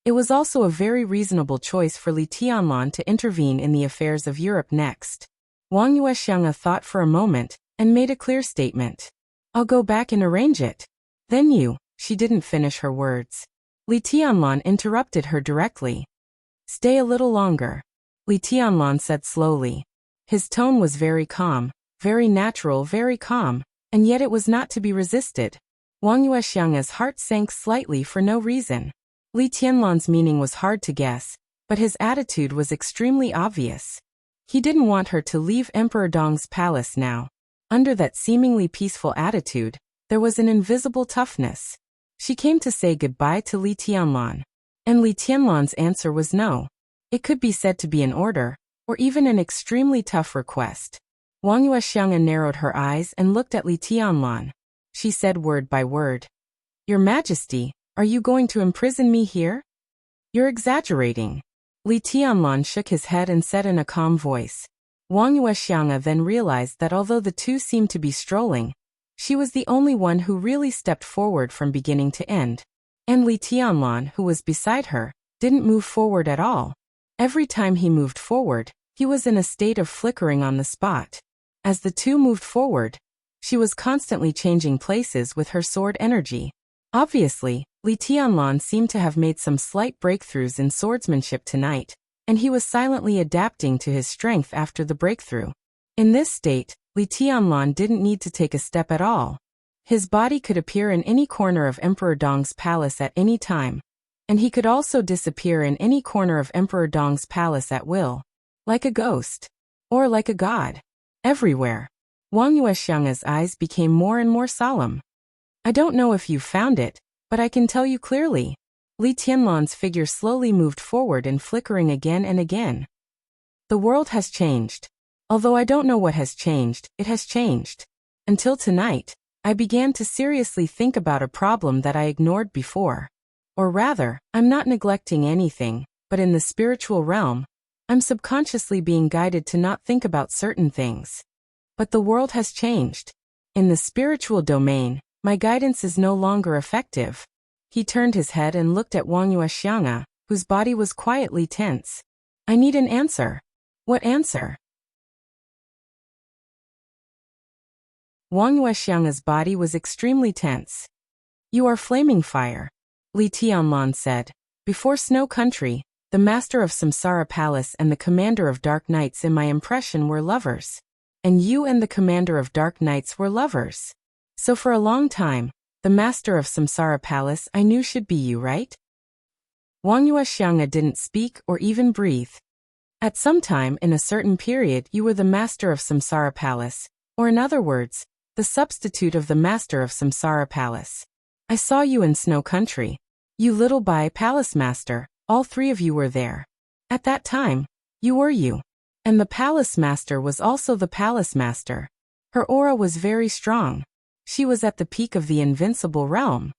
it was also a very reasonable choice for Li Tianlan to intervene in the affairs of Europe next. Wang Yuexiang thought for a moment and made a clear statement. I'll go back and arrange it. Then she didn't finish her words. Li Tianlan interrupted her directly. Stay a little longer, Li Tianlan said slowly. His tone was very calm, very natural, very calm, and yet it was not to be resisted. Wang Yuexiang's heart sank slightly for no reason. Li Tianlan's meaning was hard to guess, but his attitude was extremely obvious. He didn't want her to leave Emperor Dong's palace now. Under that seemingly peaceful attitude, there was an invisible toughness. She came to say goodbye to Li Tianlan. And Li Tianlan's answer was no. It could be said to be an order, or even an extremely tough request. Wang Yuexiang narrowed her eyes and looked at Li Tianlan. She said word by word. Your Majesty, are you going to imprison me here? You're exaggerating. Li Tianlan shook his head and said in a calm voice. Wang Yuexiang then realized that although the two seemed to be strolling, she was the only one who really stepped forward from beginning to end. And Li Tianlan, who was beside her, didn't move forward at all. Every time he moved forward, he was in a state of flickering on the spot. As the two moved forward, she was constantly changing places with her sword energy. Obviously, Li Tianlan seemed to have made some slight breakthroughs in swordsmanship tonight, and he was silently adapting to his strength after the breakthrough. In this state, Li Tianlan didn't need to take a step at all. His body could appear in any corner of Emperor Dong's palace at any time, and he could also disappear in any corner of Emperor Dong's palace at will, like a ghost, or like a god, everywhere. Wang Yuexiang's eyes became more and more solemn. I don't know if you found it, but I can tell you clearly. Li Tianlan's figure slowly moved forward and flickering again and again. The world has changed. Although I don't know what has changed, it has changed. Until tonight, I began to seriously think about a problem that I ignored before. Or rather, I'm not neglecting anything, but in the spiritual realm, I'm subconsciously being guided to not think about certain things. But the world has changed. In the spiritual domain, my guidance is no longer effective. He turned his head and looked at Wang Yuexiang, whose body was quietly tense. I need an answer. What answer? Wang Yuexiang's body was extremely tense. You are flaming fire, Li Tianlan said. Before Snow Country, the master of Samsara Palace and the commander of Dark Knights in my impression were lovers. And you and the commander of Dark Knights were lovers. So for a long time, the master of Samsara Palace I knew should be you, right? Wang Yuexiang didn't speak or even breathe. At some time in a certain period you were the master of Samsara Palace, or in other words, the substitute of the master of Samsara Palace. I saw you in Snow Country. You little Bai Palace Master, all three of you were there. At that time, you were you. And the Palace Master was also the Palace Master. Her aura was very strong. She was at the peak of the invincible realm.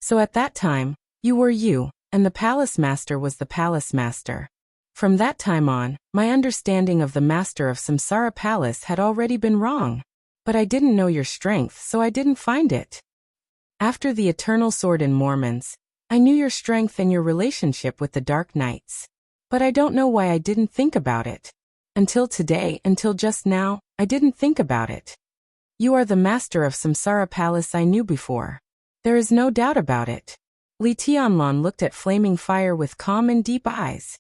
So at that time, you were you, and the Palace Master was the Palace Master. From that time on, my understanding of the Master of Samsara Palace had already been wrong. But I didn't know your strength, so I didn't find it. After the Eternal Sword in Mormons, I knew your strength and your relationship with the Dark Knights. But I don't know why I didn't think about it. Until today, until just now, I didn't think about it. You are the master of Samsara Palace I knew before. There is no doubt about it. Li Tianlan looked at flaming fire with calm and deep eyes.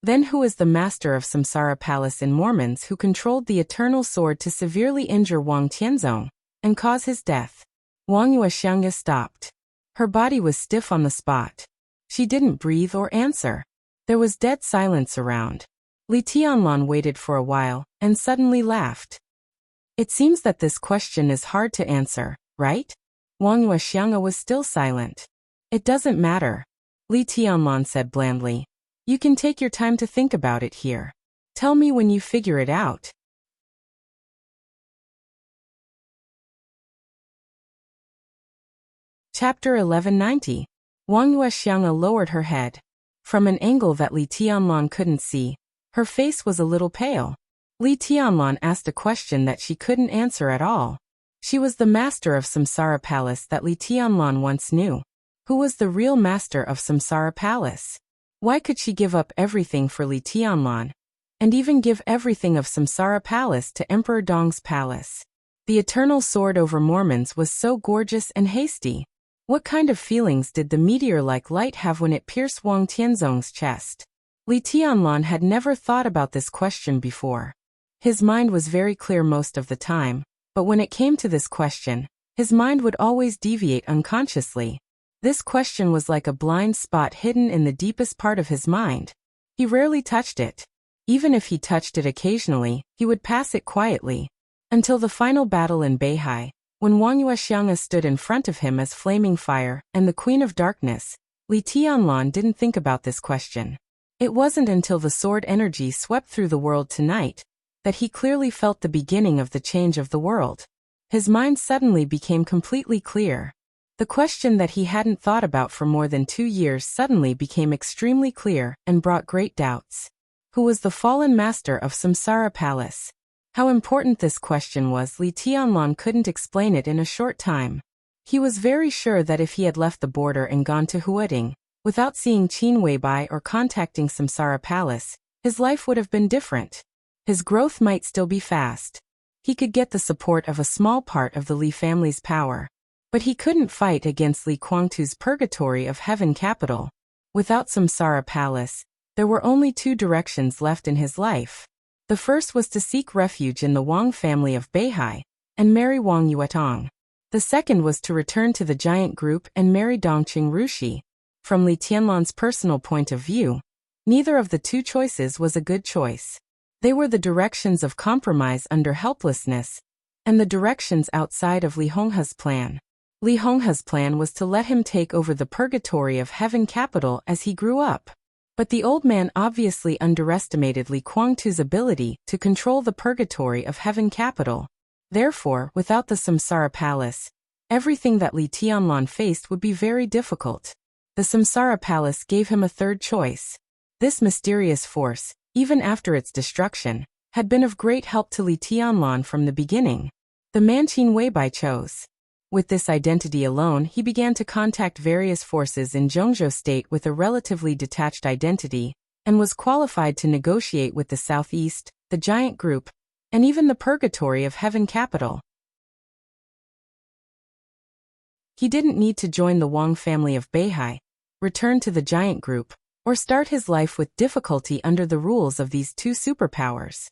Then who is the master of Samsara Palace in Mormons who controlled the Eternal Sword to severely injure Wang Tianzong and cause his death? Wang Yuexiang stopped. Her body was stiff on the spot. She didn't breathe or answer. There was dead silence around. Li Tianlan waited for a while and suddenly laughed. It seems that this question is hard to answer, right? Wang Yuexiang was still silent. It doesn't matter, Li Tianlan said blandly. You can take your time to think about it here. Tell me when you figure it out. Chapter 1190. Wang Yuexiang lowered her head. From an angle that Li Tianlan couldn't see, her face was a little pale. Li Tianlan asked a question that she couldn't answer at all. She was the master of Samsara Palace that Li Tianlan once knew. Who was the real master of Samsara Palace? Why could she give up everything for Li Tianlan? and even give everything of Samsara Palace to Emperor Dong's palace. The eternal sword over Mormons was so gorgeous and hasty. What kind of feelings did the meteor-like light have when it pierced Wang Tianzong's chest? Li Tianlan had never thought about this question before. His mind was very clear most of the time, but when it came to this question, his mind would always deviate unconsciously. This question was like a blind spot hidden in the deepest part of his mind. He rarely touched it. Even if he touched it occasionally, he would pass it quietly. Until the final battle in Beihai, when Wang Yuexiang stood in front of him as flaming fire and the Queen of Darkness, Li Tianlan didn't think about this question. It wasn't until the sword energy swept through the world tonight that he clearly felt the beginning of the change of the world. His mind suddenly became completely clear. The question that he hadn't thought about for more than 2 years suddenly became extremely clear and brought great doubts. Who was the fallen master of Samsara Palace? How important this question was, Li Tianlan couldn't explain it in a short time. He was very sure that if he had left the border and gone to Huading, without seeing Qin Weibai or contacting Samsara Palace, his life would have been different. His growth might still be fast. He could get the support of a small part of the Li family's power. But he couldn't fight against Li Kuangtu's purgatory of heaven capital. Without Samsara Palace, there were only 2 directions left in his life. The first was to seek refuge in the Wang family of Beihai and marry Wang Yuetong. The second was to return to the giant group and marry Dongqing Rushi. From Li Tianlan's personal point of view, neither of the 2 choices was a good choice. They were the directions of compromise under helplessness, and the directions outside of Li Honghe's plan. Li Honghe's plan was to let him take over the purgatory of heaven capital as he grew up. But the old man obviously underestimated Li Kuangtu's ability to control the purgatory of heaven capital. Therefore, without the Samsara Palace, everything that Li Tianlan faced would be very difficult. The Samsara Palace gave him a third choice. This mysterious force, even after its destruction, had been of great help to Li Tianlan from the beginning. The man Qin Weibai chose. With this identity alone, he began to contact various forces in Zhongzhou state with a relatively detached identity, and was qualified to negotiate with the Southeast, the giant group, and even the purgatory of heaven capital. He didn't need to join the Wang family of Beihai, return to the giant group, or start his life with difficulty under the rules of these 2 superpowers.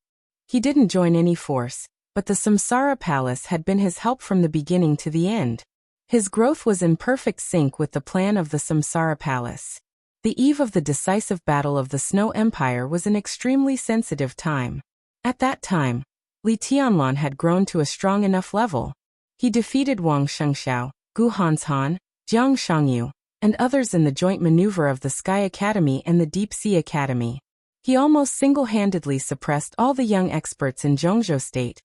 He didn't join any force, but the Samsara Palace had been his help from the beginning to the end. His growth was in perfect sync with the plan of the Samsara Palace. The eve of the decisive battle of the Snow Empire was an extremely sensitive time. At that time, Li Tianlan had grown to a strong enough level. He defeated Wang Shengxiao, Gu Hanshan, Jiang Shangyu, and others in the joint maneuver of the Sky Academy and the Deep Sea Academy. He almost single-handedly suppressed all the young experts in Zhongzhou state,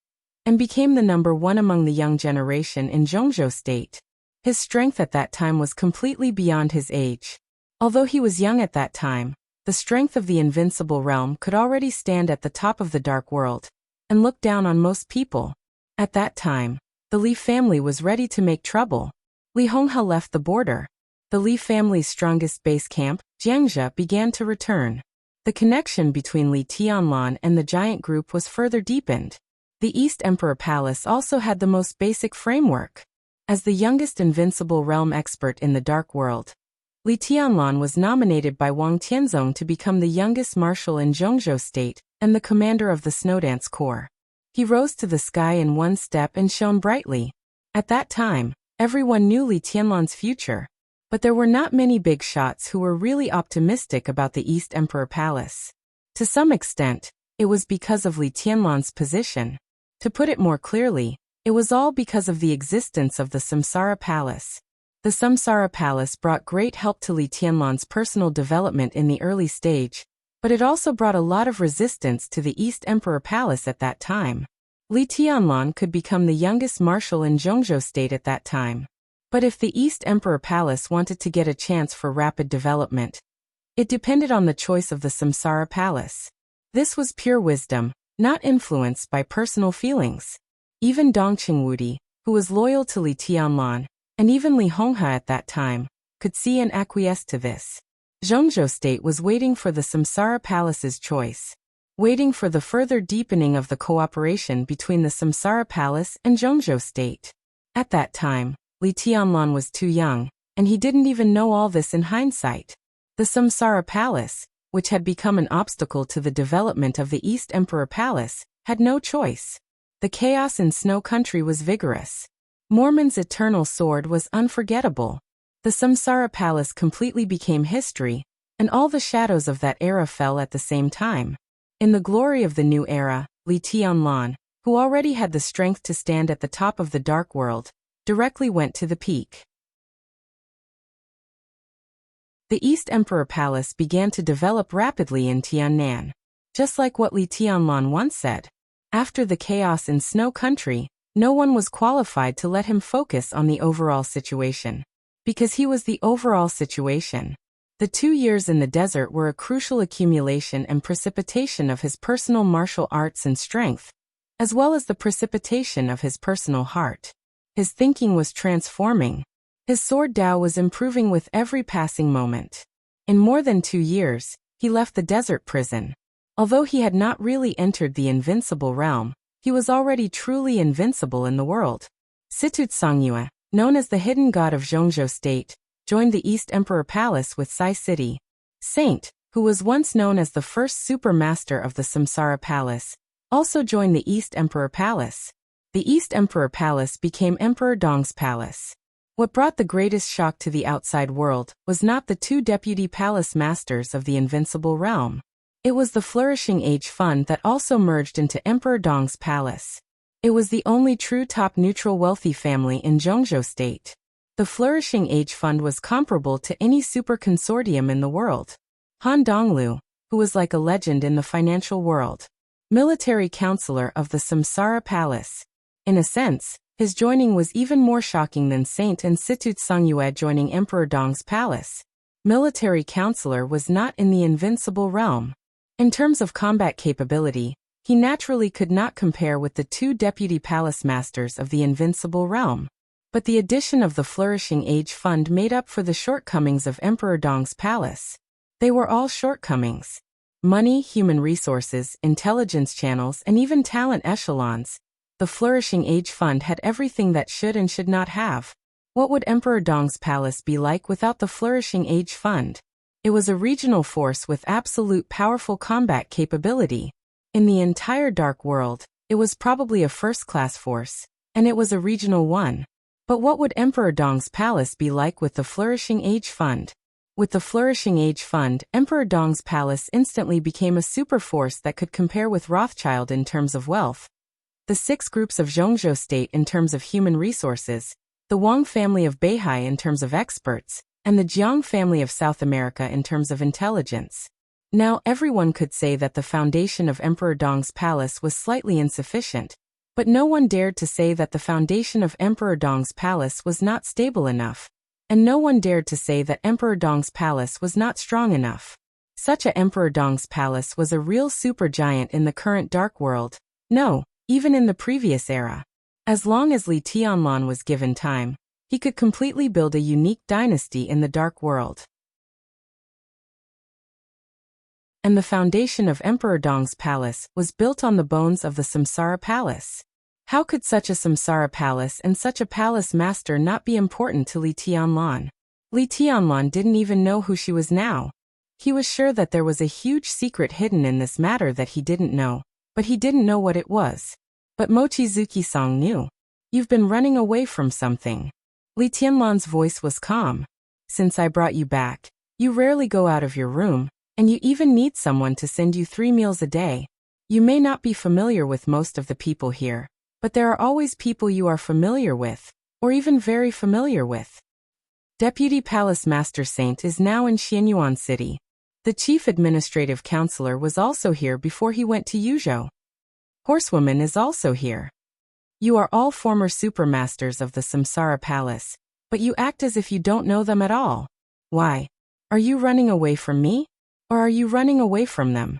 and became the number 1 among the young generation in Zhongzhou state. His strength at that time was completely beyond his age. Although he was young at that time, the strength of the invincible realm could already stand at the top of the dark world, and look down on most people. At that time, the Li family was ready to make trouble. Li Honghe left the border. The Li family's strongest base camp, Jiangzhe, began to return. The connection between Li Tianlan and the giant group was further deepened. The East Emperor Palace also had the most basic framework. As the youngest invincible realm expert in the dark world, Li Tianlan was nominated by Wang Tianzong to become the youngest marshal in Zhongzhou state and the commander of the Snowdance Corps. He rose to the sky in one step and shone brightly. At that time, everyone knew Li Tianlan's future, but there were not many big shots who were really optimistic about the East Emperor Palace. To some extent, it was because of Li Tianlan's position. To put it more clearly, it was all because of the existence of the Samsara Palace. The Samsara Palace brought great help to Li Tianlan's personal development in the early stage, but it also brought a lot of resistance to the East Emperor Palace at that time. Li Tianlan could become the youngest marshal in Zhongzhou state at that time. But if the East Emperor Palace wanted to get a chance for rapid development, it depended on the choice of the Samsara Palace. This was pure wisdom, not influenced by personal feelings. Even Dongqing Wudi, who was loyal to Li Tianlan, and even Li Honghe at that time, could see and acquiesce to this. Zhongzhou state was waiting for the Samsara Palace's choice. waiting for the further deepening of the cooperation between the Samsara Palace and Zhongzhou State. At that time, Li Tianlan was too young, and he didn't even know all this in hindsight. The Samsara Palace, which had become an obstacle to the development of the East Emperor Palace, had no choice. The chaos in Snow Country was vigorous. Mormon's eternal sword was unforgettable. The Samsara Palace completely became history, and all the shadows of that era fell at the same time. In the glory of the new era, Li Tianlan, who already had the strength to stand at the top of the dark world, directly went to the peak. The East Emperor Palace began to develop rapidly in Tiannan. Just like what Li Tianlan once said, after the chaos in Snow Country, no one was qualified to let him focus on the overall situation. Because he was the overall situation. The 2 years in the desert were a crucial accumulation and precipitation of his personal martial arts and strength, as well as the precipitation of his personal heart. His thinking was transforming. His sword Dao was improving with every passing moment. In more than 2 years, he left the desert prison. Although he had not really entered the invincible realm, he was already truly invincible in the world. Situt Songyue, known as the hidden god of Zhongzhou State, joined the East Emperor Palace with Sai City. Saint, who was once known as the first super master of the Samsara Palace, also joined the East Emperor Palace. The East Emperor Palace became Emperor Dong's palace. What brought the greatest shock to the outside world was not the 2 deputy palace masters of the invincible realm. It was the Flourishing Age Fund that also merged into Emperor Dong's palace. It was the only true top-neutral wealthy family in Zhongzhou State. The Flourishing Age Fund was comparable to any super consortium in the world. Han Donglu, who was like a legend in the financial world. Military counselor of the Samsara Palace. In a sense, his joining was even more shocking than Saint and Situt Songyue joining Emperor Dong's palace. Military counselor was not in the invincible realm. In terms of combat capability, he naturally could not compare with the 2 deputy palace masters of the invincible realm. But the addition of the Flourishing Age Fund made up for the shortcomings of Emperor Dong's palace. They were all shortcomings. Money, human resources, intelligence channels, and even talent echelons. The Flourishing Age Fund had everything that should and should not have. What would Emperor Dong's palace be like without the Flourishing Age Fund? It was a regional force with absolute powerful combat capability. In the entire dark world, it was probably a first-class force, and it was a regional one. But what would Emperor Dong's palace be like with the Flourishing Age Fund? With the Flourishing Age Fund, Emperor Dong's palace instantly became a super force that could compare with Rothschild in terms of wealth, the 6 groups of Zhongzhou State in terms of human resources, the Wang family of Beihai in terms of experts, and the Jiang family of South America in terms of intelligence. Now everyone could say that the foundation of Emperor Dong's palace was slightly insufficient, but no one dared to say that the foundation of Emperor Dong's palace was not stable enough, and no one dared to say that Emperor Dong's palace was not strong enough. Such a Emperor Dong's palace was a real supergiant in the current dark world, no, even in the previous era. As long as Li Tianlan was given time, he could completely build a unique dynasty in the dark world. And the foundation of Emperor Dong's palace was built on the bones of the Samsara Palace. How could such a Samsara Palace and such a palace master not be important to Li Tianlan? Li Tianlan didn't even know who she was now. He was sure that there was a huge secret hidden in this matter that he didn't know, but he didn't know what it was. But Mochizuki-san knew. You've been running away from something. Li Tianlan's voice was calm. Since I brought you back, you rarely go out of your room, and you even need someone to send you 3 meals a day. You may not be familiar with most of the people here, but there are always people you are familiar with, or even very familiar with. Deputy Palace Master Saint is now in Xianyuan City. The Chief Administrative Counselor was also here before he went to Yuzhou. Horsewoman is also here. You are all former supermasters of the Samsara Palace, but you act as if you don't know them at all. Why? Are you running away from me? Or are you running away from them?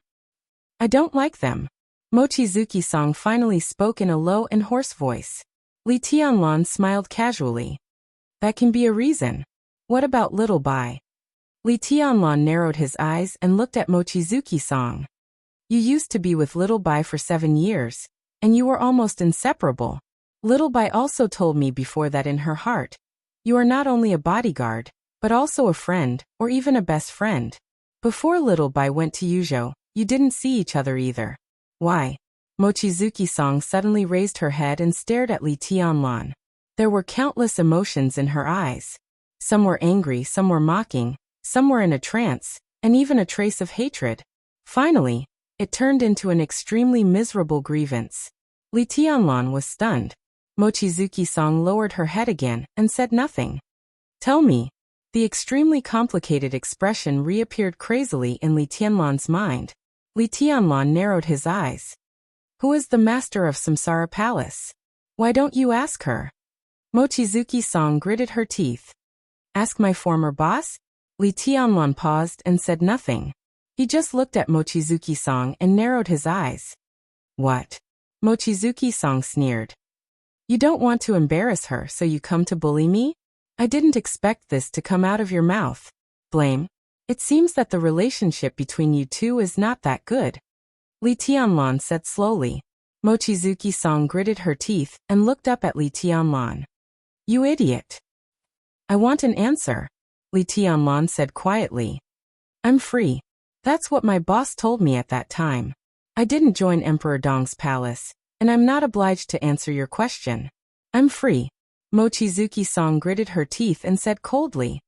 I don't like them. Mochizuki-san finally spoke in a low and hoarse voice. Li Tianlan smiled casually. That can be a reason. What about little Bai? Li Tianlan narrowed his eyes and looked at Mochizuki-san. You used to be with Little Bai for 7 years, and you were almost inseparable. Little Bai also told me before that in her heart, you are not only a bodyguard, but also a friend, or even a best friend. Before Little Bai went to Yuzhou, you didn't see each other either. Why? Mochizuki-san suddenly raised her head and stared at Li Tianlan. There were countless emotions in her eyes. Some were angry, some were mocking, some were in a trance, and even a trace of hatred. Finally, it turned into an extremely miserable grievance. Li Tianlan was stunned. Mochizuki-san lowered her head again and said nothing. Tell me. The extremely complicated expression reappeared crazily in Li Tianlan's mind. Li Tianlan narrowed his eyes. Who is the master of Samsara Palace? Why don't you ask her? Mochizuki-san gritted her teeth. Ask my former boss? Li Tianlan paused and said nothing. He just looked at Mochizuki-san and narrowed his eyes. What? Mochizuki-san sneered. You don't want to embarrass her, so you come to bully me? I didn't expect this to come out of your mouth. Blame? It seems that the relationship between you two is not that good. Li Tianlan said slowly. Mochizuki-san gritted her teeth and looked up at Li Tianlan. You idiot. I want an answer, Li Tianlan said quietly. I'm free. That's what my boss told me at that time. I didn't join Emperor Dong's palace, and I'm not obliged to answer your question. I'm free. Mochizuki-san gritted her teeth and said coldly.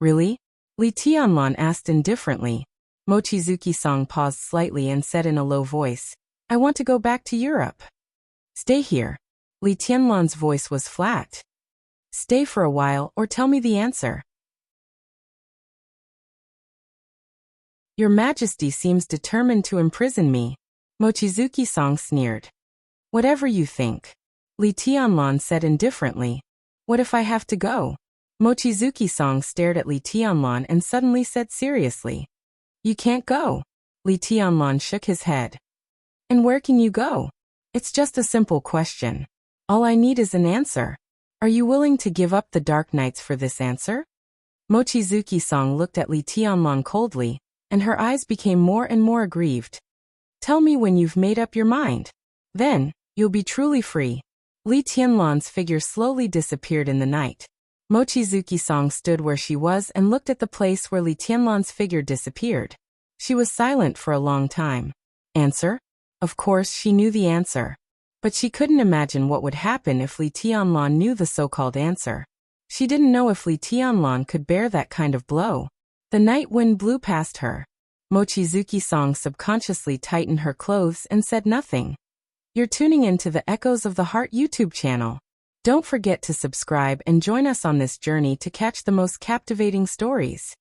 Really? Li Tianlan asked indifferently. Mochizuki-san paused slightly and said in a low voice, I want to go back to Europe. Stay here. Li Tianlan's voice was flat. Stay for a while or tell me the answer. Your Majesty seems determined to imprison me. Mochizuki-san sneered. Whatever you think. Li Tianlan said indifferently. What if I have to go? Mochizuki-san stared at Li Tianlan and suddenly said seriously. You can't go. Li Tianlan shook his head. And where can you go? It's just a simple question. All I need is an answer. Are you willing to give up the dark nights for this answer? Mochizuki-san looked at Li Tianlan coldly, and her eyes became more and more aggrieved. Tell me when you've made up your mind. Then, you'll be truly free. Li Tianlan's figure slowly disappeared in the night. Mochizuki-san stood where she was and looked at the place where Li Tianlan's figure disappeared. She was silent for a long time. Answer? Of course she knew the answer. But she couldn't imagine what would happen if Li Tianlan knew the so-called answer. She didn't know if Li Tianlan could bear that kind of blow. The night wind blew past her. Mochizuki-san subconsciously tightened her clothes and said nothing. You're tuning into the Echoes of the Heart YouTube channel. Don't forget to subscribe and join us on this journey to catch the most captivating stories.